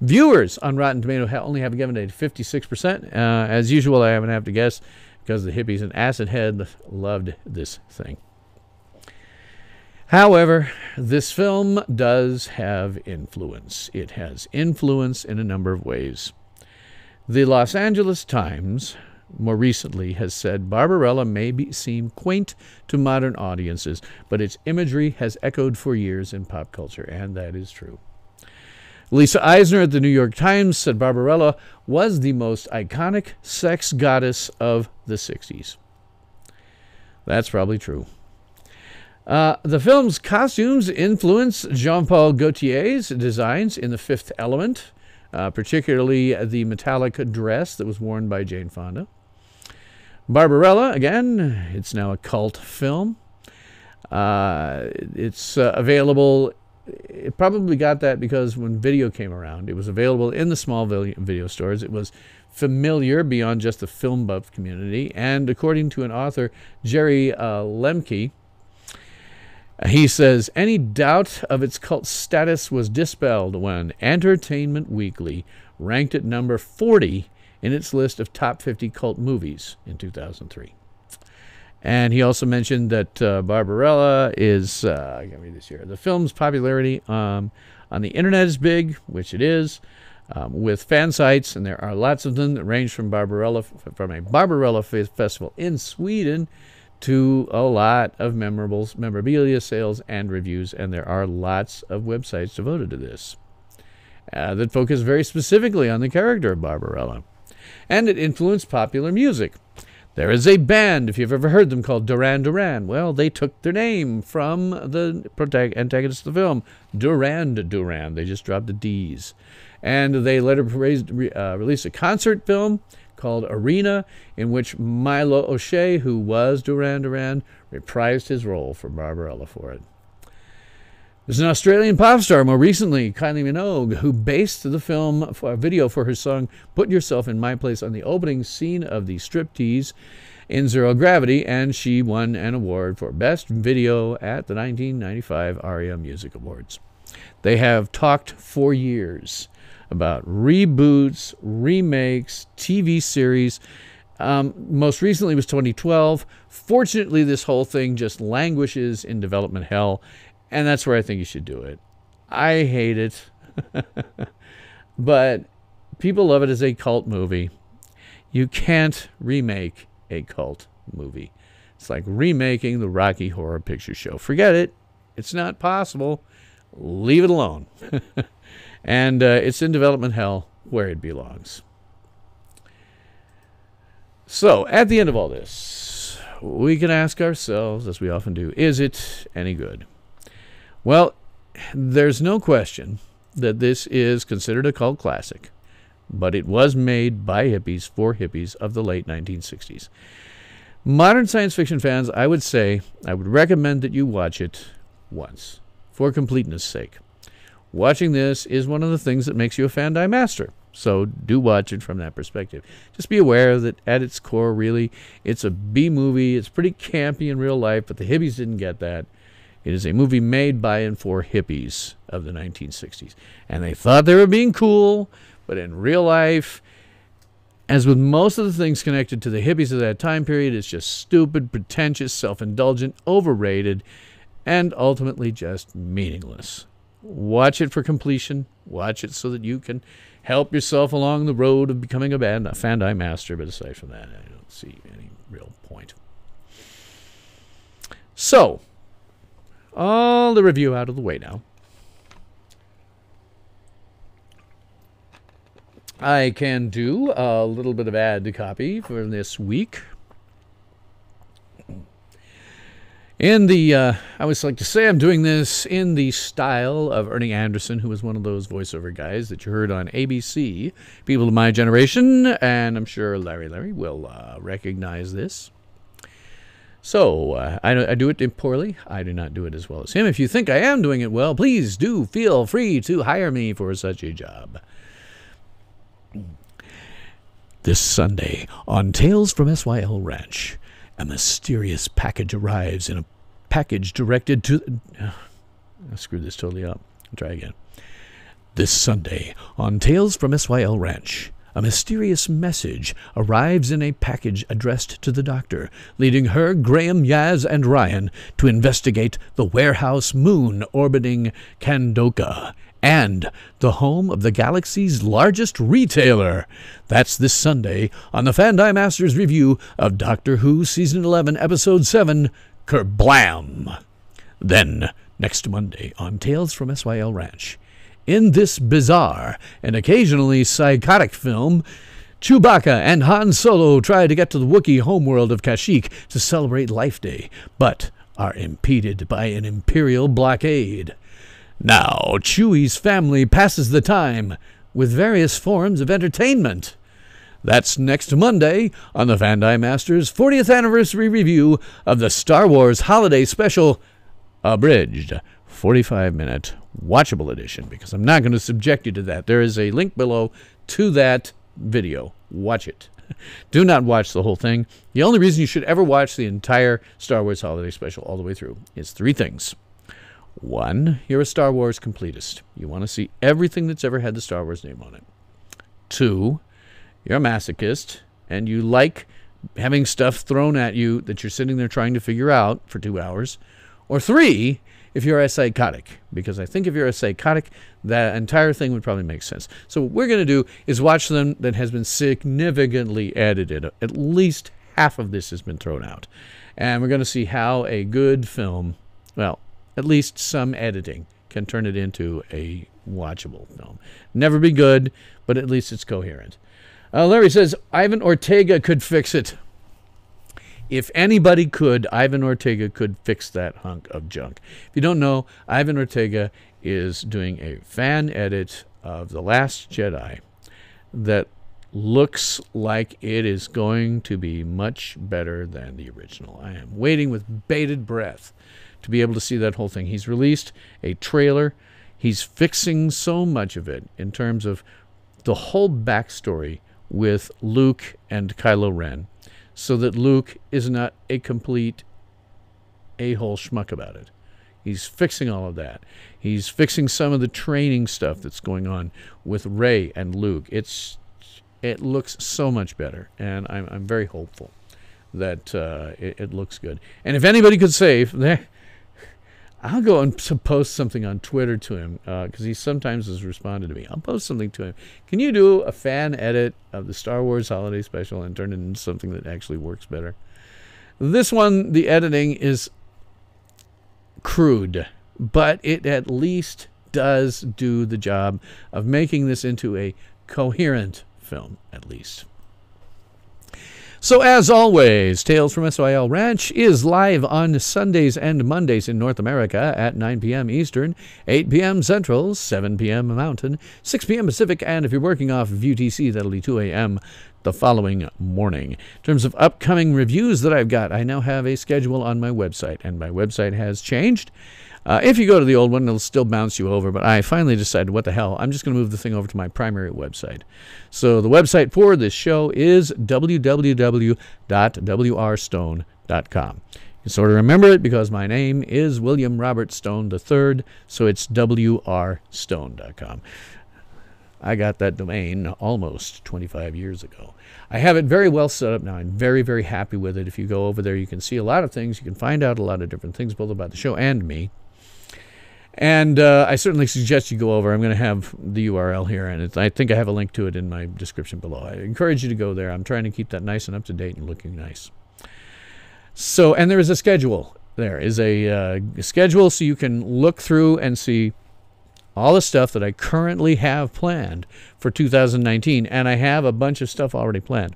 Viewers on Rotten Tomato only have given it 56%. As usual, I haven't have to guess because the hippies and acid head loved this thing. However, this film does have influence. It has influence in a number of ways. The Los Angeles Times, more recently, has said Barbarella may seem quaint to modern audiences, but its imagery has echoed for years in pop culture, and that is true. Lisa Eisner at the New York Times said Barbarella was the most iconic sex goddess of the 60s. That's probably true. The film's costumes influenced Jean-Paul Gaultier's designs in The Fifth Element, particularly the metallic dress that was worn by Jane Fonda. Barbarella, again, it's now a cult film. It's available. It probably got that because when video came around, it was available in the small video stores. It was familiar beyond just the film buff community. And according to an author, Jerry Lemke, he says, any doubt of its cult status was dispelled when Entertainment Weekly ranked it number 40 in its list of top 50 cult movies in 2003. And he also mentioned that Barbarella is, I got to read this here, the film's popularity on the internet is big, which it is, with fan sites, and there are lots of them that range from Barbarella, from a Barbarella festival in Sweden to a lot of memorabilia sales and reviews, and there are lots of websites devoted to this that focus very specifically on the character of Barbarella. And it influenced popular music. There is a band, if you've ever heard them, called Duran Duran. Well, they took their name from the antagonist of the film, Duran Duran. They just dropped the D's. And they later released a concert film called Arena, in which Milo O'Shea, who was Duran Duran, reprised his role for Barbarella for it. There's an Australian pop star, more recently, Kylie Minogue, who based the film for a video for her song Put Yourself in My Place on the opening scene of the striptease in Zero Gravity, and she won an award for Best Video at the 1995 ARIA Music Awards. They have talked for years about reboots, remakes, TV series. Most recently was 2012. Fortunately, this whole thing just languishes in development hell, and that's where I think you should do it. I hate it, but people love it as a cult movie. You can't remake a cult movie. It's like remaking the Rocky Horror Picture Show. Forget it. It's not possible. Leave it alone. And it's in development hell where it belongs. So, at the end of all this, we can ask ourselves, as we often do, is it any good? Well, there's no question that this is considered a cult classic, but it was made by hippies for hippies of the late 1960s. Modern science fiction fans, I would say, I would recommend that you watch it once, for completeness' sake. Watching this is one of the things that makes you a Fandi master, so do watch it from that perspective. Just be aware that at its core, really, it's a B-movie. It's pretty campy in real life, but the hippies didn't get that. It is a movie made by and for hippies of the 1960s. And they thought they were being cool, but in real life, as with most of the things connected to the hippies of that time period, it's just stupid, pretentious, self-indulgent, overrated, and ultimately just meaningless. Watch it for completion. Watch it so that you can help yourself along the road of becoming a Fandi master. But aside from that, I don't see any real point. So, all the review out of the way now. I can do a little bit of ad copy for this week. I always like to say I'm doing this in the style of Ernie Anderson, who was one of those voiceover guys that you heard on ABC, people of my generation, and I'm sure Larry will recognize this. So, I do it poorly. I do not do it as well as him. If you think I am doing it well, please do feel free to hire me for such a job. This Sunday on Tales from SYL Ranch, a mysterious package arrives in a package directed to... I screwed this totally up. I'll try again. This Sunday on Tales from SYL Ranch, a mysterious message arrives in a package addressed to the Doctor, leading her, Graham, Yaz, and Ryan to investigate the warehouse moon orbiting Kandoka and the home of the galaxy's largest retailer. That's this Sunday on the Fandi Masters review of Doctor Who Season 11, Episode 7, Kerblam! Then, next Monday on Tales from SYL Ranch, in this bizarre and occasionally psychotic film, Chewbacca and Han Solo try to get to the Wookiee homeworld of Kashyyyk to celebrate Life Day, but are impeded by an Imperial blockade. Now, Chewie's family passes the time with various forms of entertainment. That's next Monday on the Fandi Masters 40th Anniversary Review of the Star Wars Holiday Special, Abridged, 45-minute watchable edition, because I'm not going to subject you to that. There is a link below to that video. Watch it. Do not watch the whole thing. The only reason you should ever watch the entire Star Wars Holiday Special all the way through is three things. One, you're a Star Wars completist. You want to see everything that's ever had the Star Wars name on it. Two, you're a masochist, and you like having stuff thrown at you that you're sitting there trying to figure out for 2 hours. Or three, if you're a psychotic, because I think if you're a psychotic, that entire thing would probably make sense. So what we're going to do is watch them that has been significantly edited. At least half of this has been thrown out. And we're going to see how a good film, well, at least some editing, can turn it into a watchable film. Never be good, but at least it's coherent. Larry says, Ivan Ortega could fix it. If anybody could, Ivan Ortega could fix that hunk of junk. If you don't know, Ivan Ortega is doing a fan edit of The Last Jedi that looks like it is going to be much better than the original. I am waiting with bated breath to be able to see that whole thing. He's released a trailer. He's fixing so much of it in terms of the whole backstory with Luke and Kylo Ren, so that Luke is not a complete a-hole schmuck about it. He's fixing all of that. He's fixing some of the training stuff that's going on with Rey and Luke. It looks so much better, and I'm very hopeful that it looks good. And if anybody could save, I'll go and post something on Twitter to him, because he sometimes has responded to me. I'll post something to him. Can you do a fan edit of the Star Wars Holiday Special and turn it into something that actually works better? This one, the editing is crude, but it at least does do the job of making this into a coherent film, at least. So as always, Tales from SYL Ranch is live on Sundays and Mondays in North America at 9 p.m. Eastern, 8 p.m. Central, 7 p.m. Mountain, 6 p.m. Pacific, and if you're working off of UTC, that'll be 2 a.m. the following morning. In terms of upcoming reviews that I've got, I now have a schedule on my website, and my website has changed. If you go to the old one, it'll still bounce you over, but I finally decided, what the hell, I'm just going to move the thing over to my primary website. So the website for this show is www.wrstone.com. You can sort of remember it because my name is William Robert Stone III, so it's wrstone.com. I got that domain almost 25 years ago. I have it very well set up now. I'm very, very happy with it. If you go over there, you can see a lot of things. You can find out a lot of different things, both about the show and me. And I certainly suggest you go over. I'm going to have the URL here, and I think I have a link to it in my description below. I encourage you to go there. I'm trying to keep that nice and up to date and looking nice. So, and there is a schedule. There is a schedule so you can look through and see all the stuff that I currently have planned for 2019, and I have a bunch of stuff already planned.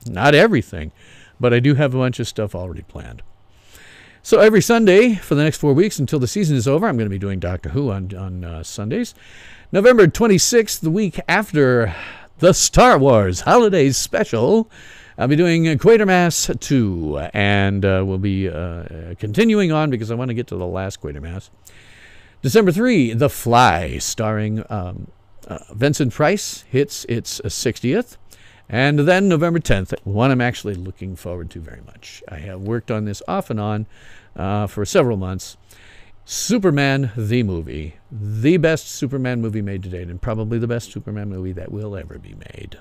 Not everything, but I do have a bunch of stuff already planned. So every Sunday for the next 4 weeks until the season is over, I'm going to be doing Doctor Who on Sundays. November 26th, the week after the Star Wars Holidays Special, I'll be doing Quatermass 2, and we'll be continuing on because I want to get to the last Quatermass. December 3, The Fly, starring Vincent Price, hits its 60th. And then November 10th, one I'm actually looking forward to very much. I have worked on this off and on for several months. Superman the movie. The best Superman movie made to date, and probably the best Superman movie that will ever be made.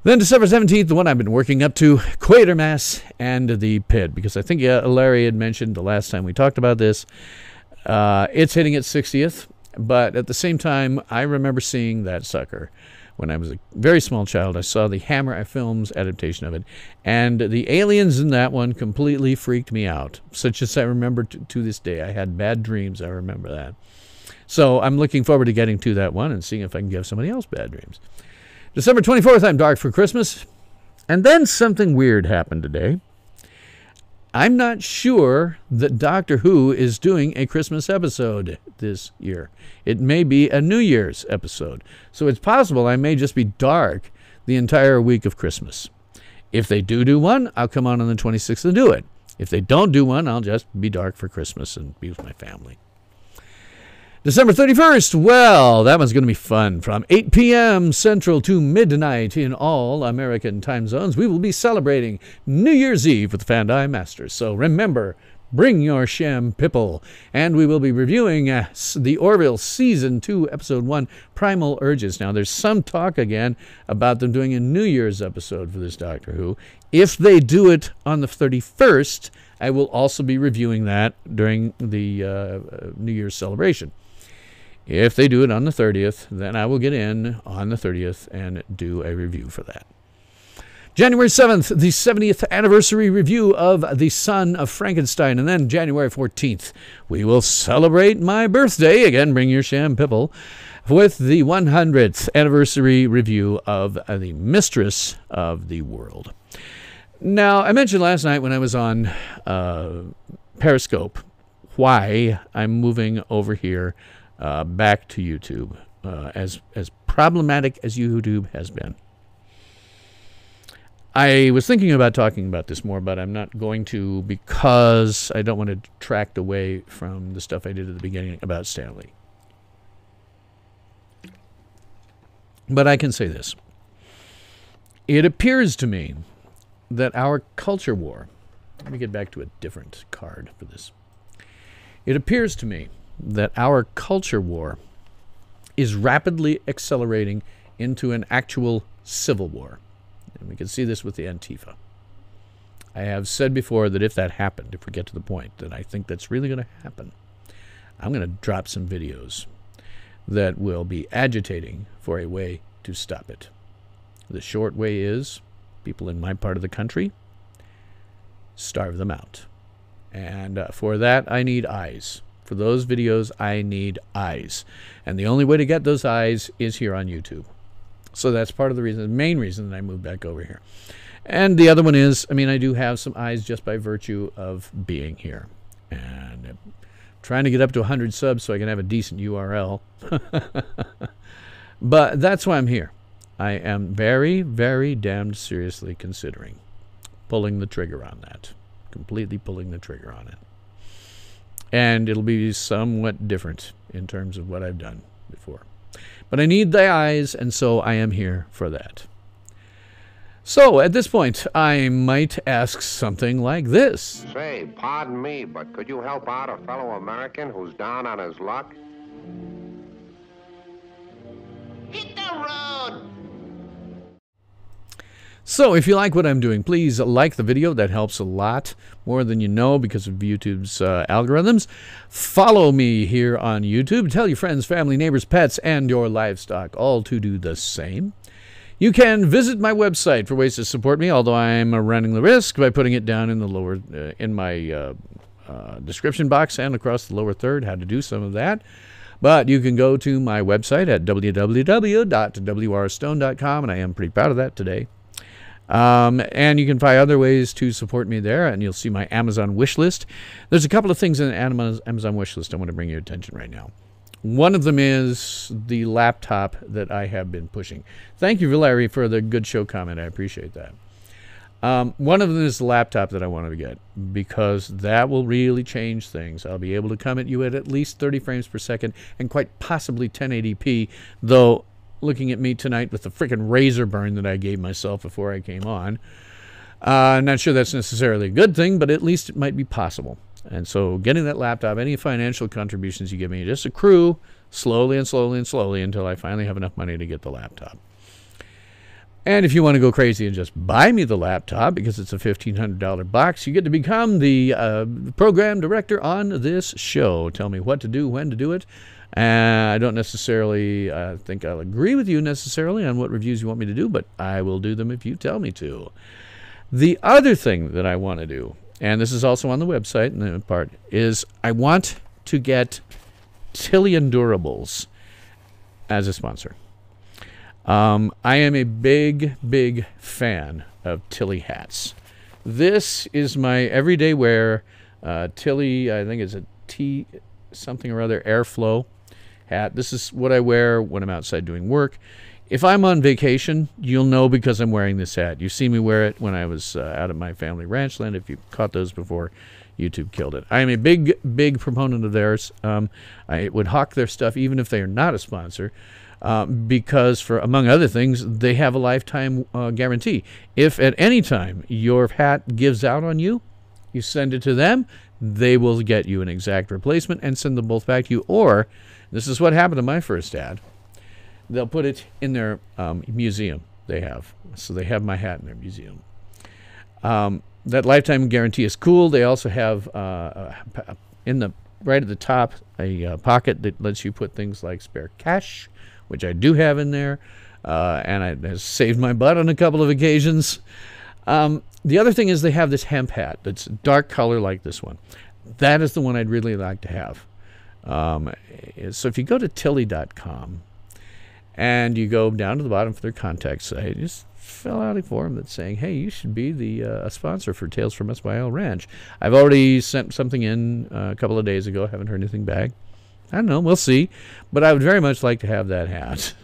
Then December 17th, the one I've been working up to, Quatermass and the Pit, because I think Larry had mentioned the last time we talked about this. It's hitting its 60th, but at the same time, I remember seeing that sucker when I was a very small child. I saw the Hammer Films adaptation of it, and the aliens in that one completely freaked me out, such as I remember to this day. I had bad dreams, I remember that. So I'm looking forward to getting to that one and seeing if I can give somebody else bad dreams. December 24th, I'm dark for Christmas. And then something weird happened today. I'm not sure that Doctor Who is doing a Christmas episode this year. It may be a New Year's episode. So it's possible I may just be dark the entire week of Christmas. If they do one, I'll come on the 26th and do it. If they don't do one, I'll just be dark for Christmas and be with my family. December 31st, well, that one's going to be fun. From 8 p.m. Central to midnight in all American time zones, we will be celebrating New Year's Eve with the Fandi Masters. So remember, bring your sham pipple. And we will be reviewing the Orville Season 2, Episode 1, Primal Urges. Now, there's some talk again about them doing a New Year's episode for this Doctor Who. If they do it on the 31st, I will also be reviewing that during the New Year's celebration. If they do it on the 30th, then I will get in on the 30th and do a review for that. January 7th, the 70th anniversary review of The Son of Frankenstein. And then January 14th, we will celebrate my birthday. Again, bring your sham pipple. With the 100th anniversary review of The Mistress of the World. Now, I mentioned last night when I was on Periscope why I'm moving over here back to YouTube, as problematic as YouTube has been. I was thinking about talking about this more, but I'm not going to because I don't want to detract away from the stuff I did at the beginning about Stanley. But I can say this. It appears to me that our culture war, let me get back to a different card for this. It appears to me that our culture war is rapidly accelerating into an actual civil war. And we can see this with the Antifa. I have said before that if that happened, if we get to the point that I think that's really going to happen, I'm going to drop some videos that will be agitating for a way to stop it. The short way is people in my part of the country, starve them out. And for that, I need eyes. For those videos, I need eyes. And the only way to get those eyes is here on YouTube. So that's part of the reason, the main reason that I moved back over here. And the other one is, I mean, I do have some eyes just by virtue of being here. And I'm trying to get up to 100 subs so I can have a decent URL. But that's why I'm here. I am very, very damned seriously considering pulling the trigger on that. Completely pulling the trigger on it. And it'll be somewhat different in terms of what I've done before. But I need the eyes, and so I am here for that. So, at this point, I might ask something like this. Say, pardon me, but could you help out a fellow American who's down on his luck? Hit the road! So, if you like what I'm doing, please like the video. That helps a lot, more than you know because of YouTube's algorithms. Follow me here on YouTube. Tell your friends, family, neighbors, pets, and your livestock all to do the same. You can visit my website for ways to support me, although I'm running the risk by putting it down in the lower, in my description box and across the lower third, how to do some of that. But you can go to my website at www.wrstone.com, and I am pretty proud of that today. And you can find other ways to support me there, and you'll see my Amazon wish list. There's a couple of things in the Amazon wish list I want to bring your attention right now. One of them is the laptop that I have been pushing. Thank you, Larry, for the good show comment. I appreciate that. One of them is the laptop that I wanted to get because that will really change things. I'll be able to come at you at least 30 frames per second and quite possibly 1080p, though looking at me tonight with the frickin' razor burn that I gave myself before I came on, I'm not sure that's necessarily a good thing, but at least it might be possible. And so getting that laptop, any financial contributions you give me, just accrue slowly and slowly and slowly until I finally have enough money to get the laptop. And if you want to go crazy and just buy me the laptop because it's a $1,500 box, you get to become the program director on this show. Tell me what to do, when to do it. I don't necessarily think I'll agree with you necessarily on what reviews you want me to do, but I will do them if you tell me to. The other thing that I want to do, and this is also on the website in the part, is I want to get Tilly Endurables as a sponsor. I am a big fan of Tilly hats. This is my everyday wear. Tilly, I think it's a T something or other Airflow hat. This is what I wear when I'm outside doing work. If I'm on vacation, you'll know because I'm wearing this hat. You see me wear it when I was out at my family ranch land. If you caught those before, YouTube killed it. I am a big proponent of theirs. I would hawk their stuff even if they are not a sponsor. Because, for among other things, they have a lifetime guarantee. If at any time your hat gives out on you, you send it to them, they will get you an exact replacement and send them both back to you. Or, this is what happened to my first ad, they'll put it in their museum they have. So they have my hat in their museum. That lifetime guarantee is cool. They also have, in the right at the top, a pocket that lets you put things like spare cash, which I do have in there, and it has saved my butt on a couple of occasions. The other thing is they have this hemp hat that's dark color like this one. That is the one I'd really like to have. So if you go to tilly.com and you go down to the bottom for their contact site, just fill out a form that's saying, hey, you should be the sponsor for Tales from SYL Ranch. I've already sent something in a couple of days ago. Haven't heard anything back. I don't know. We'll see. But I would very much like to have that hat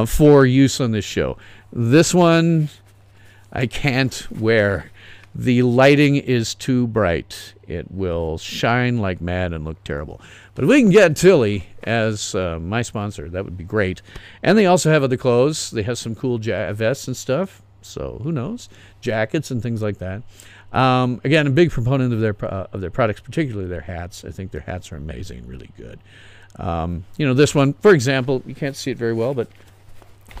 for use on this show. This one I can't wear. The lighting is too bright. It will shine like mad and look terrible. But if we can get Tilly as my sponsor, that would be great. And they also have other clothes. They have some cool vests and stuff. So who knows? Jackets and things like that. Again, a big proponent of their products, particularly their hats. I think their hats are amazing and really good. This one, for example, you can't see it very well, but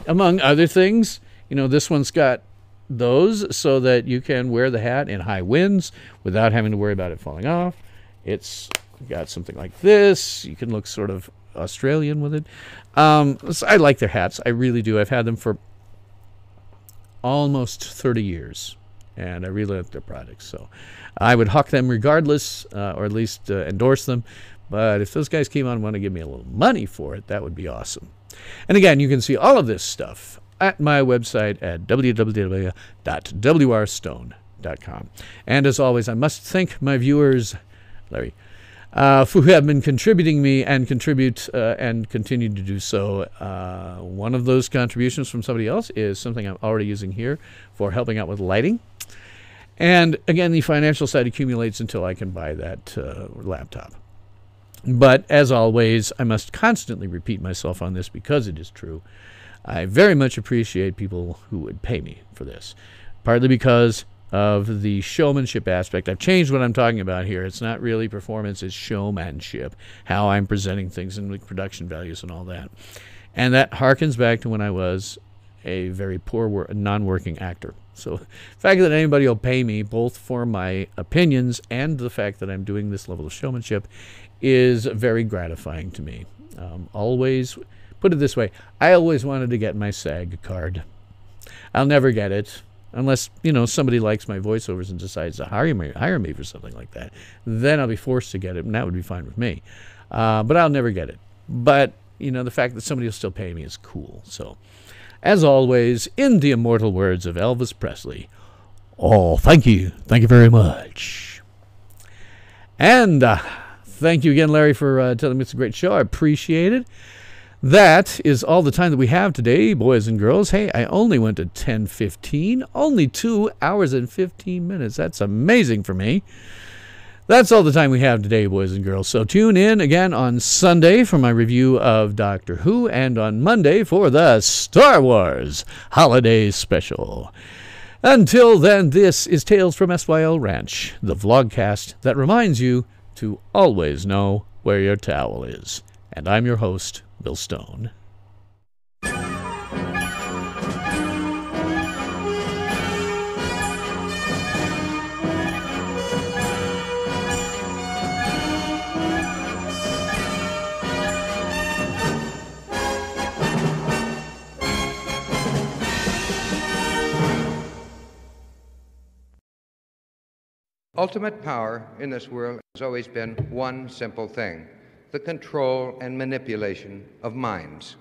among other things, this one's got those so that you can wear the hat in high winds without having to worry about it falling off. It's got something like this. You can look sort of Australian with it. I like their hats. I really do. I've had them for almost 30 years. And I really like their products. So I would hawk them regardless, or at least endorse them. But if those guys came on and want to give me a little money for it, that would be awesome. And again, you can see all of this stuff at my website at www.wrstone.com. And as always, I must thank my viewers, Larry, who have been contributing me and contribute and continue to do so. One of those contributions from somebody else is something I'm already using here for helping out with lighting. And again, the financial side accumulates until I can buy that laptop. But as always, I must constantly repeat myself on this because it is true. I very much appreciate people who would pay me for this, partly because of the showmanship aspect. I've changed what I'm talking about here. It's not really performance, it's showmanship, how I'm presenting things and production values and all that. And that harkens back to when I was a very poor non-working actor. So the fact that anybody will pay me both for my opinions and the fact that I'm doing this level of showmanship is very gratifying to me. Always, put it this way, I always wanted to get my SAG card. I'll never get it unless, somebody likes my voiceovers and decides to hire me for something like that. Then I'll be forced to get it, and that would be fine with me. But I'll never get it. But, the fact that somebody will still pay me is cool. So, as always, in the immortal words of Elvis Presley, thank you. Thank you very much. And thank you again, Larry, for telling me it's a great show. I appreciate it. That is all the time that we have today, boys and girls. Hey, I only went to 10:15, only 2 hours and 15 minutes. That's amazing for me. That's all the time we have today, boys and girls. So tune in again on Sunday for my review of Doctor Who, and on Monday for the Star Wars Holiday Special. Until then, this is Tales from SYL Ranch, the vlogcast that reminds you to always know where your towel is. And I'm your host, Bill Stone. Ultimate power in this world has always been one simple thing: the control and manipulation of minds.